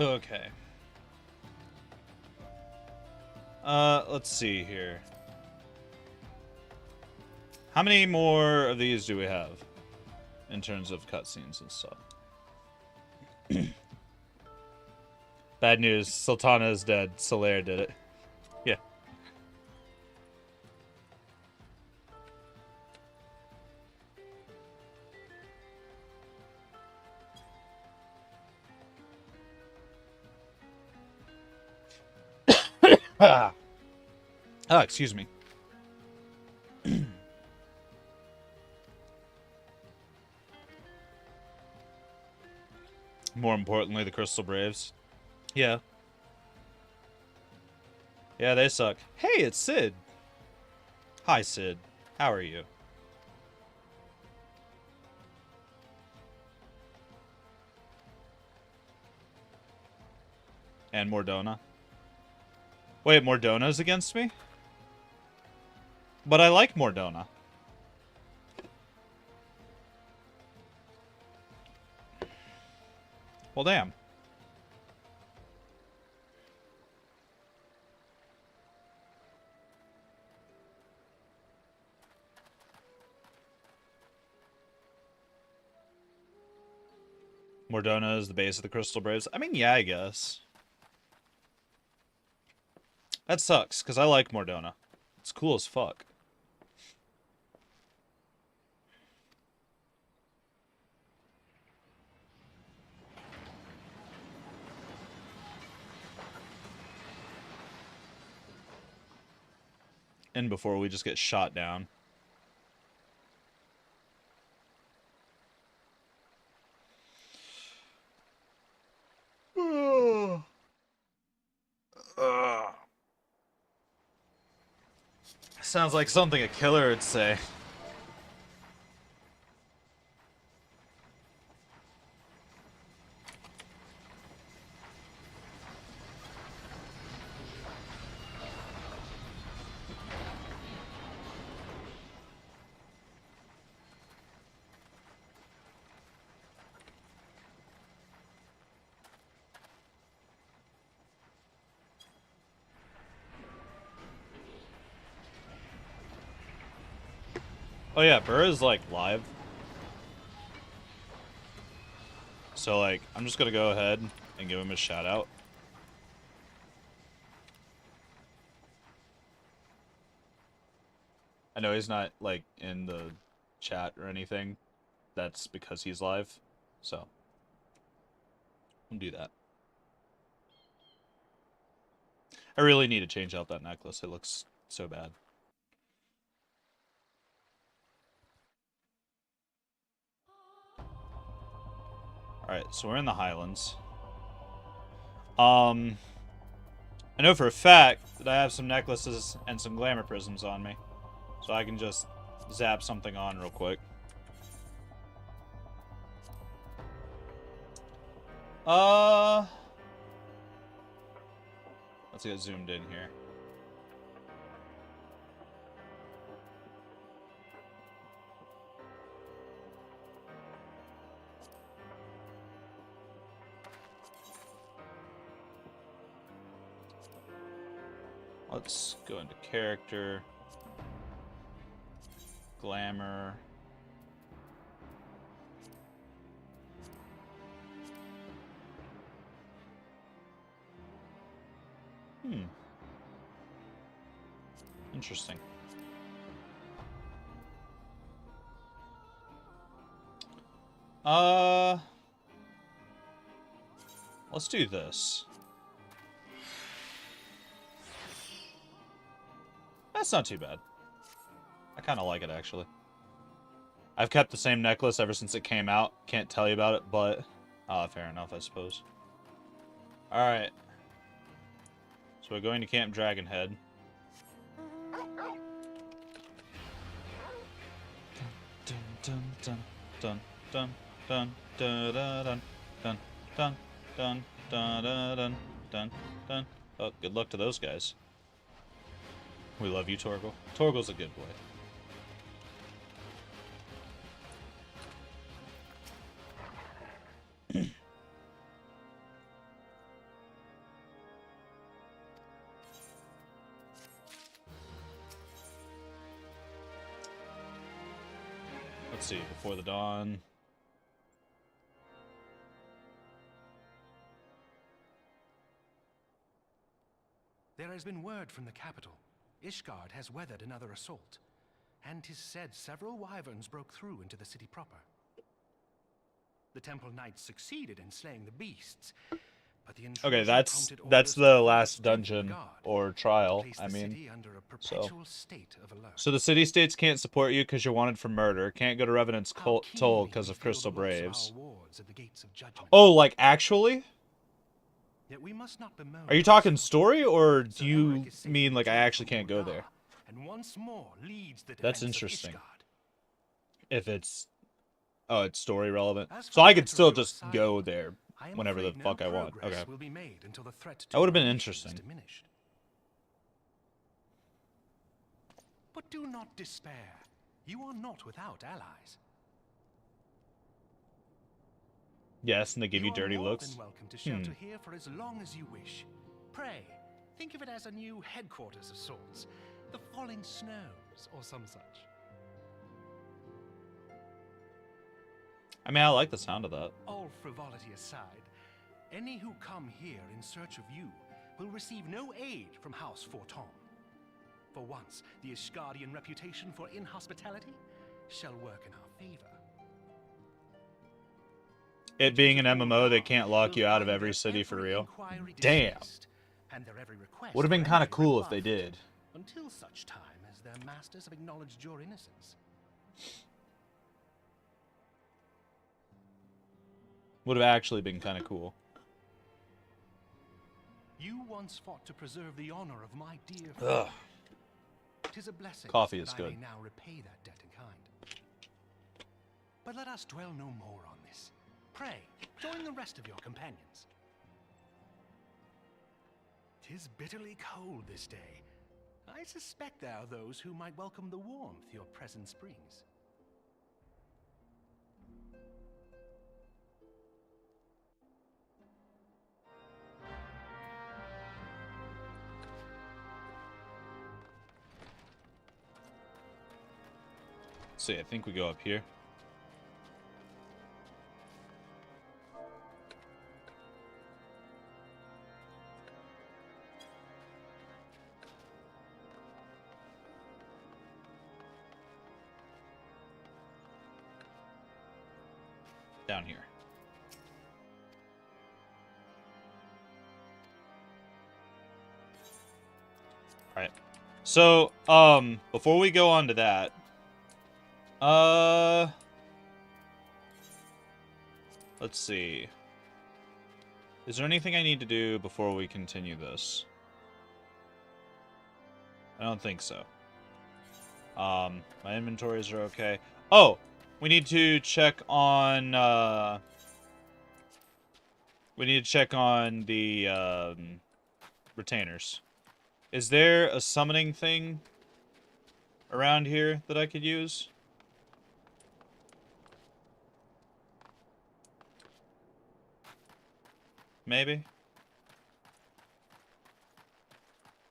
Speaker 1: Okay. Let's see here. How many more of these do we have in terms of cutscenes and stuff? Bad news, Sultana is dead. Solaire did it. Yeah. Ah, excuse me. More importantly, the Crystal Braves. Yeah. Yeah, they suck. Hey, it's Sid. Hi, Sid. How are you? And Mordona. Wait, Mordona's against me? But I like Mordona. Well, damn. Mordona is the base of the Crystal Braves. I mean, yeah, I guess. That sucks, because I like Mordona. It's cool as fuck. And before we just get shot down. Sounds like something a killer would say. Oh yeah, Burr is like live. So like, I'm just gonna go ahead and give him a shout out. I know he's not like in the chat or anything. That's because he's live. So I'll do that. I really need to change out that necklace. It looks so bad. Alright, so we're in the Highlands. I know for a fact that I have some necklaces and some glamour prisms on me. So I can just zap something on real quick. Let's get zoomed in here. Let's go into character, glamour. Interesting. Let's do this. That's not too bad. I kind of like it, actually. I've kept the same necklace ever since it came out. Can't tell you about it, but... fair enough, I suppose. Alright. So we're going to Camp Dragonhead. Dun dun dun dun dun dun dun dun dun dun dun dun dun dun. Oh, good luck to those guys. We love you, Torgal. Torgal's a good boy. Let's see, before the dawn.
Speaker 6: There has been word from the capital. Ishgard has weathered another assault, and 'tis said several wyverns broke through into the city proper. The Temple Knights succeeded in slaying the beasts, but the
Speaker 1: Okay, that's the last dungeon or trial. I mean, so the city-states can't support you because you're wanted for murder. Can't go to Revenant's Toll because of Crystal Braves. Oh, like actually? Are you talking story, or do you mean like I actually can't go there? That's interesting. If it's... Oh, it's story relevant. So I could still just go there whenever the fuck I want. Okay. That would have been interesting.
Speaker 6: But do not despair. You are not without allies.
Speaker 1: Yes, and they give you dirty looks.
Speaker 6: Welcome to shelter here for as long as you wish. Pray, think of it as a new headquarters of sorts. The falling snows, or some such.
Speaker 1: I mean, I like the sound of that.
Speaker 6: All frivolity aside, any who come here in search of you will receive no aid from House Forton. For once, the Ishgardian reputation for inhospitality shall work in our favor.
Speaker 1: It being an MMO, they can't lock you out of every city for real. Damn. Would have been kind of cool if they did.
Speaker 6: Until such time as their masters have acknowledged your innocence.
Speaker 1: Would have actually been kind of cool.
Speaker 6: You once fought to preserve the honor of my dear
Speaker 1: Ugh.
Speaker 13: 'Tis a blessing
Speaker 1: Coffee is
Speaker 13: that
Speaker 1: good.
Speaker 13: I may now repay that debt in kind. But let us dwell no more on this. Pray, join the rest of your companions. 'Tis bitterly cold this day. I suspect there are those who might welcome the warmth your presence brings.
Speaker 1: See, I think we go up here. Down here. All right. So, before we go on to that, let's see. Is there anything I need to do before we continue this? I don't think so. My inventories are okay. Oh, we need to check on, we need to check on the, retainers. Is there a summoning thing around here that I could use? Maybe?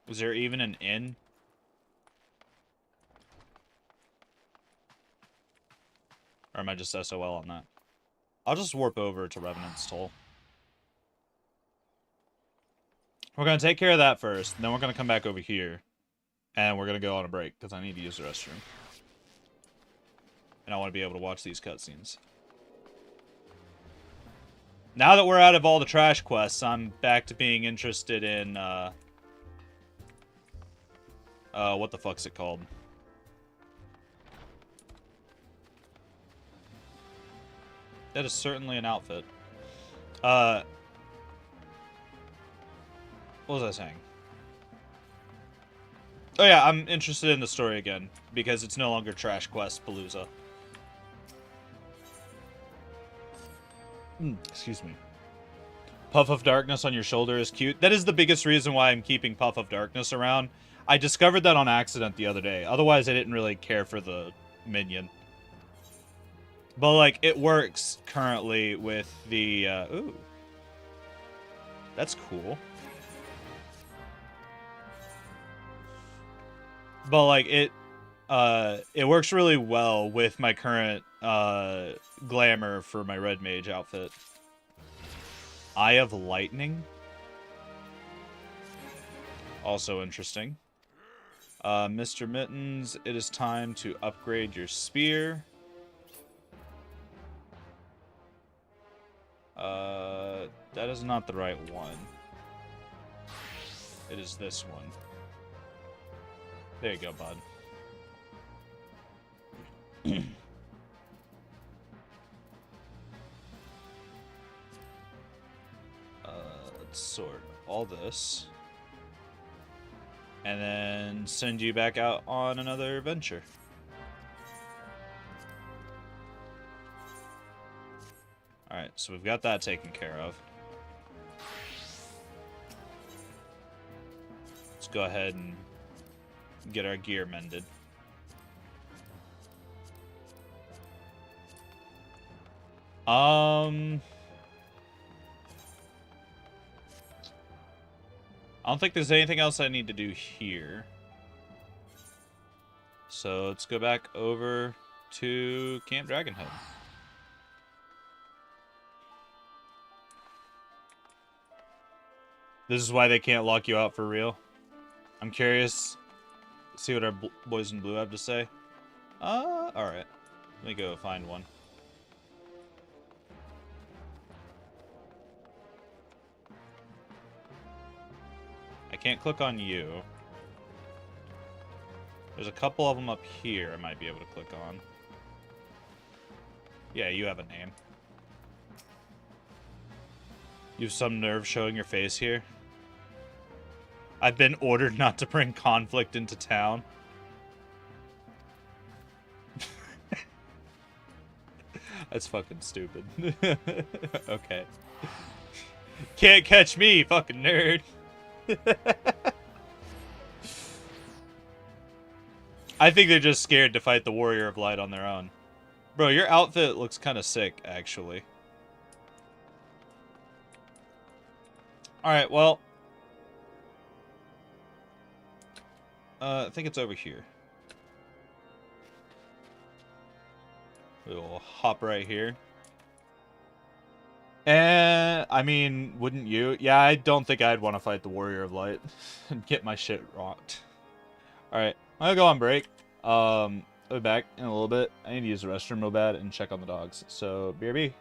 Speaker 1: Was there even an inn? Or am I just SOL on that? I'll just warp over to Revenant's Toll. We're going to take care of that first, and then we're going to come back over here. And we're going to go on a break, because I need to use the restroom. And I want to be able to watch these cutscenes. Now that we're out of all the trash quests, I'm back to being interested in, what the fuck's it called? That is certainly an outfit. What was I saying? Oh yeah, I'm interested in the story again, because it's no longer Trash Quest Palooza. Excuse me. Puff of Darkness on your shoulder is cute. That is the biggest reason why I'm keeping Puff of Darkness around. I discovered that on accident the other day. Otherwise, I didn't really care for the minion. But, like, it works currently with the, ooh. That's cool. But, like, it works really well with my current, glamour for my Red Mage outfit. Eye of Lightning. Also interesting. Mr. Mittens, it is time to upgrade your spear. That is not the right one. It is this one. There you go, bud. Let's sort all this. And then send you back out on another venture. Alright, so we've got that taken care of. Let's go ahead and get our gear mended. I don't think there's anything else I need to do here. So let's go back over to Camp Dragonhead. This is why they can't lock you out for real. I'm curious to see what our boys in blue have to say. Alright. Let me go find one. I can't click on you. There's a couple of them up here I might be able to click on. Yeah, you have a name. You have some nerve showing your face here. I've been ordered not to bring conflict into town. That's fucking stupid. Okay. Can't catch me, fucking nerd. I think they're just scared to fight the Warrior of Light on their own. Bro, your outfit looks kind of sick, actually. Alright, well. I think it's over here. We'll hop right here. And, I mean, wouldn't you? Yeah, I don't think I'd want to fight the Warrior of Light and get my shit rocked. Alright, I'm gonna go on break. I'll be back in a little bit. I need to use the restroom real bad and check on the dogs. So, BRB.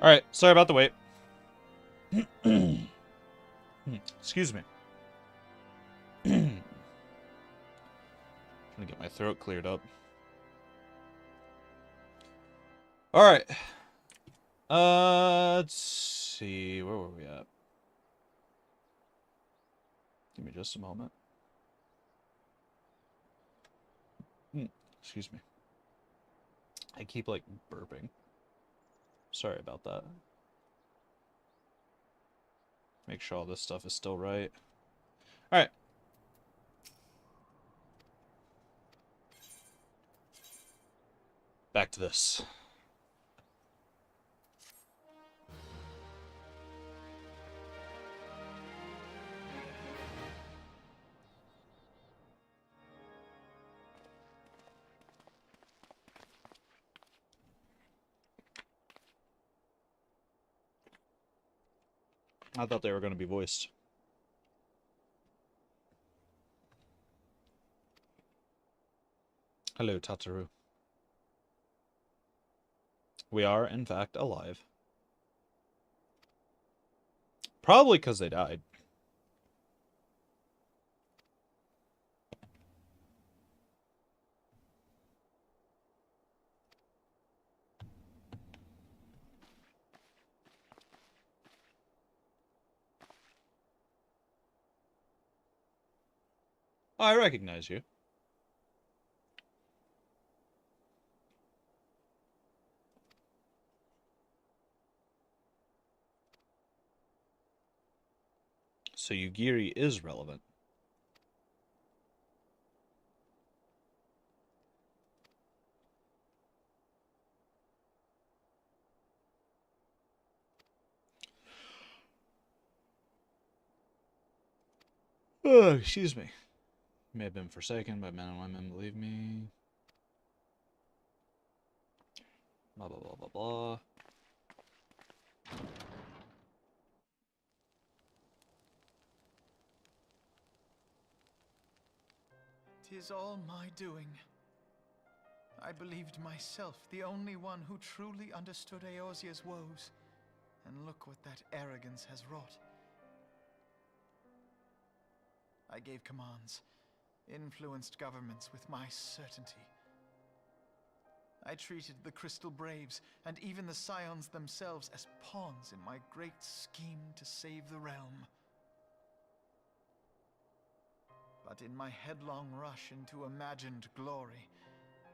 Speaker 1: Alright, sorry about the wait. Excuse me. Trying to get my throat cleared up. Alright. Let's see. Where were we at? Give me just a moment. Excuse me. I keep, like, burping. Sorry about that. Make sure all this stuff is still right. Alright. Back to this. I thought they were going to be voiced. Hello, Tataru. We are, in fact, alive. Probably because they died. I recognize you. So Yugiri is relevant. Oh, excuse me. May have been forsaken by men and women, believe me. Blah, blah, blah, blah, blah.
Speaker 4: 'Tis all my doing. I believed myself the only one who truly understood Eorzea's woes. And look what that arrogance has wrought. I gave commands, influenced governments with my certainty. I treated the Crystal Braves and even the Scions themselves as pawns in my great scheme to save the realm. But in my headlong rush into imagined glory,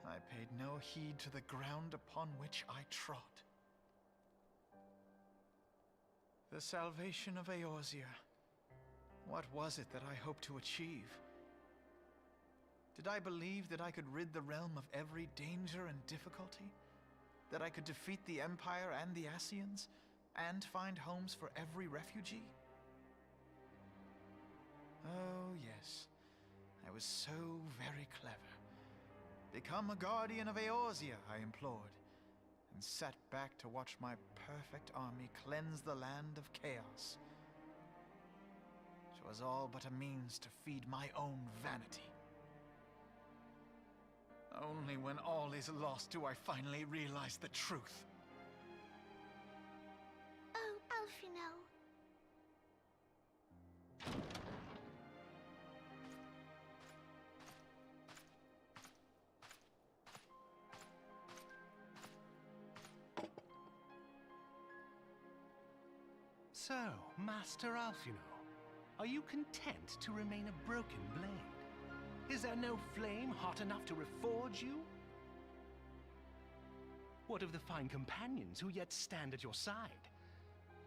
Speaker 4: I paid no heed to the ground upon which I trod. The salvation of Eorzea. What was it that I hoped to achieve? Did I believe that I could rid the realm of every danger and difficulty? That I could defeat the Empire and the Ascians, and find homes for every refugee? Oh, yes. I was so very clever. Become a guardian of Eorzea, I implored, and sat back to watch my perfect army cleanse the land of chaos. 'Twas all but a means to feed my own vanity. Only when all is lost do I finally realize the truth.
Speaker 2: Oh, Alphino.
Speaker 13: So, Master Alphino, are you content to remain a broken blade? Is there no flame hot enough to reforge you? What of the fine companions who yet stand at your side?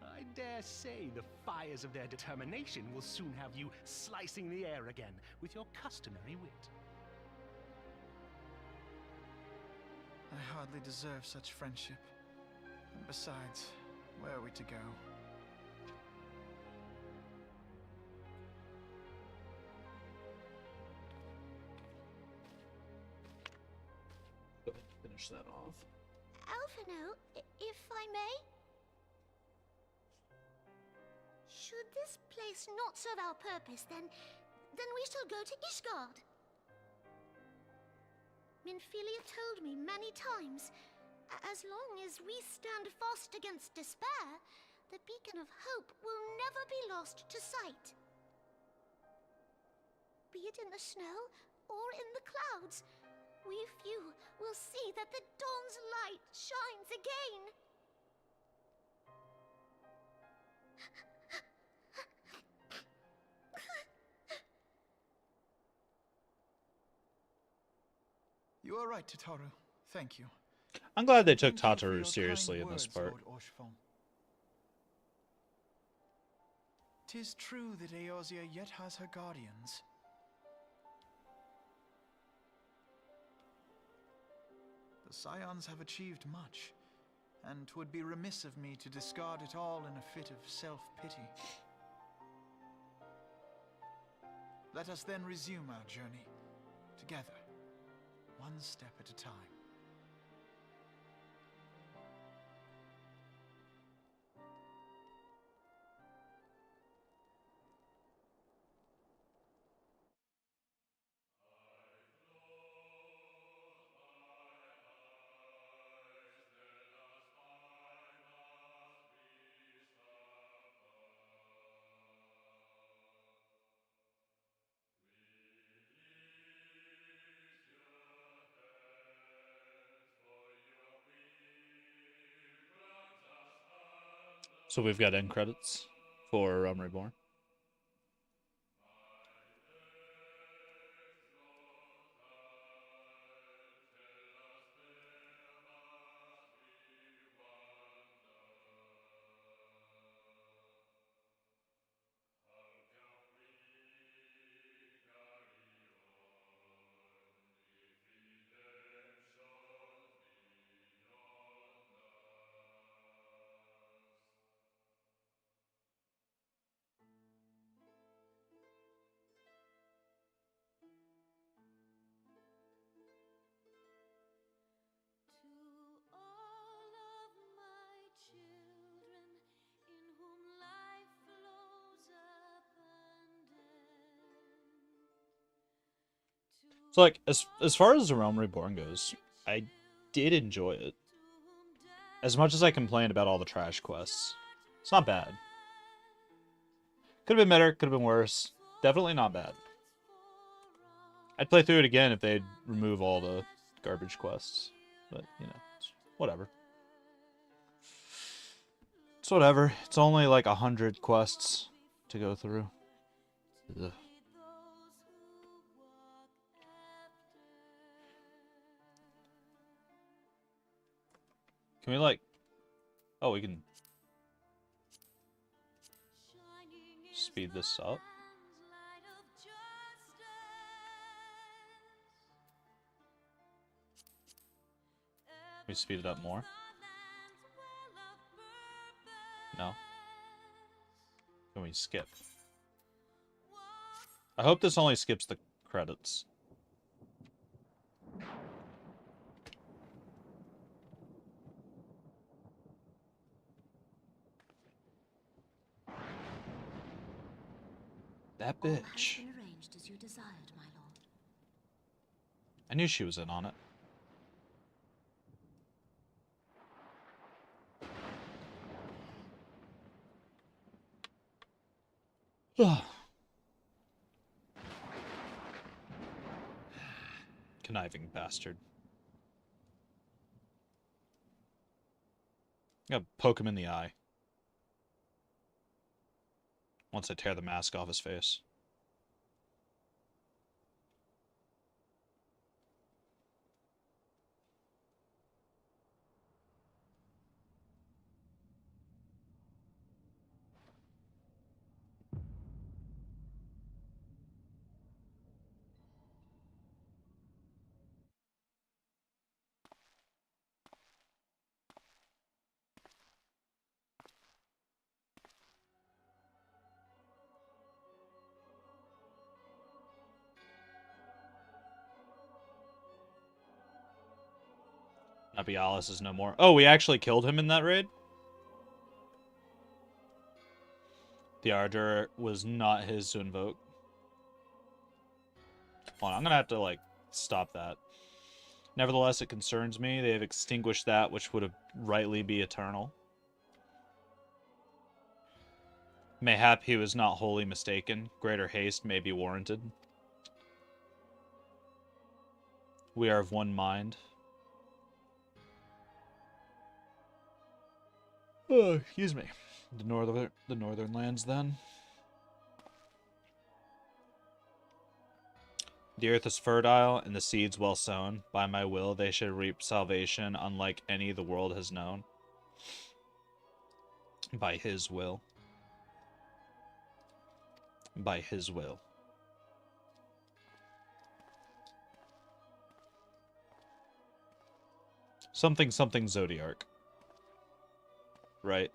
Speaker 13: I dare say the fires of their determination will soon have you slicing the air again with your customary wit.
Speaker 4: I hardly deserve such friendship. And besides, where are we to go?
Speaker 1: Finish that off.
Speaker 2: Alphino, if I may? Should this place not serve our purpose, then we shall go to Ishgard. Minfilia told me many times As long as we stand fast against despair, the beacon of hope will never be lost to sight. Be it in the snow or in the clouds, we few will see that the dawn's light shines again.
Speaker 4: You are right, Tataru. Thank you.
Speaker 1: I'm glad they took
Speaker 4: Thank you for
Speaker 1: Tataru
Speaker 4: your
Speaker 1: seriously
Speaker 4: kind
Speaker 1: in this
Speaker 4: words,
Speaker 1: part.
Speaker 4: Lord Orshfall. 'Tis true that Eorzea yet has her guardians. The Scions have achieved much, and 'twould be remiss of me to discard it all in a fit of self-pity. Let us then resume our journey, together, one step at a time.
Speaker 1: So we've got end credits for Realm Reborn. So like as far as the Realm Reborn goes, I did enjoy it. As much as I complained about all the trash quests, it's not bad. Could have been better, could have been worse. Definitely not bad. I'd play through it again if they'd remove all the garbage quests. But, you know, it's whatever. It's whatever. It's only like 100 quests to go through. Ugh. Can we like... Oh, we can... speed this up. Can we speed it up more? No. Can we skip? I hope this only skips the credits. That bitch.
Speaker 2: All has been arranged as you desired, my lord.
Speaker 1: I knew she was in on it. Conniving bastard. I'm gonna poke him in the eye. Once I tear the mask off his face. Nabialis is no more. Oh, we actually killed him in that raid? The Ardor was not his to invoke. Hold on, I'm gonna have to, like, stop that. Nevertheless, it concerns me. They have extinguished that which would rightly be eternal. Mayhap he was not wholly mistaken. Greater haste may be warranted. We are of one mind. Oh, excuse me. The northern lands, then. The earth is fertile, and the seeds well sown. By my will, they should reap salvation, unlike any the world has known. By his will. By his will. Something Zodiac. Right.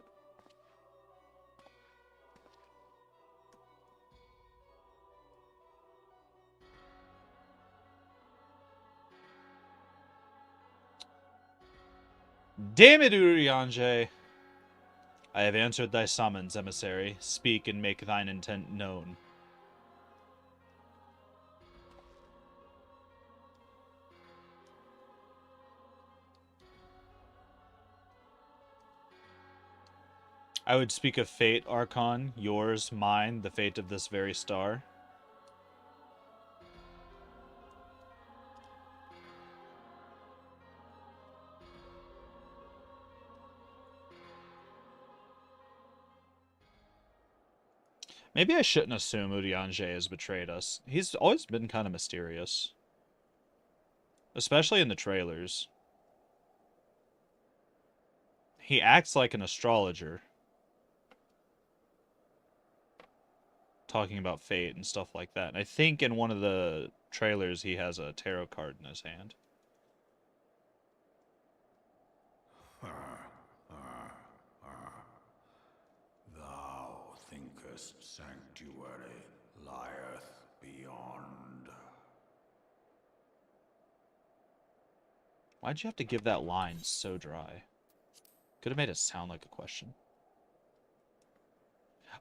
Speaker 1: Damn it, Urianger! I have answered thy summons, emissary. Speak and make thine intent known. I would speak of fate, Archon, yours, mine, the fate of this very star. Maybe I shouldn't assume Urianger has betrayed us. He's always been kind of mysterious. Especially in the trailers. He acts like an astrologer. Talking about fate and stuff like that. And I think in one of the trailers he has a tarot card in his hand.
Speaker 7: Thou thinkest sanctuary lieth beyond.
Speaker 1: Why'd you have to give that line so dry? Could have made it sound like a question.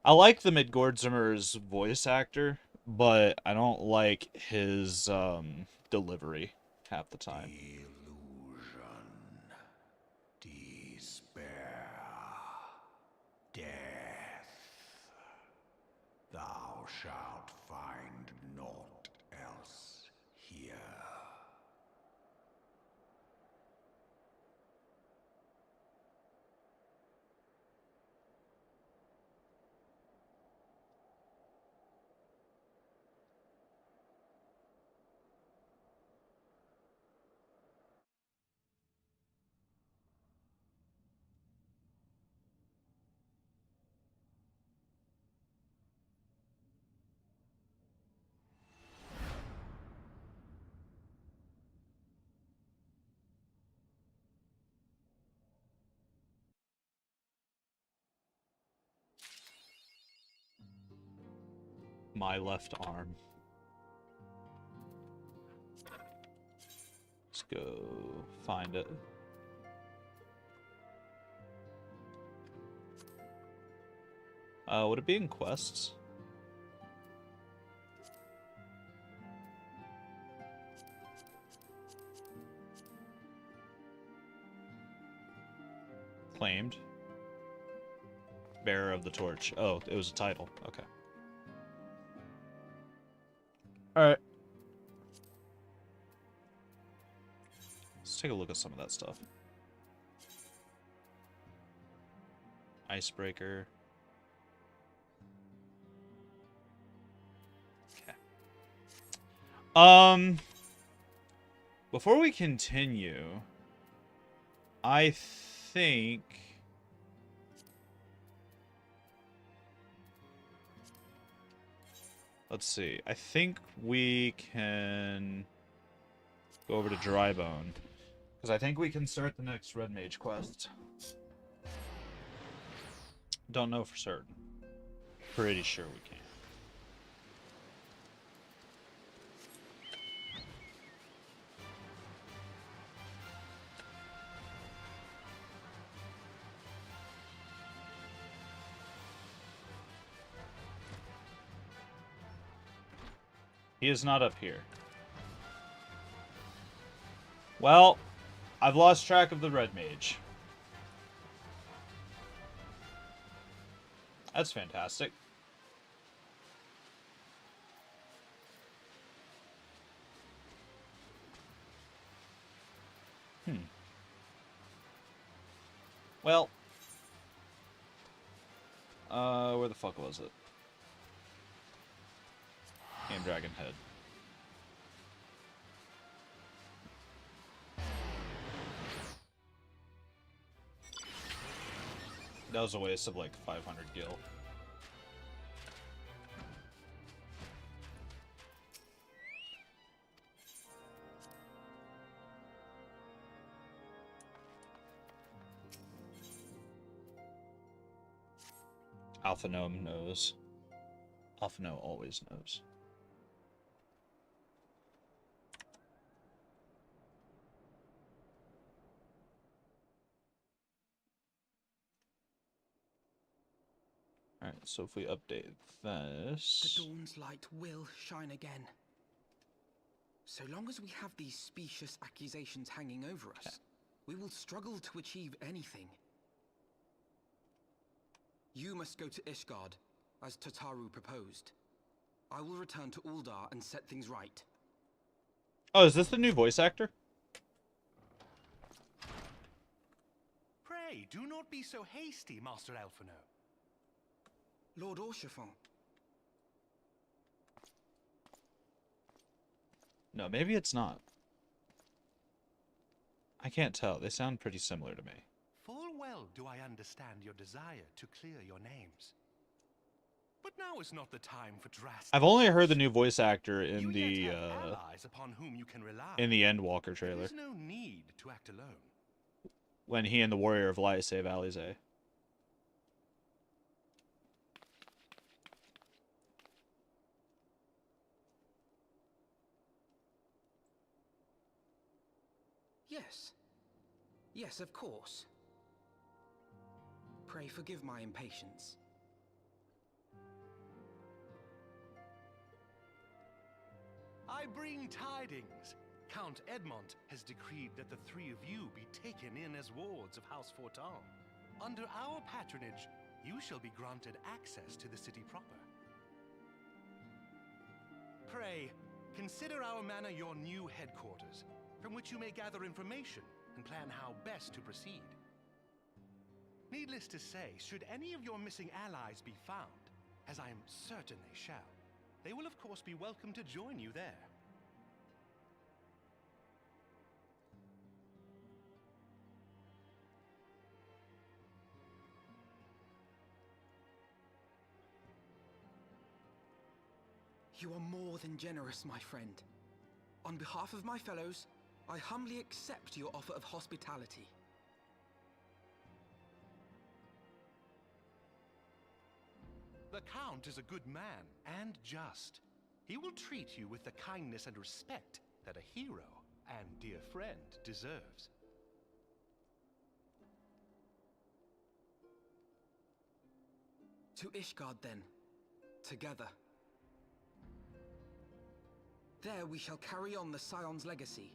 Speaker 1: I like the Midgårdsormr's voice actor, but I don't like his delivery half the time.
Speaker 7: Illusion, despair, death. Thou shalt find naught else here.
Speaker 1: My left arm. Let's go find it. Would it be in quests? Claimed. Bearer of the Torch. Oh, it was a title. Okay. Alright. Let's take a look at some of that stuff. Icebreaker. Okay. Before we continue, I think... Let's see. I think we can go over to Drybone. Because I think we can start the next Red Mage quest. Don't know for certain. Pretty sure we can. He is not up here. Well, I've lost track of the red mage. That's fantastic. Well, where the fuck was it? Game Dragon Head. That was a waste of like 500 gil. Alpha Gnome knows. Alpha Gnome always knows. Alright, so if we update this...
Speaker 17: The dawn's light will shine again. So long as we have these specious accusations hanging over us, we will struggle to achieve anything. You must go to Ishgard, as Tataru proposed. I will return to Uldar and set things right.
Speaker 1: Oh, is this the new voice actor?
Speaker 13: Pray, do not be so hasty, Master Elfino.
Speaker 17: Lord Orchefort.
Speaker 1: No, maybe it's not. I can't tell. They sound pretty similar to me.
Speaker 13: Full well do I understand your desire to clear your names. But now is not the time for drastic...
Speaker 1: I've only heard the new voice actor in the
Speaker 13: allies upon whom you can rely.
Speaker 1: in the Endwalker trailer.
Speaker 13: There is no need to act alone.
Speaker 1: When he and the Warrior of Light save Alize.
Speaker 17: Yes. Yes, of course. Pray forgive my impatience.
Speaker 13: I bring tidings. Count Edmont has decreed that the three of you be taken in as wards of House Fortan. Under our patronage, you shall be granted access to the city proper. Pray, consider our manor your new headquarters, from which you may gather information and plan how best to proceed. Needless to say, should any of your missing allies be found, as I am certain they shall, they will of course be welcome to join you there.
Speaker 17: You are more than generous, my friend. On behalf of my fellows, I humbly accept your offer of hospitality.
Speaker 13: The Count is a good man and just. He will treat you with the kindness and respect that a hero and dear friend deserves.
Speaker 17: To Ishgard, then. Together. There we shall carry on the Scion's legacy.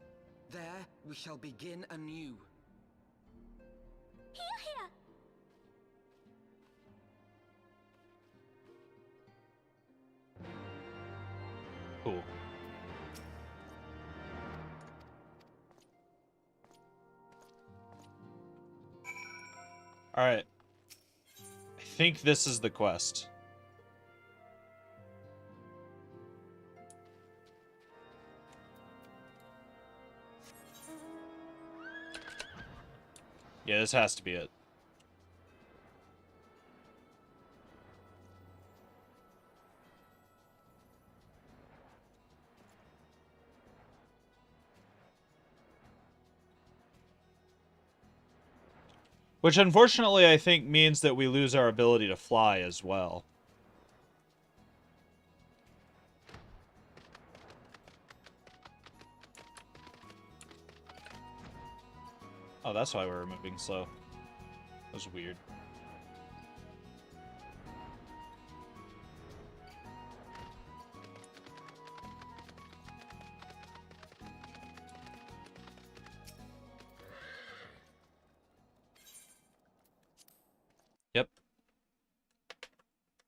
Speaker 17: There we shall begin anew.
Speaker 2: Hear, hear!
Speaker 1: Cool. Alright. I think this is the quest. Yeah, this has to be it. Which unfortunately I think means that we lose our ability to fly as well. Oh, that's why we're moving slow. That was weird.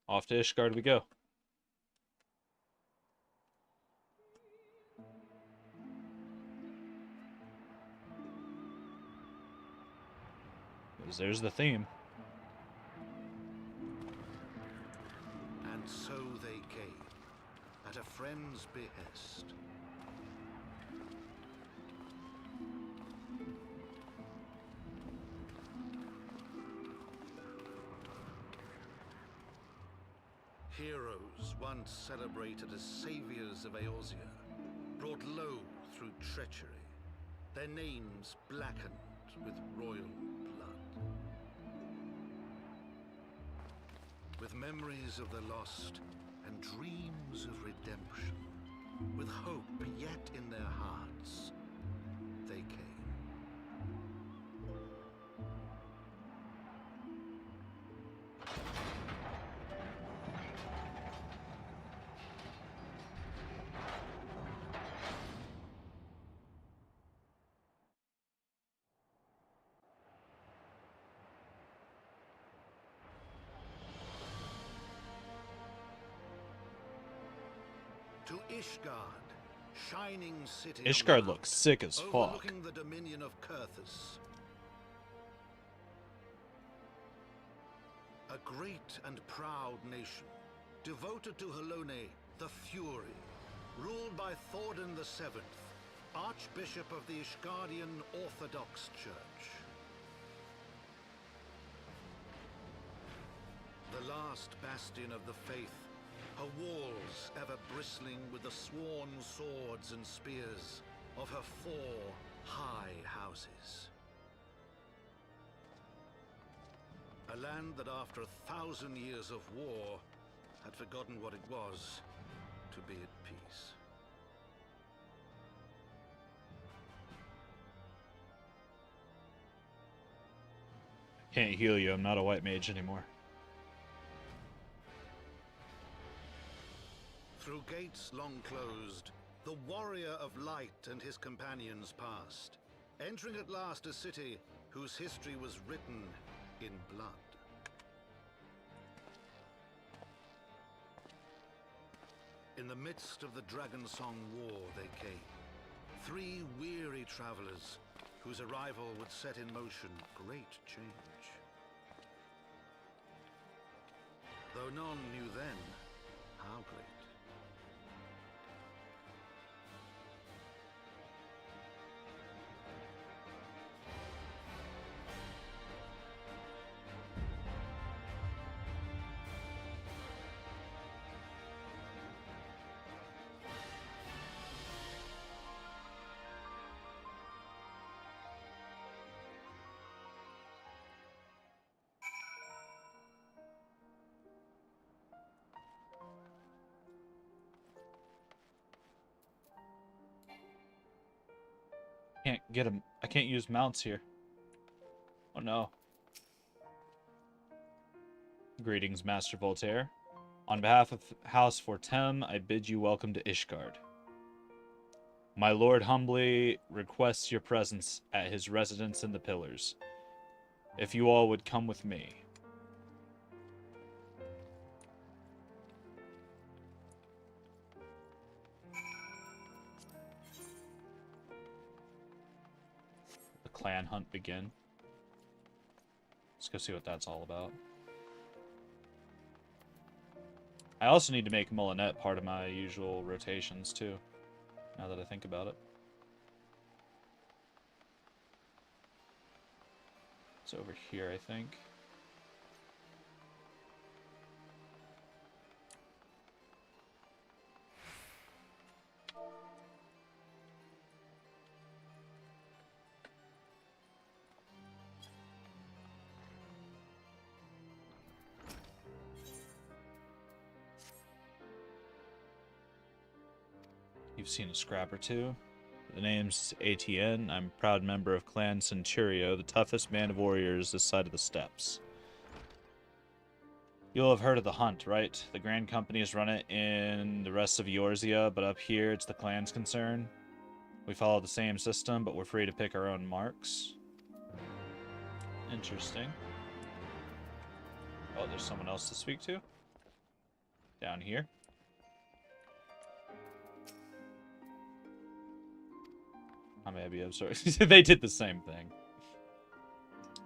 Speaker 1: Off to Ishgard we go. There's the theme.
Speaker 13: And so they came, at a friend's behest. Heroes once celebrated as saviors of Eorzea, brought low through treachery, their names blackened with royal blood. With memories of the lost and dreams of redemption, with hope yet in their hearts, they came. To Ishgard, shining city.
Speaker 1: Ishgard looks sick as fuck.
Speaker 13: Overlooking the dominion of Kurthus. A great and proud nation, devoted to Halone, the Fury, ruled by Thordan VII, Archbishop of the Ishgardian Orthodox Church. The last bastion of the faith, her walls ever bristling with the sworn swords and spears of her 4 high houses. A land that after 1,000 years of war had forgotten what it was to be at peace.
Speaker 1: Can't heal you, I'm not a white mage anymore.
Speaker 13: Through gates long closed, the warrior of light and his companions passed, entering at last a city whose history was written in blood. In the midst of the Dragonsong War they came, 3 weary travelers whose arrival would set in motion great change. Though none knew then how great.
Speaker 1: Can't get him. I can't use mounts here. Oh no. Greetings, Master Voltaire. On behalf of House Fortem, I bid you welcome to Ishgard. My lord humbly requests your presence at his residence in the Pillars. If you all would come with me. Clan hunt begin. Let's go see what that's all about. I also need to make Mullinette part of my usual rotations too, now that I think about it. It's over here, I think. You've seen a scrap or two. The name's ATN. I'm a proud member of Clan Centurio, the toughest band of warriors this side of the steppes. You'll have heard of the hunt, right? The Grand Companies run it in the rest of Eorzea, but up here it's the clan's concern. We follow the same system, but we're free to pick our own marks. Interesting. Oh, there's someone else to speak to? Down here. I may be absurd. They did the same thing.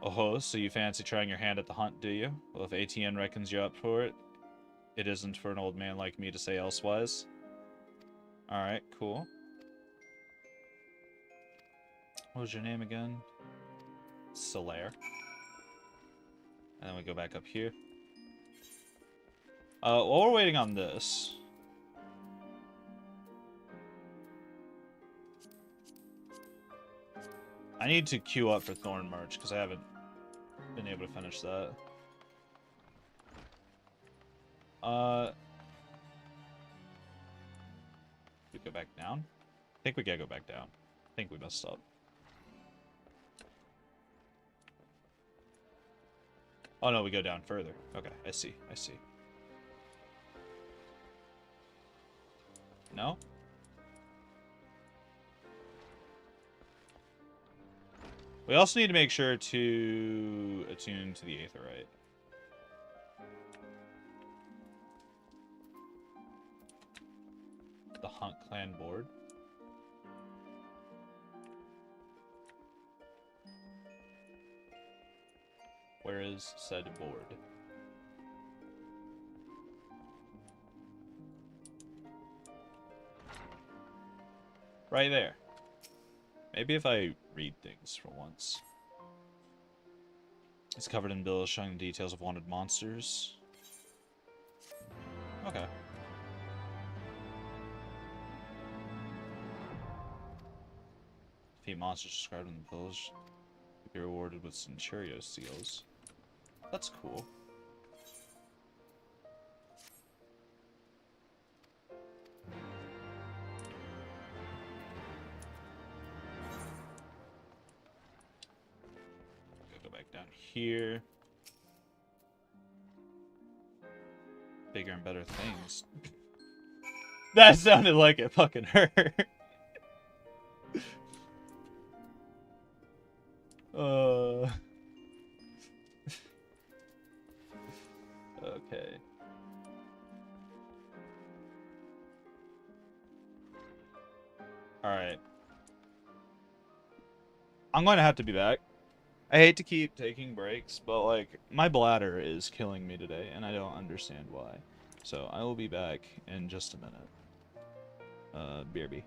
Speaker 1: Oh, so you fancy trying your hand at the hunt, do you? Well, if ATN reckons you're up for it, it isn't for an old man like me to say elsewise. Alright, cool. What was your name again? Solaire. And then we go back up here. While we're waiting on this... I need to queue up for Thorn March, because I haven't been able to finish that. We go back down? I think we gotta go back down. I think we messed up. Oh no, we go down further. Okay, I see, I see. No? We also need to make sure to attune to the Aetheryte. The Hunt Clan board. Where is said board? Right there. Maybe if I read things for once. It's covered in bills showing the details of wanted monsters. Okay. Defeat monsters described in the bills. Be rewarded with Centurio seals. That's cool. Go back down here. Bigger and better things. That sounded like it fucking hurt. Okay. Alright. I'm going to have to be back. I hate to keep taking breaks, but, like, my bladder is killing me today, and I don't understand why. So, I will be back in just a minute. BRB.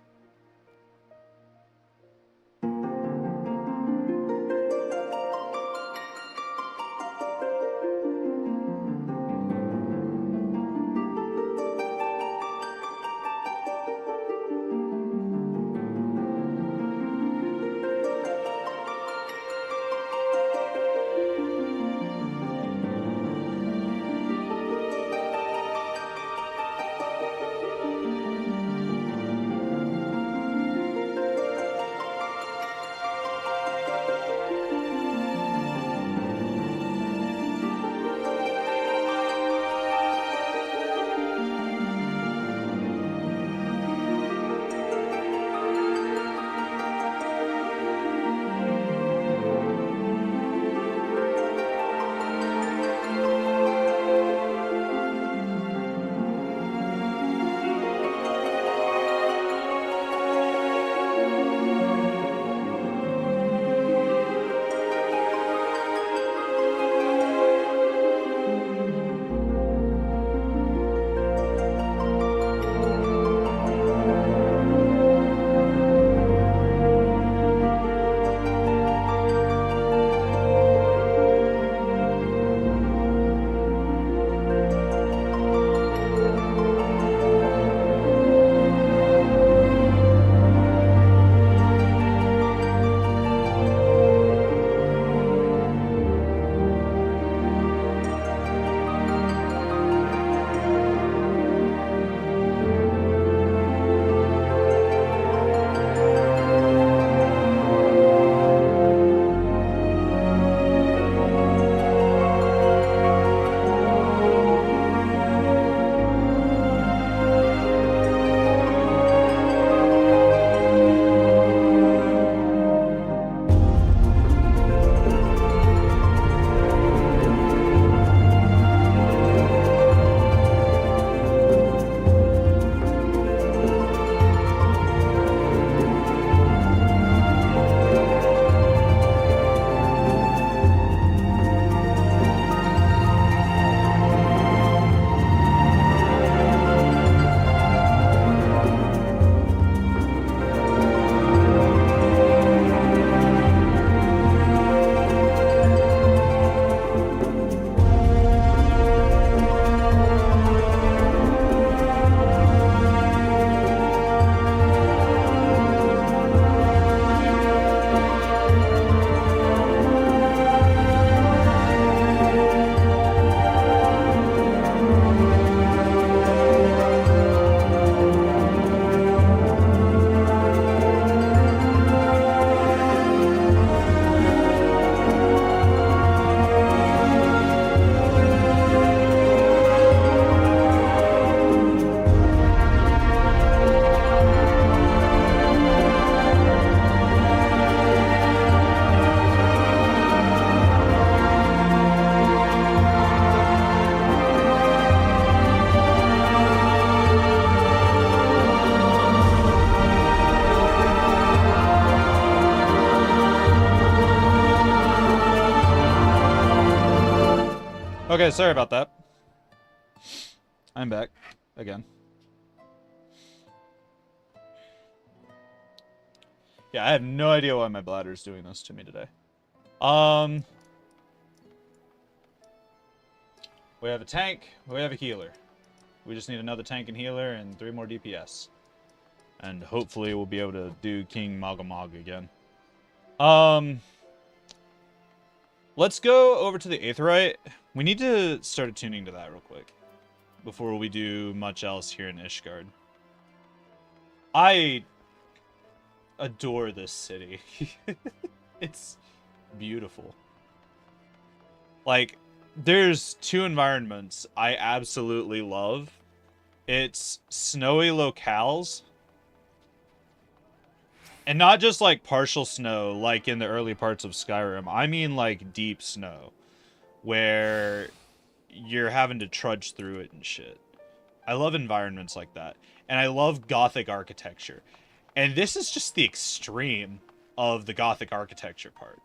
Speaker 1: Okay, sorry about that. I'm back again. Yeah, I have no idea why my bladder's doing this to me today. We have a tank, we have a healer. We just need another tank and healer and 3 more DPS. And hopefully we'll be able to do King Magamog again. Let's go over to the Aetheryte. We need to start attuning to that real quick before we do much else here in Ishgard. I adore this city. It's beautiful. Like, there's 2 environments I absolutely love. It's snowy locales. And not just like partial snow like in the early parts of Skyrim. I mean like deep snow. Where you're having to trudge through it and shit. I love environments like that. And I love Gothic architecture. And this is just the extreme of the Gothic architecture part.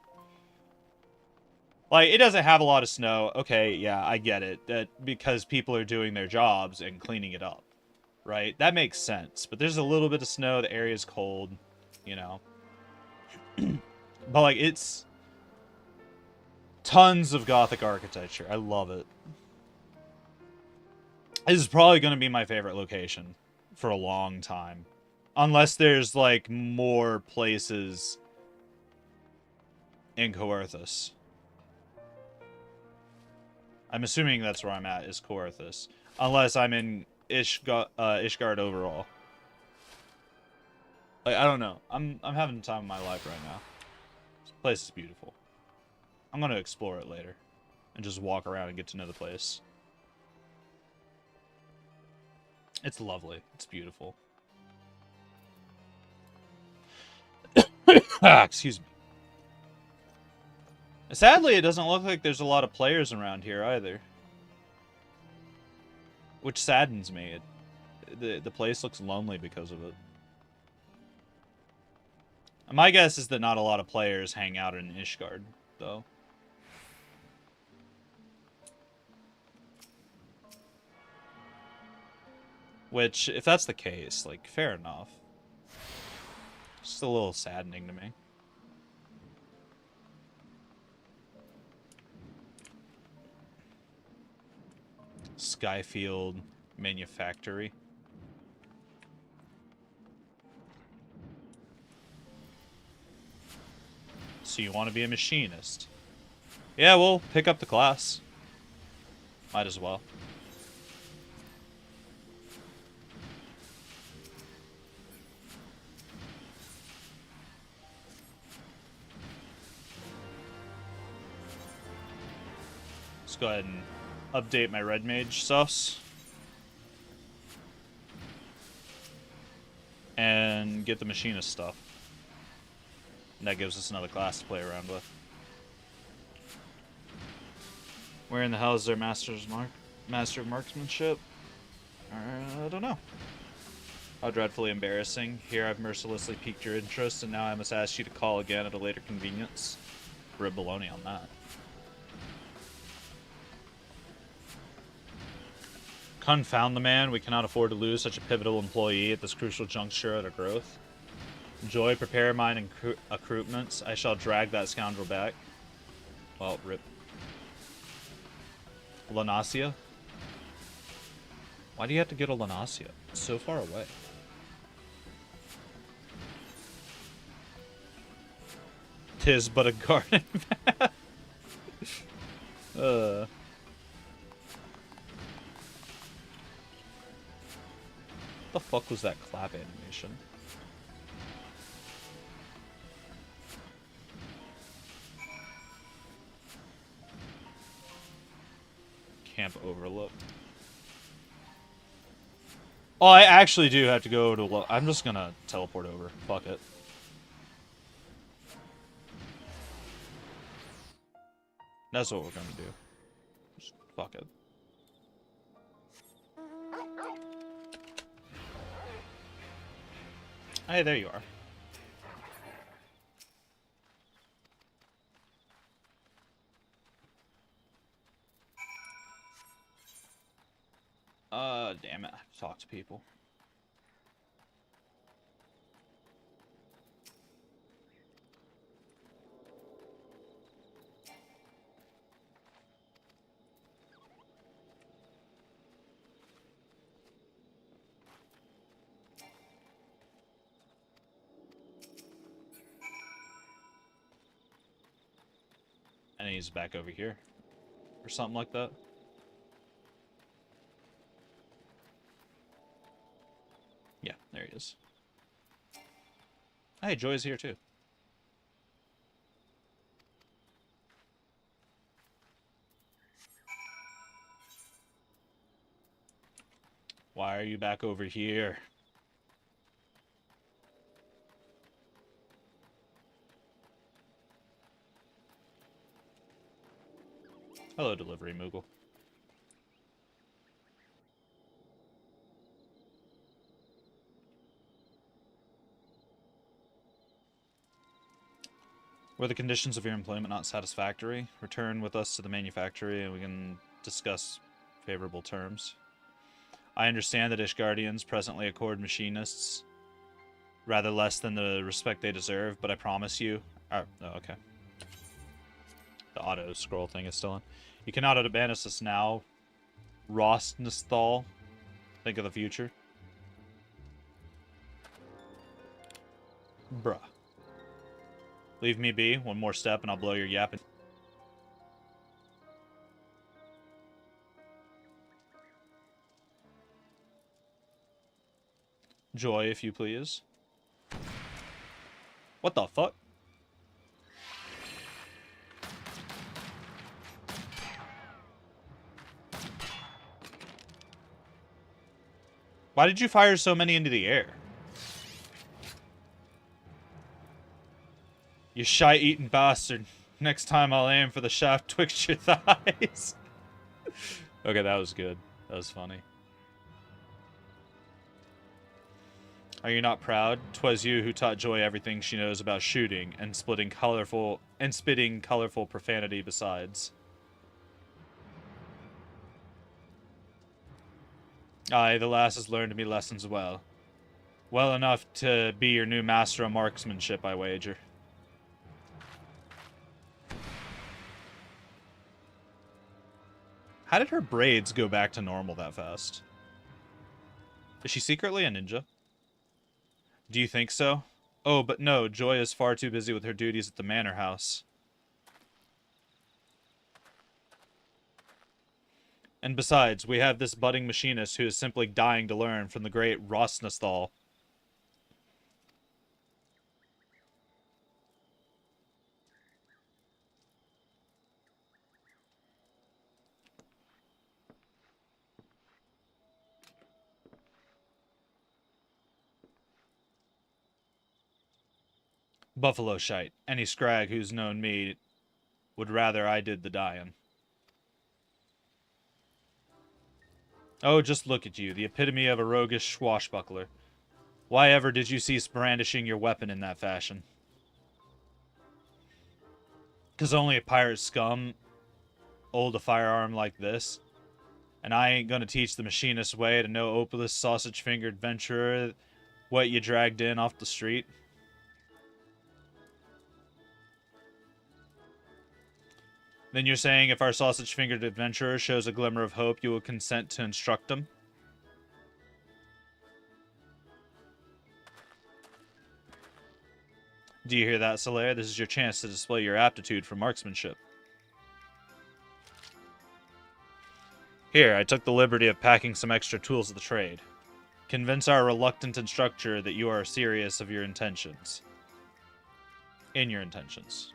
Speaker 1: Like, it doesn't have a lot of snow. Okay, yeah, I get it. That because people are doing their jobs and cleaning it up. Right? That makes sense. But there's a little bit of snow. The area's cold. You know. But, like, it's tons of Gothic architecture. I love it. This is probably going to be my favorite location for a long time. Unless there's, like, more places in Coerthas. I'm assuming that's where I'm at, is Coerthas. Unless I'm in Ishgard overall. Like, I don't know. I'm having the time of my life right now. This place is beautiful. I'm going to explore it later. And just walk around and get to know the place. It's lovely. It's beautiful. Excuse me. Sadly, it doesn't look like there's a lot of players around here either. Which saddens me. The place looks lonely because of it. My guess is that not a lot of players hang out in Ishgard, though. Which, if that's the case, like, fair enough. Just a little saddening to me. Skyfield Manufactory. So you want to be a machinist? Yeah, we'll pick up the class. Might as well. Let's go ahead and update my red mage stuffs. And get the machinist stuff. And that gives us another class to play around with. Where in the hell is their Master of Marksmanship? I don't know. How dreadfully embarrassing. Here I've mercilessly piqued your interest, and now I must ask you to call again at a later convenience. Rib baloney on that. Confound the man. We cannot afford to lose such a pivotal employee at this crucial juncture at our growth. Joy, prepare mine accoutrements. I shall drag that scoundrel back. Well, rip. Lanasia? Why do you have to get a Lanasia? It's so far away. Tis but a garden path. What the fuck was that clap animation? Camp Overlook. Oh, I actually do have to go to... I'm just gonna teleport over. Fuck it. That's what we're gonna do. Just fuck it. Hey, there you are. Damn it. I have to talk to people. And he's back over here. Or something like that. Yeah, there he is. Hey, Joy's here too. Why are you back over here? Hello, delivery Moogle. Were the conditions of your employment not satisfactory? Return with us to the manufactory and we can discuss favorable terms. I understand that Ishgardians presently accord machinists rather less than the respect they deserve, but I promise you... Oh, okay. The auto-scroll thing is still on. You cannot abandon us now, Rostnesthal. Think of the future. Bruh. Leave me be. One more step and I'll blow your yapping. Joy, if you please. What the fuck? Why did you fire so many into the air? You shite-eating bastard. Next time I'll aim for the shaft twixt your thighs. Okay, that was good. That was funny. Are you not proud? 'Twas you who taught Joy everything she knows about shooting and spitting colorful profanity besides. Aye, the lass has learned me lessons well. Well enough to be your new master of marksmanship, I wager. How did her braids go back to normal that fast? Is she secretly a ninja? Do you think so? Oh, but no, Joy is far too busy with her duties at the manor house. And besides, we have this budding machinist who is simply dying to learn from the great Rostnesthal. Buffalo shite. Any scrag who's known me would rather I did the dying. Oh, just look at you, the epitome of a roguish swashbuckler. Why ever did you cease brandishing your weapon in that fashion? 'Cause only a pirate scum hold a firearm like this. And I ain't gonna teach the machinist way to no opalist sausage-fingered venturer what you dragged in off the street. Then you're saying if our sausage-fingered adventurer shows a glimmer of hope, you will consent to instruct him? Do you hear that, Solaire? This is your chance to display your aptitude for marksmanship. Here, I took the liberty of packing some extra tools of the trade. Convince our reluctant instructor that you are serious of your intentions. In your intentions.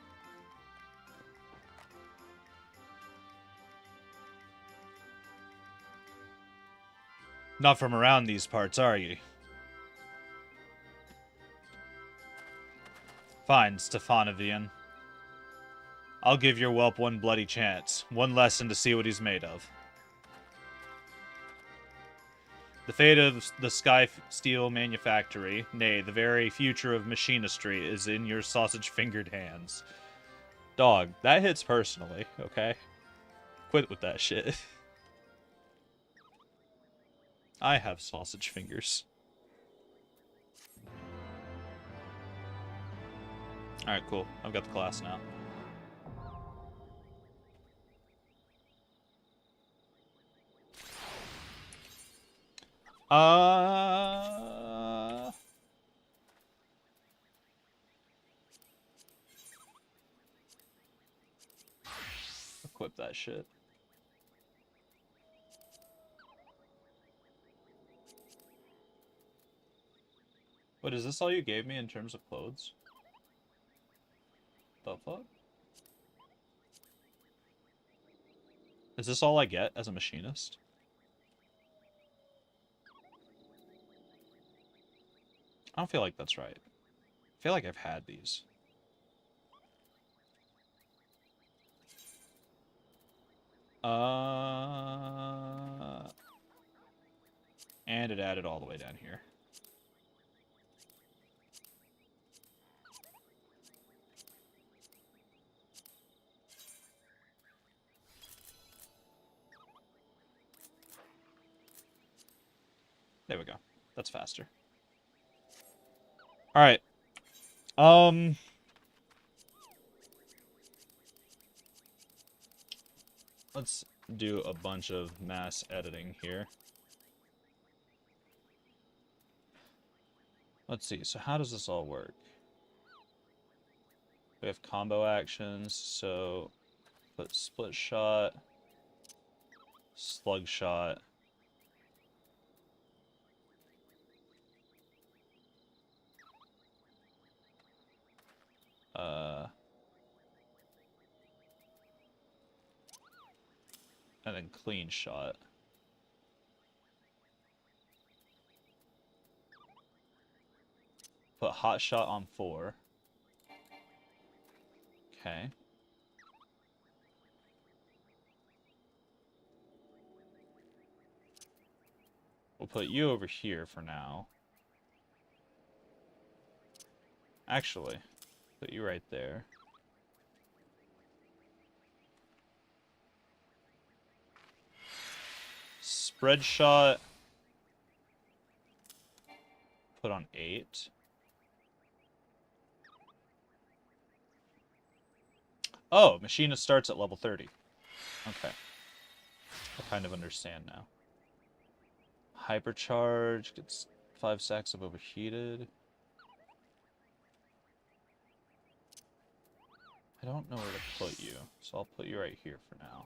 Speaker 1: Not from around these parts, are you? Fine, Stefanovian. I'll give your whelp one bloody chance. One lesson to see what he's made of. The fate of the Sky Steel Manufactory, nay, the very future of machinistry, is in your sausage-fingered hands. Dog, that hits personally, okay? Quit with that shit. I have sausage fingers. Alright, cool. I've got the class now. Equip that shit. What, is this all you gave me in terms of clothes? The fuck? Is this all I get as a machinist? I don't feel like that's right. I feel like I've had these. And it added all the way down here. There we go. That's faster. Alright. Let's do a bunch of mass editing here. Let's see, so how does this all work? We have combo actions, so put split shot, slug shot, and then clean shot. Put hot shot on 4. Okay. We'll put you over here for now. Actually, put you right there. Spread shot. Put on 8. Oh, machinist starts at level 30. Okay. I kind of understand now. Hypercharge gets 5 stacks of overheated. I don't know where to put you, so I'll put you right here for now.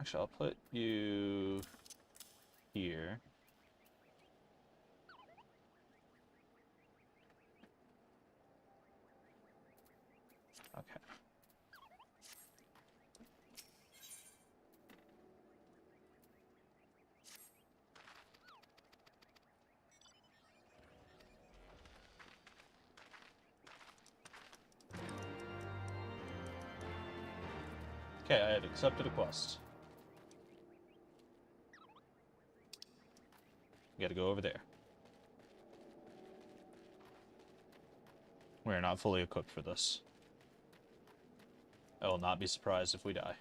Speaker 1: Actually, I'll put you here. Okay. Okay, I have accepted a quest. Gotta go over there. We are not fully equipped for this. I will not be surprised if we die.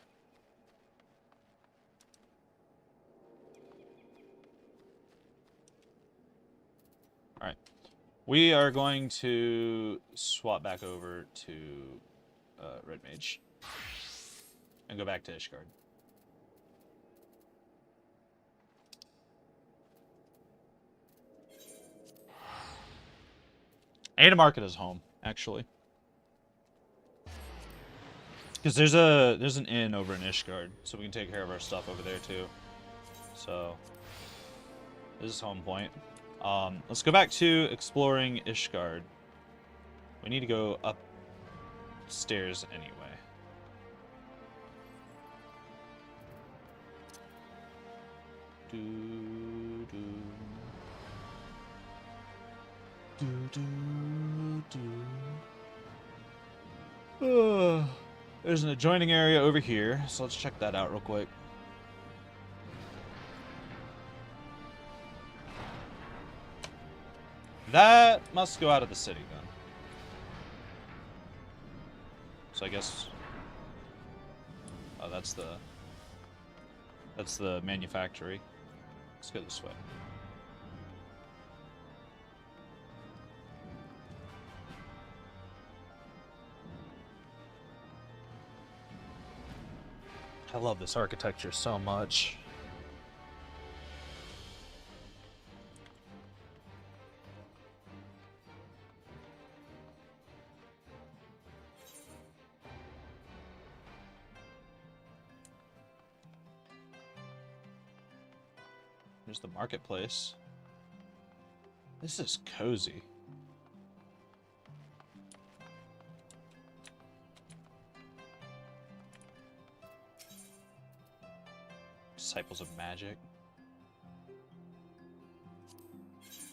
Speaker 1: Alright. We are going to swap back over to Red Mage. And go back to Ishgard. Ada Market is home, actually. Because there's an inn over in Ishgard, so we can take care of our stuff over there too. So this is home point. Let's go back to exploring Ishgard. We need to go upstairs anyway. There's an adjoining area over here, so let's check that out real quick. That must go out of the city then. So I guess... Oh, that's the manufactory. Let's go this way. I love this architecture so much. There's the marketplace. This is cozy. Disciples of Magic.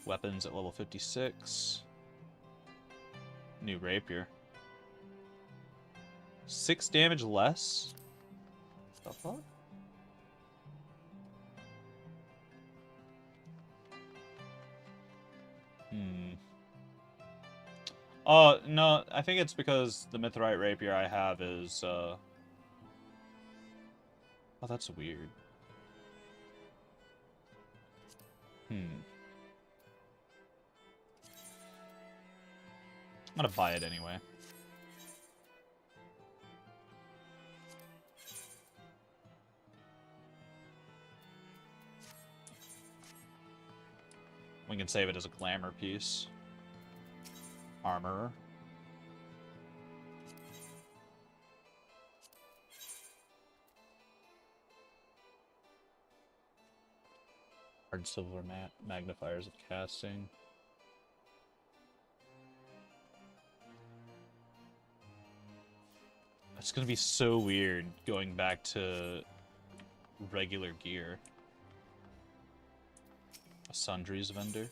Speaker 1: Weapons at level 56. New rapier. 6 damage less? What the fuck? No, I think it's because the Mithrite rapier I have is, Oh, that's weird. I'm gonna buy it anyway. We can save it as a glamour piece. Armorer. Hard silver magnifiers of casting. It's gonna be so weird going back to regular gear. A sundries vendor.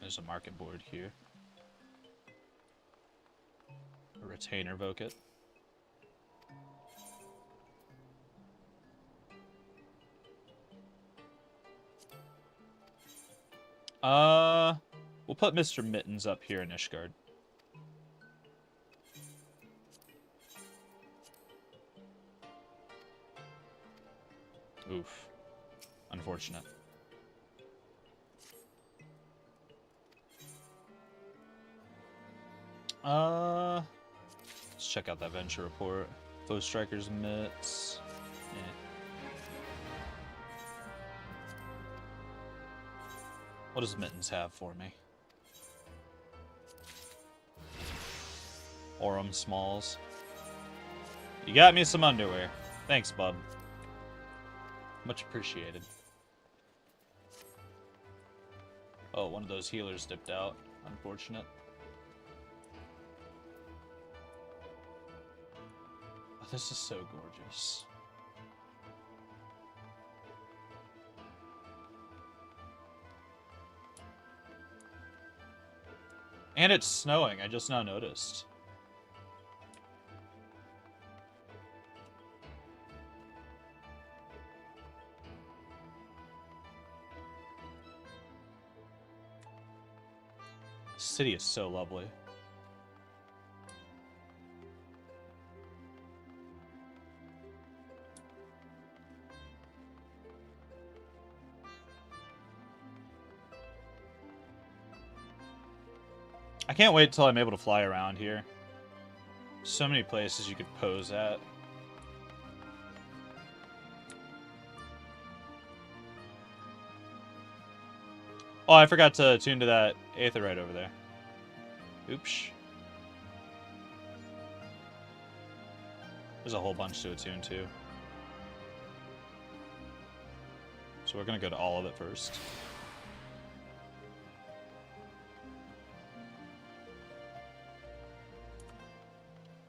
Speaker 1: There's a market board here. A retainer vocat. We'll put Mr. Mittens up here in Ishgard. Oof. Unfortunate. Let's check out that venture report. Foe Striker's mitts. What does Mittens have for me? Aurum Smalls. You got me some underwear. Thanks, bub. Much appreciated. Oh, one of those healers dipped out. Unfortunate. Oh, this is so gorgeous. And it's snowing, I just now noticed. The city is so lovely. I can't wait till I'm able to fly around here. So many places you could pose at. Oh, I forgot to tune to that Aetherite over there. Oops. There's a whole bunch to attune to. So we're gonna go to all of it first.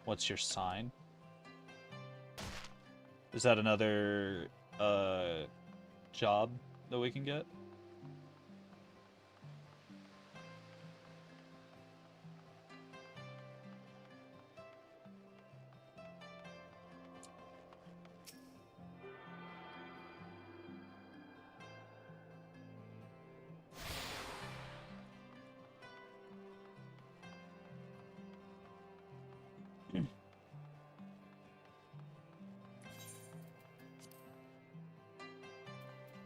Speaker 1: What's your sign? Is that another job that we can get?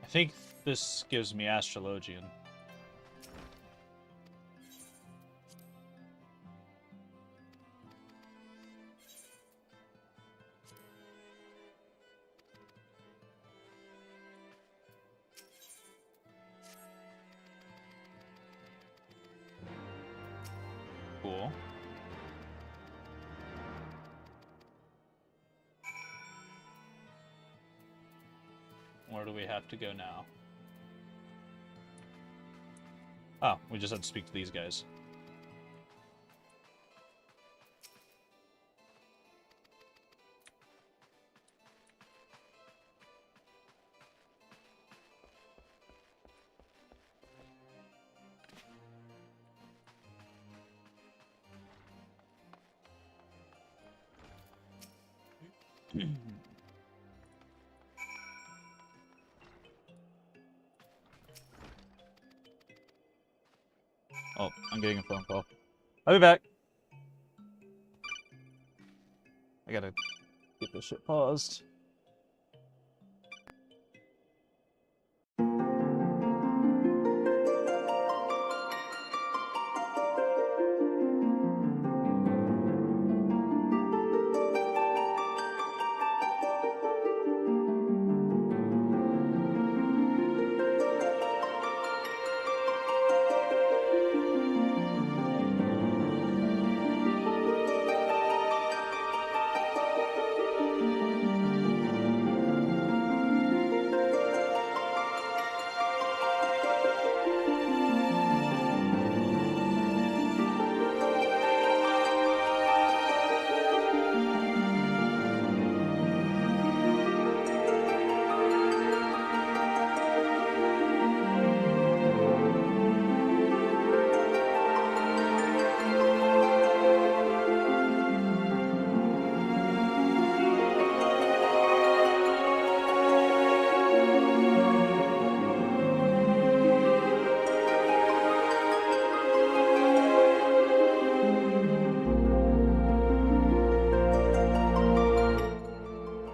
Speaker 1: I think this gives me Astrologian. Cool. Where do we have to go now? Oh, we just have to speak to these guys. Oh, I'm getting a phone call. I'll be back. I gotta get this shit paused.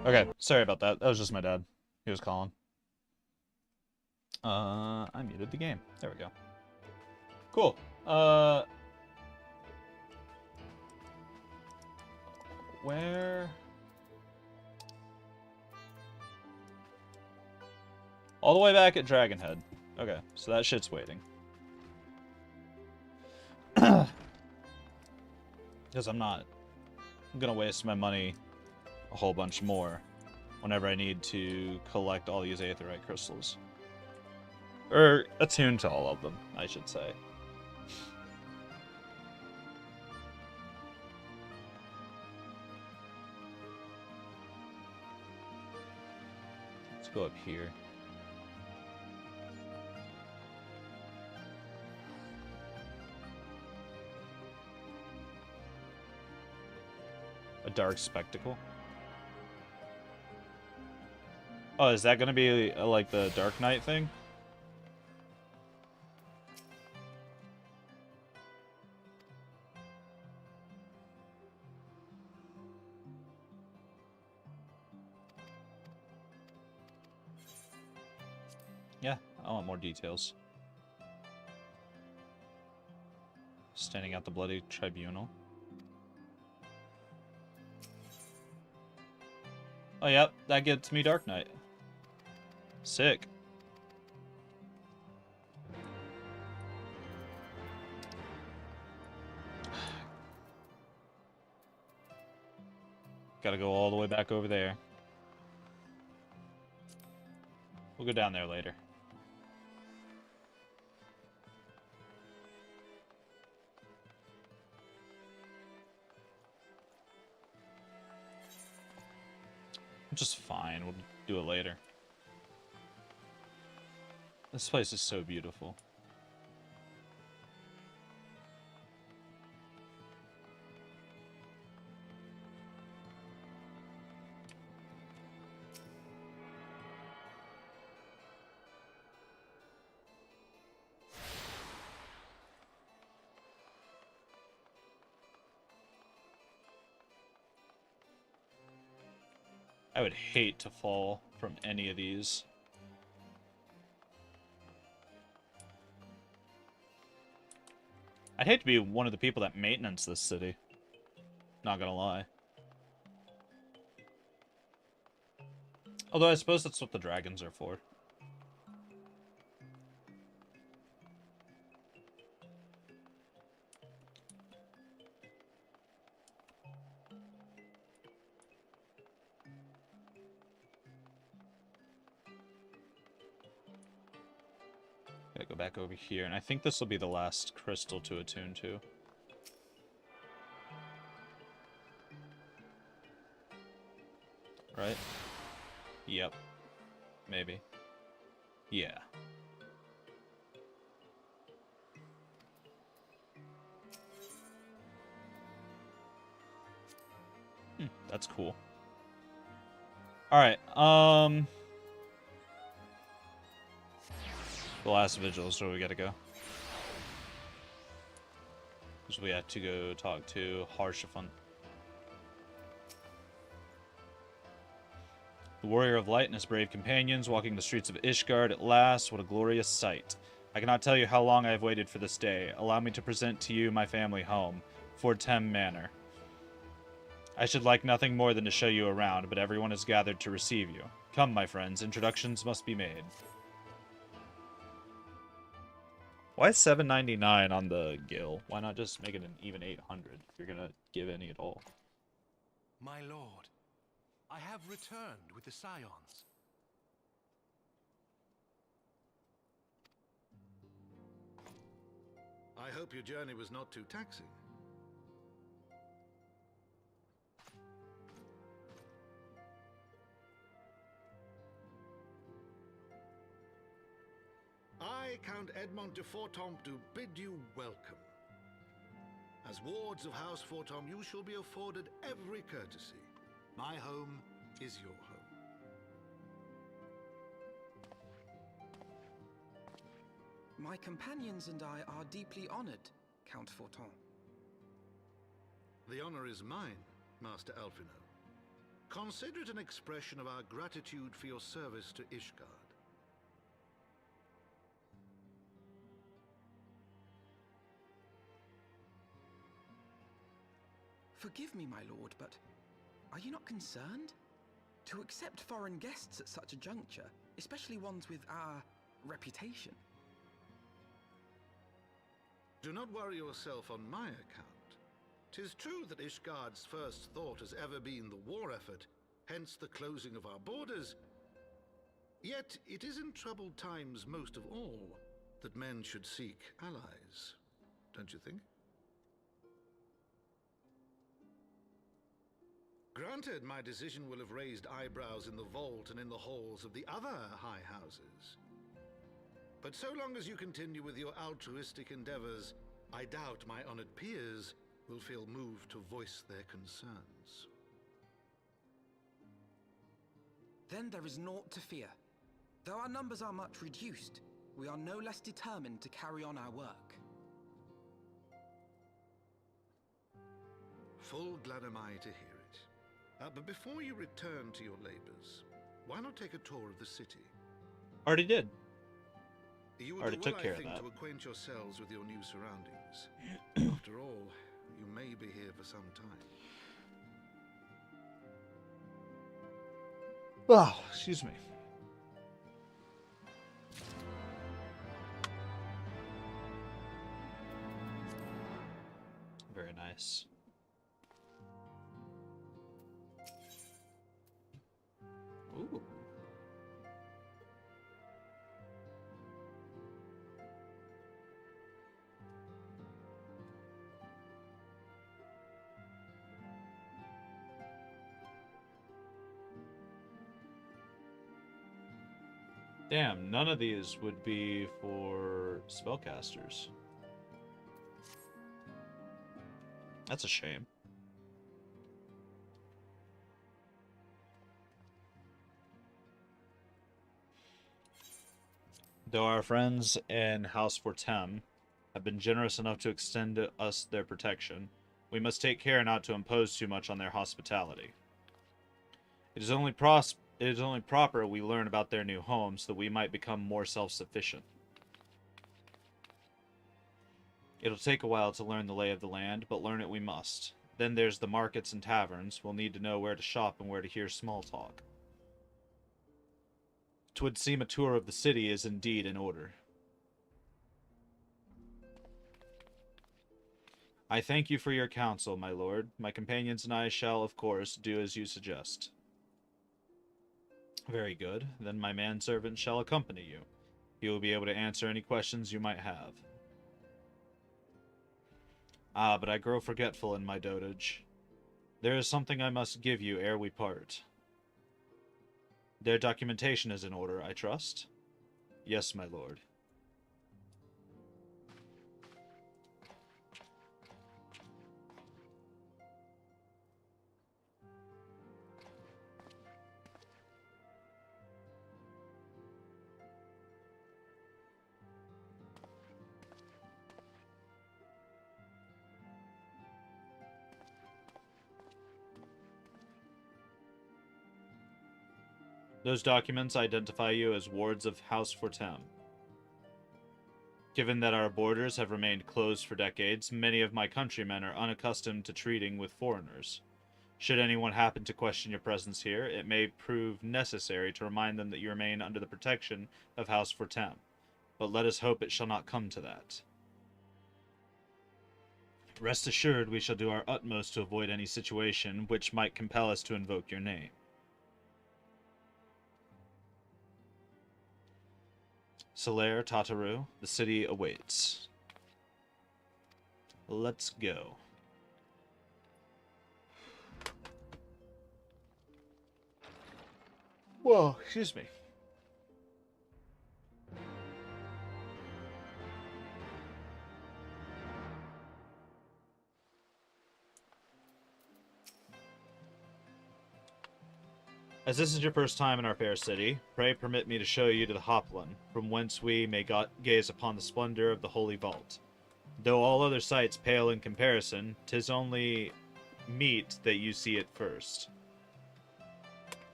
Speaker 1: Okay, sorry about that. That was just my dad. He was calling. I muted the game. There we go. Cool. Where? All the way back at Dragonhead. Okay, so that shit's waiting. Because I'm gonna waste my money a whole bunch more whenever I need to collect all these aetheryte crystals. Or attune to all of them, I should say. Let's go up here. A dark spectacle. Oh, is that gonna be like the Dark Knight thing? Yeah, I want more details. Standing at the bloody tribunal. Oh, yep, that gets me Dark Knight. Sick. Gotta go all the way back over there. We'll go down there later. Which is fine, we'll do it later. This place is so beautiful. I would hate to fall from any of these. I'd hate to be one of the people that maintenance this city. Not gonna lie. Although I suppose that's what the dragons are for. Gotta go back over here, and I think this will be the last crystal to attune to. Right? Yep. Maybe. Yeah. That's cool. Alright, the last vigil is where we gotta go. Because we had to go talk to Harshaphant. The Warrior of Light and his brave companions walking the streets of Ishgard at last. What a glorious sight. I cannot tell you how long I have waited for this day. Allow me to present to you my family home, Fortem Manor. I should like nothing more than to show you around, but everyone is gathered to receive you. Come, my friends, introductions must be made. Why is $7.99 on the Gil? Why not just make it an even 800 if you're gonna give any at all?
Speaker 13: My lord, I have returned with the Scions.
Speaker 18: I hope your journey was not too taxing. I, Count Edmond de Fortom, do bid you welcome. As wards of House Fortom, you shall be afforded every courtesy. My home is your home.
Speaker 17: My companions and I are deeply honored, Count Forton.
Speaker 18: The honor is mine, Master Alphino. Consider it an expression of our gratitude for your service to Ishgard.
Speaker 17: Forgive me, my lord, but are you not concerned? To accept foreign guests at such a juncture, especially ones with our reputation.
Speaker 18: Do not worry yourself on my account. 'Tis true that Ishgard's first thought has ever been the war effort, hence the closing of our borders. Yet it is in troubled times most of all that men should seek allies, don't you think? Granted, my decision will have raised eyebrows in the vault and in the halls of the other high houses. But so long as you continue with your altruistic endeavors, I doubt my honored peers will feel moved to voice their concerns.
Speaker 17: Then there is naught to fear. Though our numbers are much reduced, we are no less determined to carry on our work.
Speaker 18: Full glad am I to hear it. But before you return to your labors, why not take a tour of the city?
Speaker 1: Already did.
Speaker 18: You will
Speaker 1: Already
Speaker 18: do
Speaker 1: took
Speaker 18: well,
Speaker 1: care
Speaker 18: I
Speaker 1: of
Speaker 18: think,
Speaker 1: that.
Speaker 18: to acquaint yourselves with your new surroundings. After all, you may be here for some time.
Speaker 1: Oh, excuse me. Very nice. Ooh. Damn, none of these would be for spellcasters. That's a shame. Though our friends in House Fortem have been generous enough to extend to us their protection, we must take care not to impose too much on their hospitality. It is only proper we learn about their new home so that we might become more self-sufficient. It'll take a while to learn the lay of the land, but learn it we must. Then there's the markets and taverns. We'll need to know where to shop and where to hear small talk. 'Twould seem a tour of the city is indeed in order. I thank you for your counsel, my lord. My companions and I shall, of course, do as you suggest. Very good. Then my manservant shall accompany you. He will be able to answer any questions you might have. Ah, but I grow forgetful in my dotage. There is something I must give you ere we part. Their documentation is in order, I trust? Yes, my lord. Those documents identify you as wards of House Fortem. Given that our borders have remained closed for decades, many of my countrymen are unaccustomed to treating with foreigners. Should anyone happen to question your presence here, it may prove necessary to remind them that you remain under the protection of House Fortem. But let us hope it shall not come to that. Rest assured we shall do our utmost to avoid any situation which might compel us to invoke your name. Solaire, Tataru, the city awaits. Let's go. Whoa, excuse me. As this is your first time in our fair city, pray permit me to show you to the Hoplan, from whence we may gaze upon the splendor of the Holy Vault. Though all other sights pale in comparison, 'tis only meet that you see it first.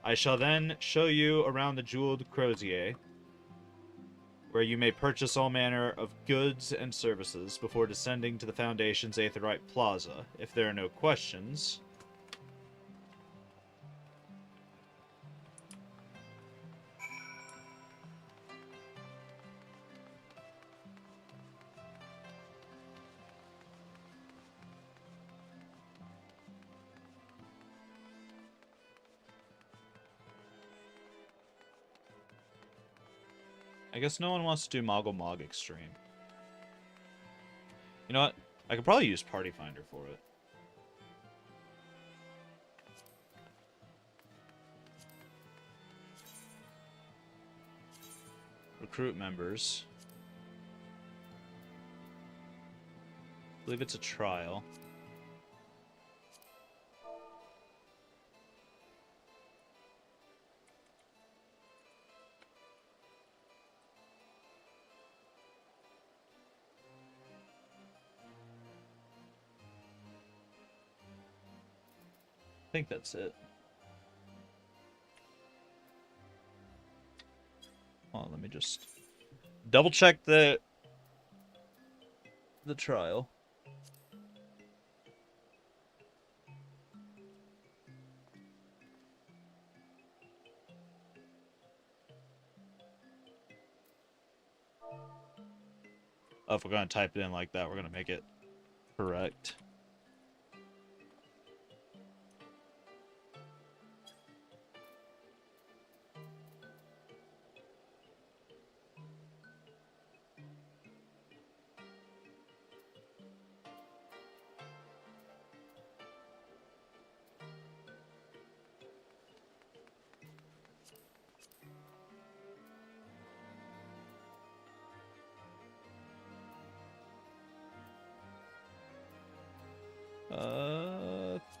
Speaker 1: I shall then show you around the jeweled crozier, where you may purchase all manner of goods and services before descending to the Foundation's Aetheryte Plaza. If there are no questions... I guess no one wants to do Moggle Mog Extreme. You know what? I could probably use Party Finder for it. Recruit members. I believe it's a trial. I think that's it. Oh, let me just double check the trial. Oh, if we're gonna type it in like that, we're gonna make it correct.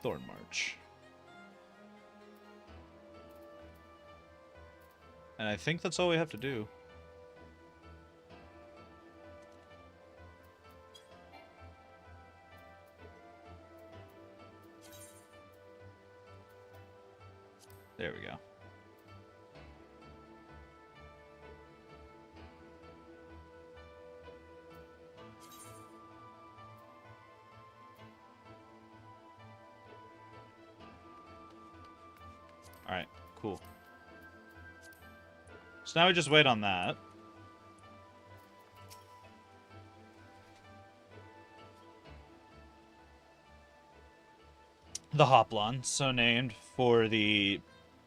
Speaker 1: Thorn March. And I think that's all we have to do. There we go. Alright, cool. So now we just wait on that. The Hoplon, so named for the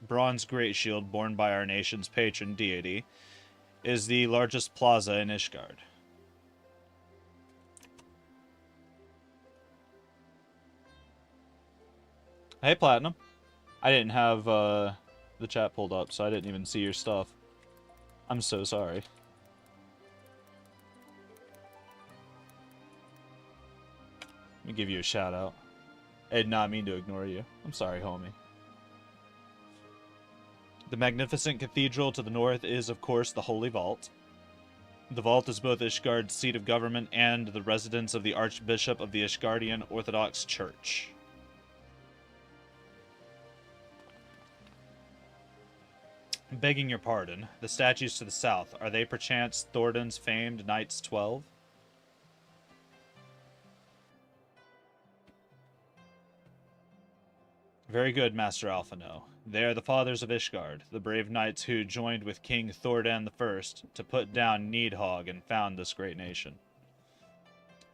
Speaker 1: bronze great shield borne by our nation's patron deity, is the largest plaza in Ishgard. Hey, Platinum. I didn't have the chat pulled up, so I didn't even see your stuff. I'm so sorry. Let me give you a shout out. I did not mean to ignore you. I'm sorry, homie. The magnificent cathedral to the north is, of course, the Holy Vault. The vault is both Ishgard's seat of government and the residence of the Archbishop of the Ishgardian Orthodox Church. Begging your pardon, the statues to the south, are they perchance Thordan's famed Knights 12? Very good, Master Alphino. They are the fathers of Ishgard, the brave knights who joined with King Thordan I to put down Needhogg and found this great nation.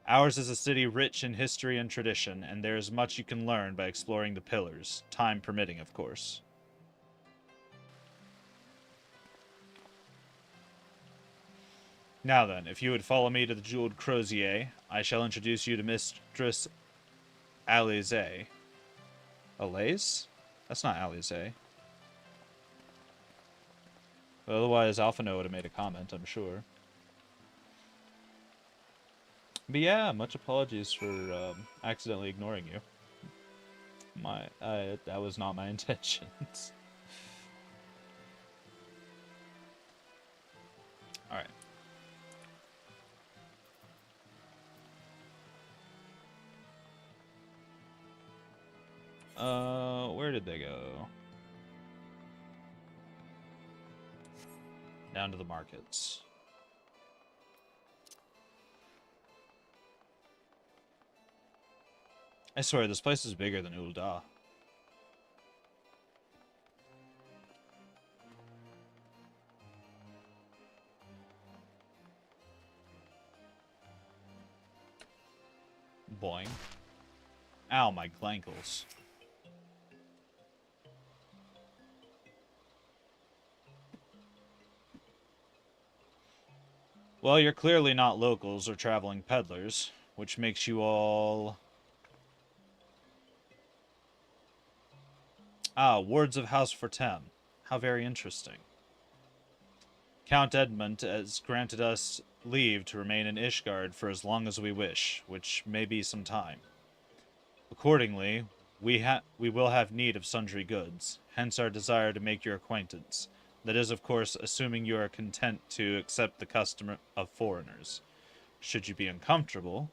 Speaker 1: Ours is a city rich in history and tradition, and there is much you can learn by exploring the pillars, time permitting, of course. Now then, if you would follow me to the Jeweled Crozier, I shall introduce you to Mistress Alize. Alize? That's not Alize. But otherwise, Alphino would have made a comment, I'm sure. But yeah, much apologies for accidentally ignoring you. That was not my intentions. Alright. Where did they go? Down to the markets. I swear, this place is bigger than Ul'dah. Boing. Ow, my glankles. Well, you're clearly not locals or traveling peddlers, which makes you all... Ah, wards of House Fortem. How very interesting. Count Edmund has granted us leave to remain in Ishgard for as long as we wish, which may be some time. Accordingly, we will have need of sundry goods, hence our desire to make your acquaintance. That is, of course, assuming you are content to accept the custom of foreigners. Should you be uncomfortable...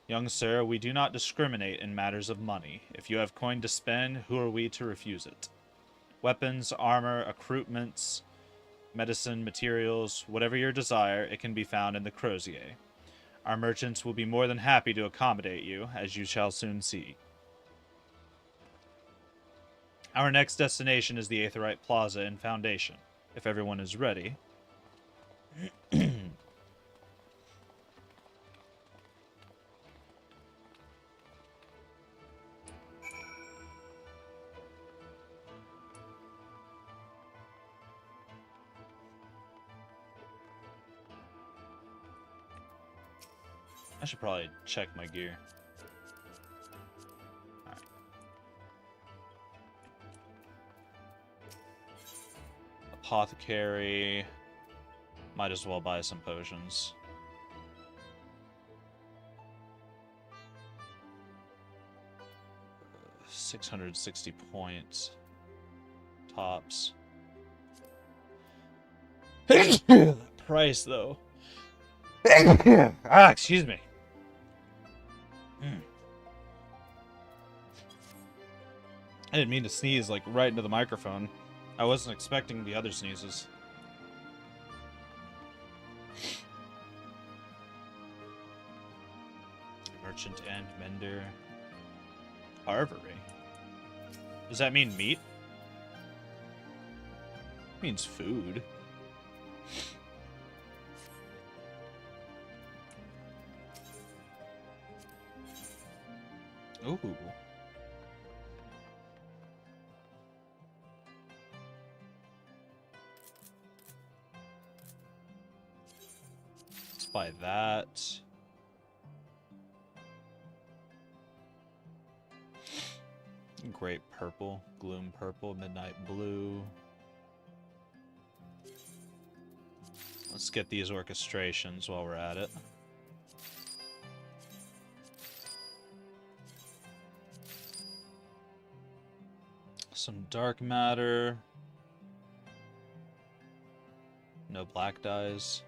Speaker 1: Young sir, we do not discriminate in matters of money. If you have coin to spend, who are we to refuse it? Weapons, armor, accoutrements, medicine, materials, whatever your desire, it can be found in the Crozier. Our merchants will be more than happy to accommodate you, as you shall soon see. Our next destination is the Aetheryte Plaza and Foundation. If everyone is ready... I should probably check my gear. Alright. Apothecary. Might as well buy some potions. Uh, 660 points. Tops. Price, though. Excuse me. I didn't mean to sneeze like right into the microphone. I wasn't expecting the other sneezes. Merchant and mender. Carvery. Does that mean meat? It means food. Ooh. Let's buy that. Great purple, gloom purple, midnight blue. Let's get these orchestrations while we're at it. Some dark matter. No black dyes.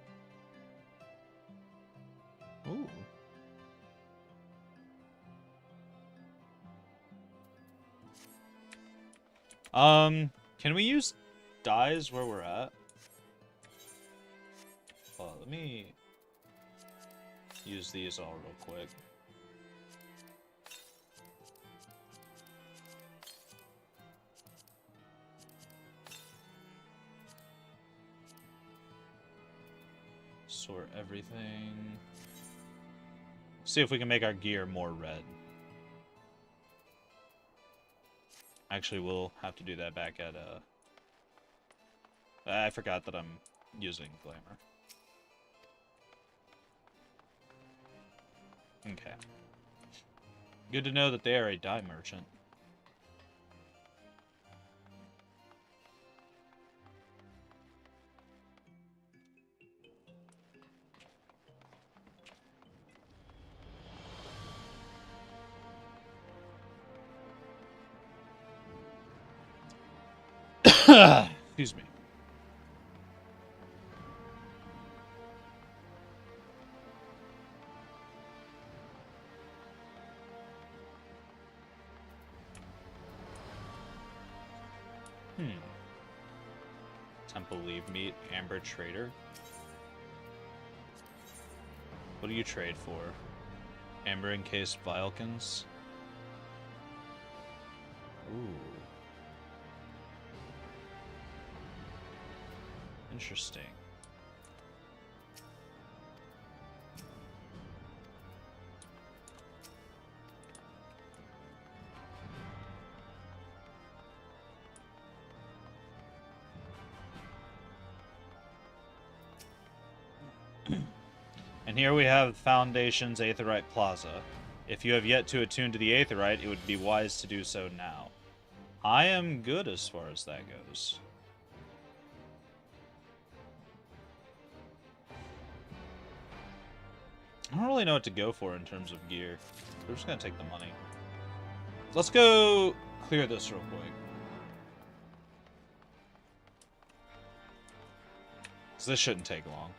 Speaker 1: Ooh. Can we use dyes where we're at? Well, let me use these all real quick. Sort everything. See if we can make our gear more red. Actually, we'll have to do that back at, I forgot that I'm using Glamour. Okay. Good to know that they are a dye merchant. Excuse me. Temple leave meet, Amber Trader. What do you trade for? Amber encased Vilekins? Ooh. Interesting. And here we have Foundation's Aetheryte Plaza. If you have yet to attune to the Aetheryte, it would be wise to do so now. I am good as far as that goes. I don't really know what to go for in terms of gear. We're just gonna take the money. Let's go clear this real quick. So this shouldn't take long.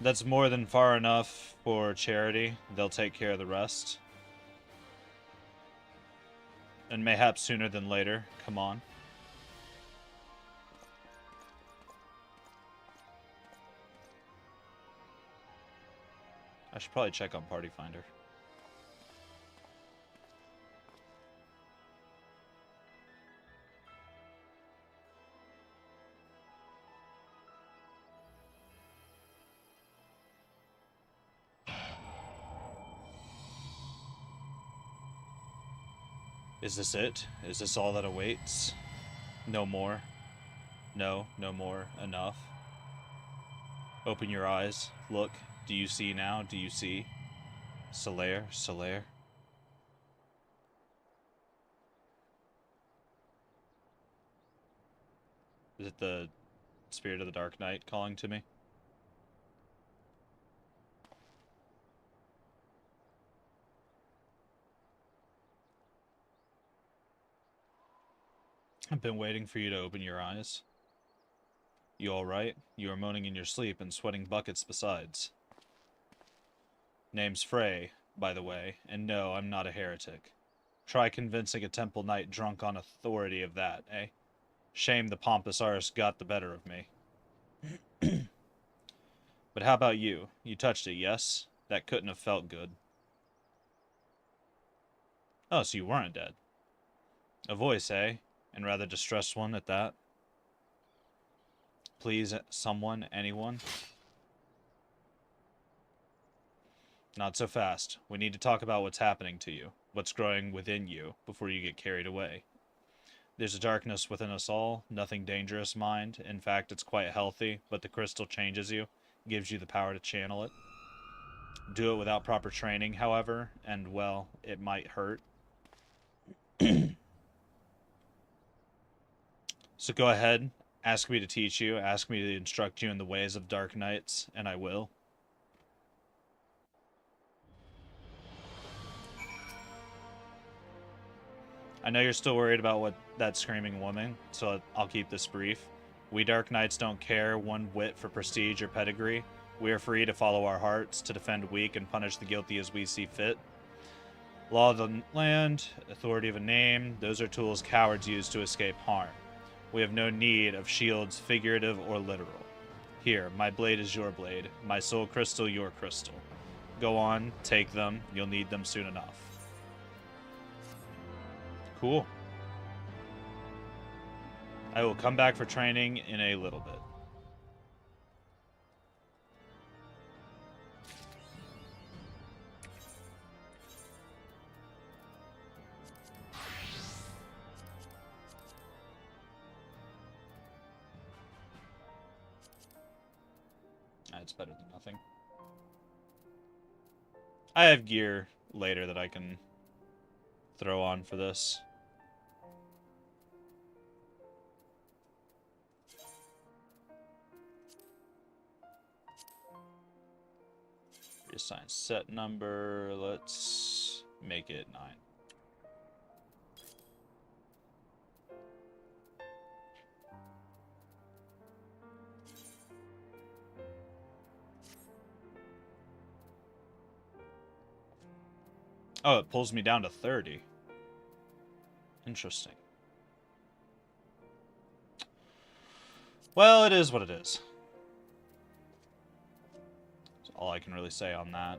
Speaker 1: That's more than far enough for charity. They'll take care of the rest. And mayhap sooner than later. Come on. I should probably check on Party Finder. Is this it? Is this all that awaits? No more? No, no more. Enough. Open your eyes. Look. Do you see now? Do you see? Solaire, Solaire. Is it the Spirit of the Dark Knight calling to me? I've been waiting for you to open your eyes. You alright? You are moaning in your sleep and sweating buckets besides. Name's Frey, by the way, and no, I'm not a heretic. Try convincing a temple knight drunk on authority of that, eh? Shame the pompous arse got the better of me. But how about you? You touched it, yes? That couldn't have felt good. Oh, so you weren't dead. A voice, eh? And rather distressed one at that. Please, someone, anyone? Not so fast. We need to talk about what's happening to you, what's growing within you, before you get carried away. There's a darkness within us all, nothing dangerous, mind. In fact, it's quite healthy, but the crystal changes you, gives you the power to channel it. Do it without proper training, however, and, well, it might hurt. So go ahead, ask me to teach you, ask me to instruct you in the ways of dark knights, and I will. I know you're still worried about that screaming woman, so I'll keep this brief. We Dark Knights don't care one whit for prestige or pedigree. We are free to follow our hearts, to defend weak and punish the guilty as we see fit. Law of the land, authority of a name, those are tools cowards use to escape harm. We have no need of shields, figurative or literal. Here, my blade is your blade, my soul crystal your crystal. Go on, take them, you'll need them soon enough. Cool. I will come back for training in a little bit. It's better than nothing. I have gear later that I can throw on for this. Reassign set number. Let's make it 9. Oh, it pulls me down to 30. Interesting. Well, it is what it is. That's all I can really say on that.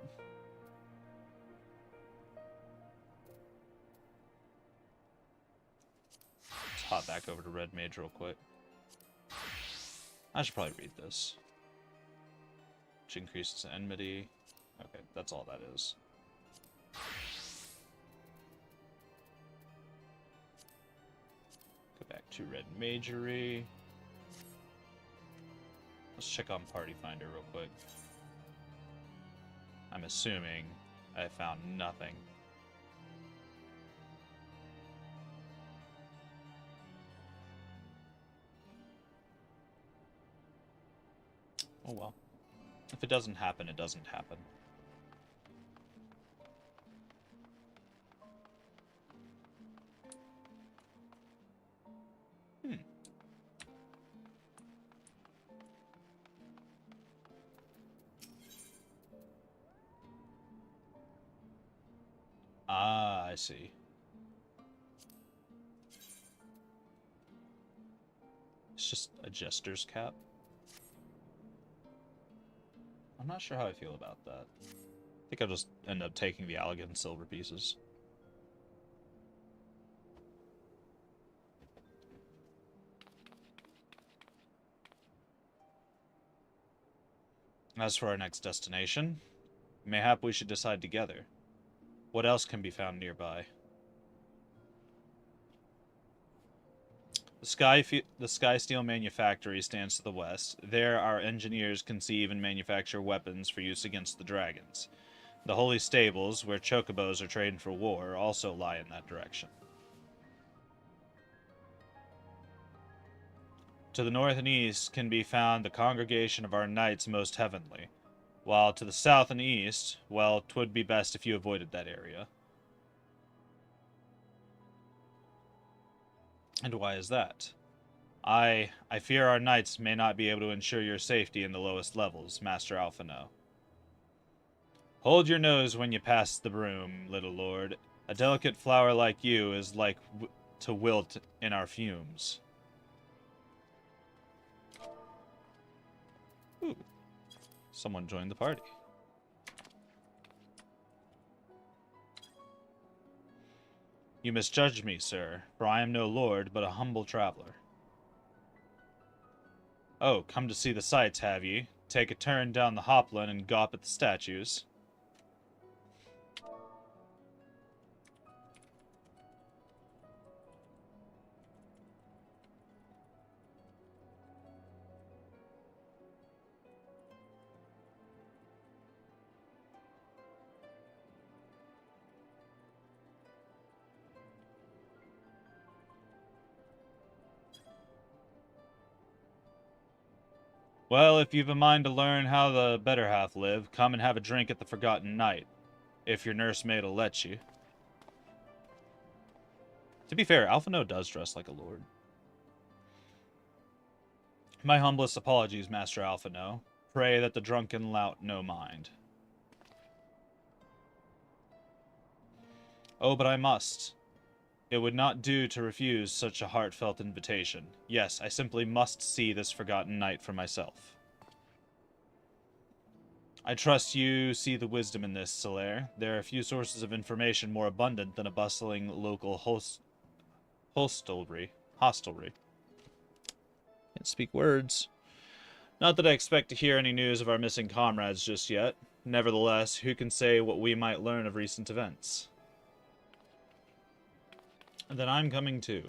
Speaker 1: Let's hop back over to Red Mage real quick. I should probably read this. Which increases enmity. Okay, that's all that is. Go back to Red Magery. Let's check on Party Finder real quick. I'm assuming I found nothing. Oh well. If it doesn't happen, it doesn't happen. Ah, I see. It's just a jester's cap. I'm not sure how I feel about that. I think I'll just end up taking the Allegan silver pieces. As for our next destination, mayhap we should decide together. What else can be found nearby? The Sky Steel Manufactory stands to the west. There, our engineers conceive and manufacture weapons for use against the dragons. The Holy Stables, where chocobos are trained for war, also lie in that direction. To the north and east can be found the congregation of our knights most heavenly, while to the south and east, well, 'twould be best if you avoided that area. And why is that? I fear our knights may not be able to ensure your safety in the lowest levels, Master Alphino. Hold your nose when you pass the broom, little lord. A delicate flower like you is like to wilt in our fumes. Ooh. Someone joined the party. You misjudged me, sir, for I am no lord, but a humble traveler. Oh, come to see the sights, have ye? Take a turn down the Hopland and gawp at the statues. Well, if you've a mind to learn how the better half live, come and have a drink at the Forgotten Knight, if your nursemaid'll let you. To be fair, Alphino does dress like a lord. My humblest apologies, Master Alphino. Pray that the drunken lout no mind. Oh, but I must. It would not do to refuse such a heartfelt invitation. Yes, I simply must see this Forgotten Knight for myself. I trust you see the wisdom in this, Solaire. There are few sources of information more abundant than a bustling local hostelry. Can't speak words. Not that I expect to hear any news of our missing comrades just yet. Nevertheless, who can say what we might learn of recent events? And then I'm coming too.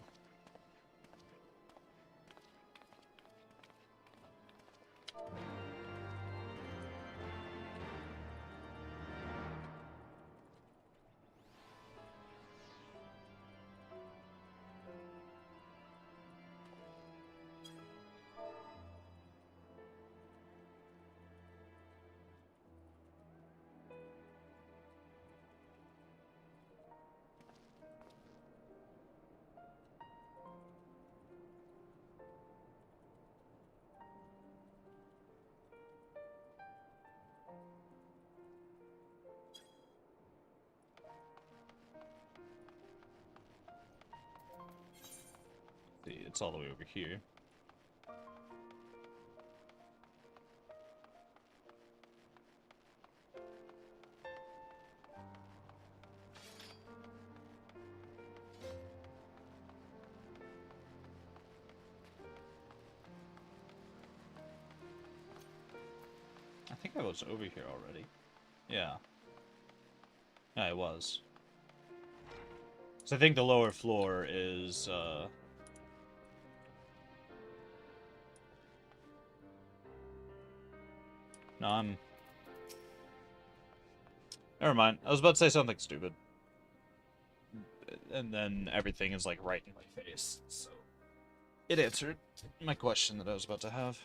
Speaker 1: See, it's all the way over here. I think I was over here already. Yeah. Yeah, I was. So I think the lower floor is, No, I'm... Never mind. I was about to say something stupid. And then everything is, like, right in my face, so... It answered my question that I was about to have.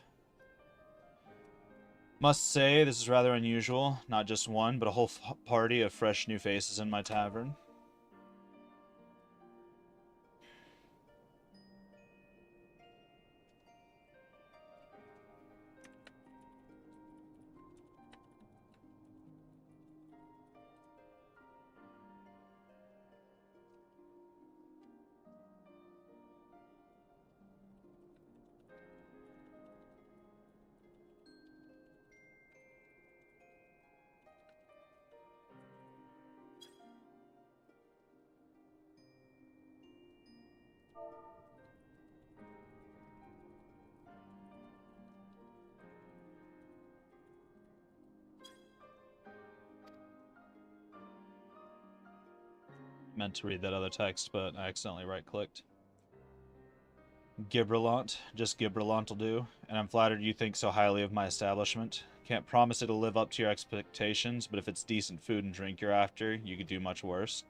Speaker 1: Must say, this is rather unusual. Not just one, but a whole party of fresh new faces in my tavern. Meant to read that other text, but I accidentally right-clicked. Gibralont. Just Gibralont will do. And I'm flattered you think so highly of my establishment. Can't promise it'll live up to your expectations, but if it's decent food and drink you're after, you could do much worse.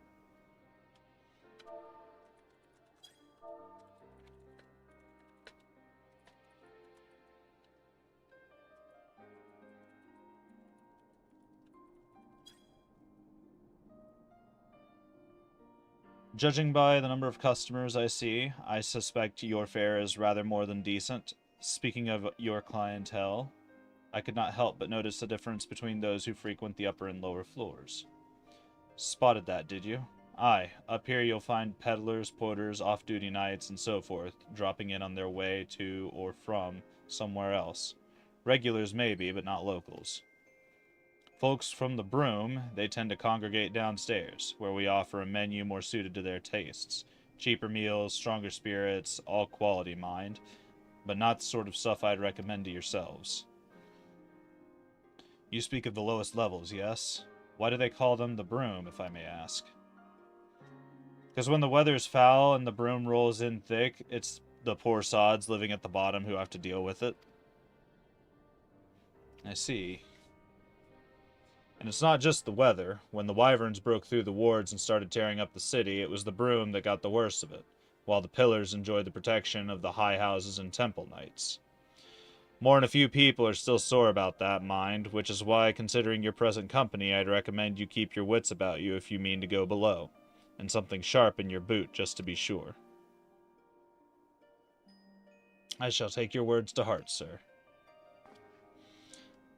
Speaker 1: Judging by the number of customers I see, I suspect your fare is rather more than decent. Speaking of your clientele, I could not help but notice the difference between those who frequent the upper and lower floors. Spotted that, did you? Aye, up here you'll find peddlers, porters, off-duty knights, and so forth, dropping in on their way to or from somewhere else. Regulars maybe, but not locals. Folks from the Broom, they tend to congregate downstairs, where we offer a menu more suited to their tastes. Cheaper meals, stronger spirits, all quality, mind, but not the sort of stuff I'd recommend to yourselves. You speak of the lowest levels, yes? Why do they call them the Broom, if I may ask? Because when the weather's foul and the broom rolls in thick, it's the poor sods living at the bottom who have to deal with it. I see. And it's not just the weather. When the wyverns broke through the wards and started tearing up the city, it was the broom that got the worst of it, while the pillars enjoyed the protection of the high houses and temple knights. More than a few people are still sore about that, mind, which is why, considering your present company, I'd recommend you keep your wits about you if you mean to go below, and something sharp in your boot just to be sure. I shall take your words to heart, sir.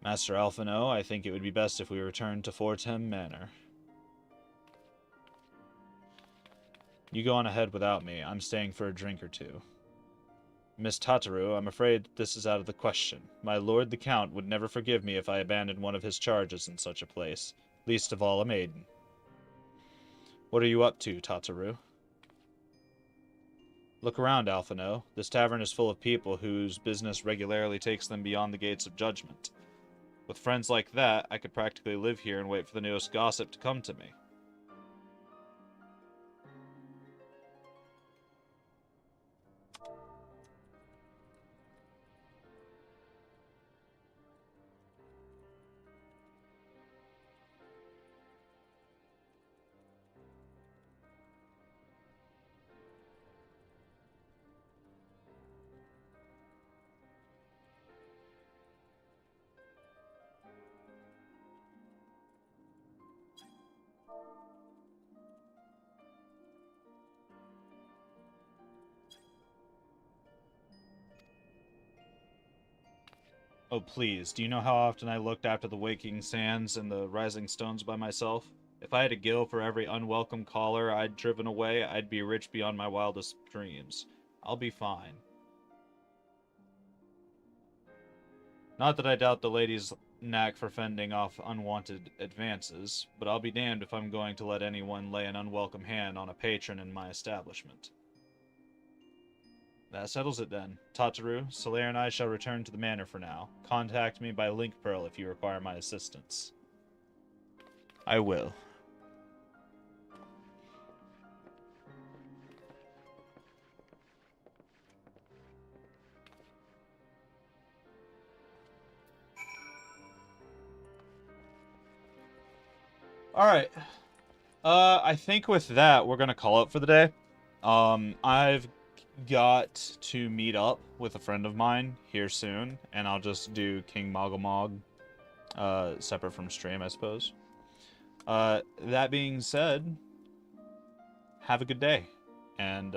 Speaker 1: Master Alphino, I think it would be best if we returned to Fortem Manor. You go on ahead without me. I'm staying for a drink or two. Miss Tataru, I'm afraid this is out of the question. My lord the Count would never forgive me if I abandoned one of his charges in such a place, least of all a maiden. What are you up to, Tataru? Look around, Alphino. This tavern is full of people whose business regularly takes them beyond the gates of judgment. With friends like that, I could practically live here and wait for the newest gossip to come to me. Oh, please, do you know how often I looked after the waking sands and the rising stones by myself? If I had a gill for every unwelcome caller I'd driven away, I'd be rich beyond my wildest dreams. I'll be fine. Not that I doubt the lady's knack for fending off unwanted advances, but I'll be damned if I'm going to let anyone lay an unwelcome hand on a patron in my establishment. That settles it then. Tataru, Solaire and I shall return to the manor for now. Contact me by link pearl if you require my assistance. I will. Alright. I think with that, we're gonna call it for the day. I've got to meet up with a friend of mine here soon, and I'll just do King Moggle separate from stream, I suppose. That being said, have a good day, and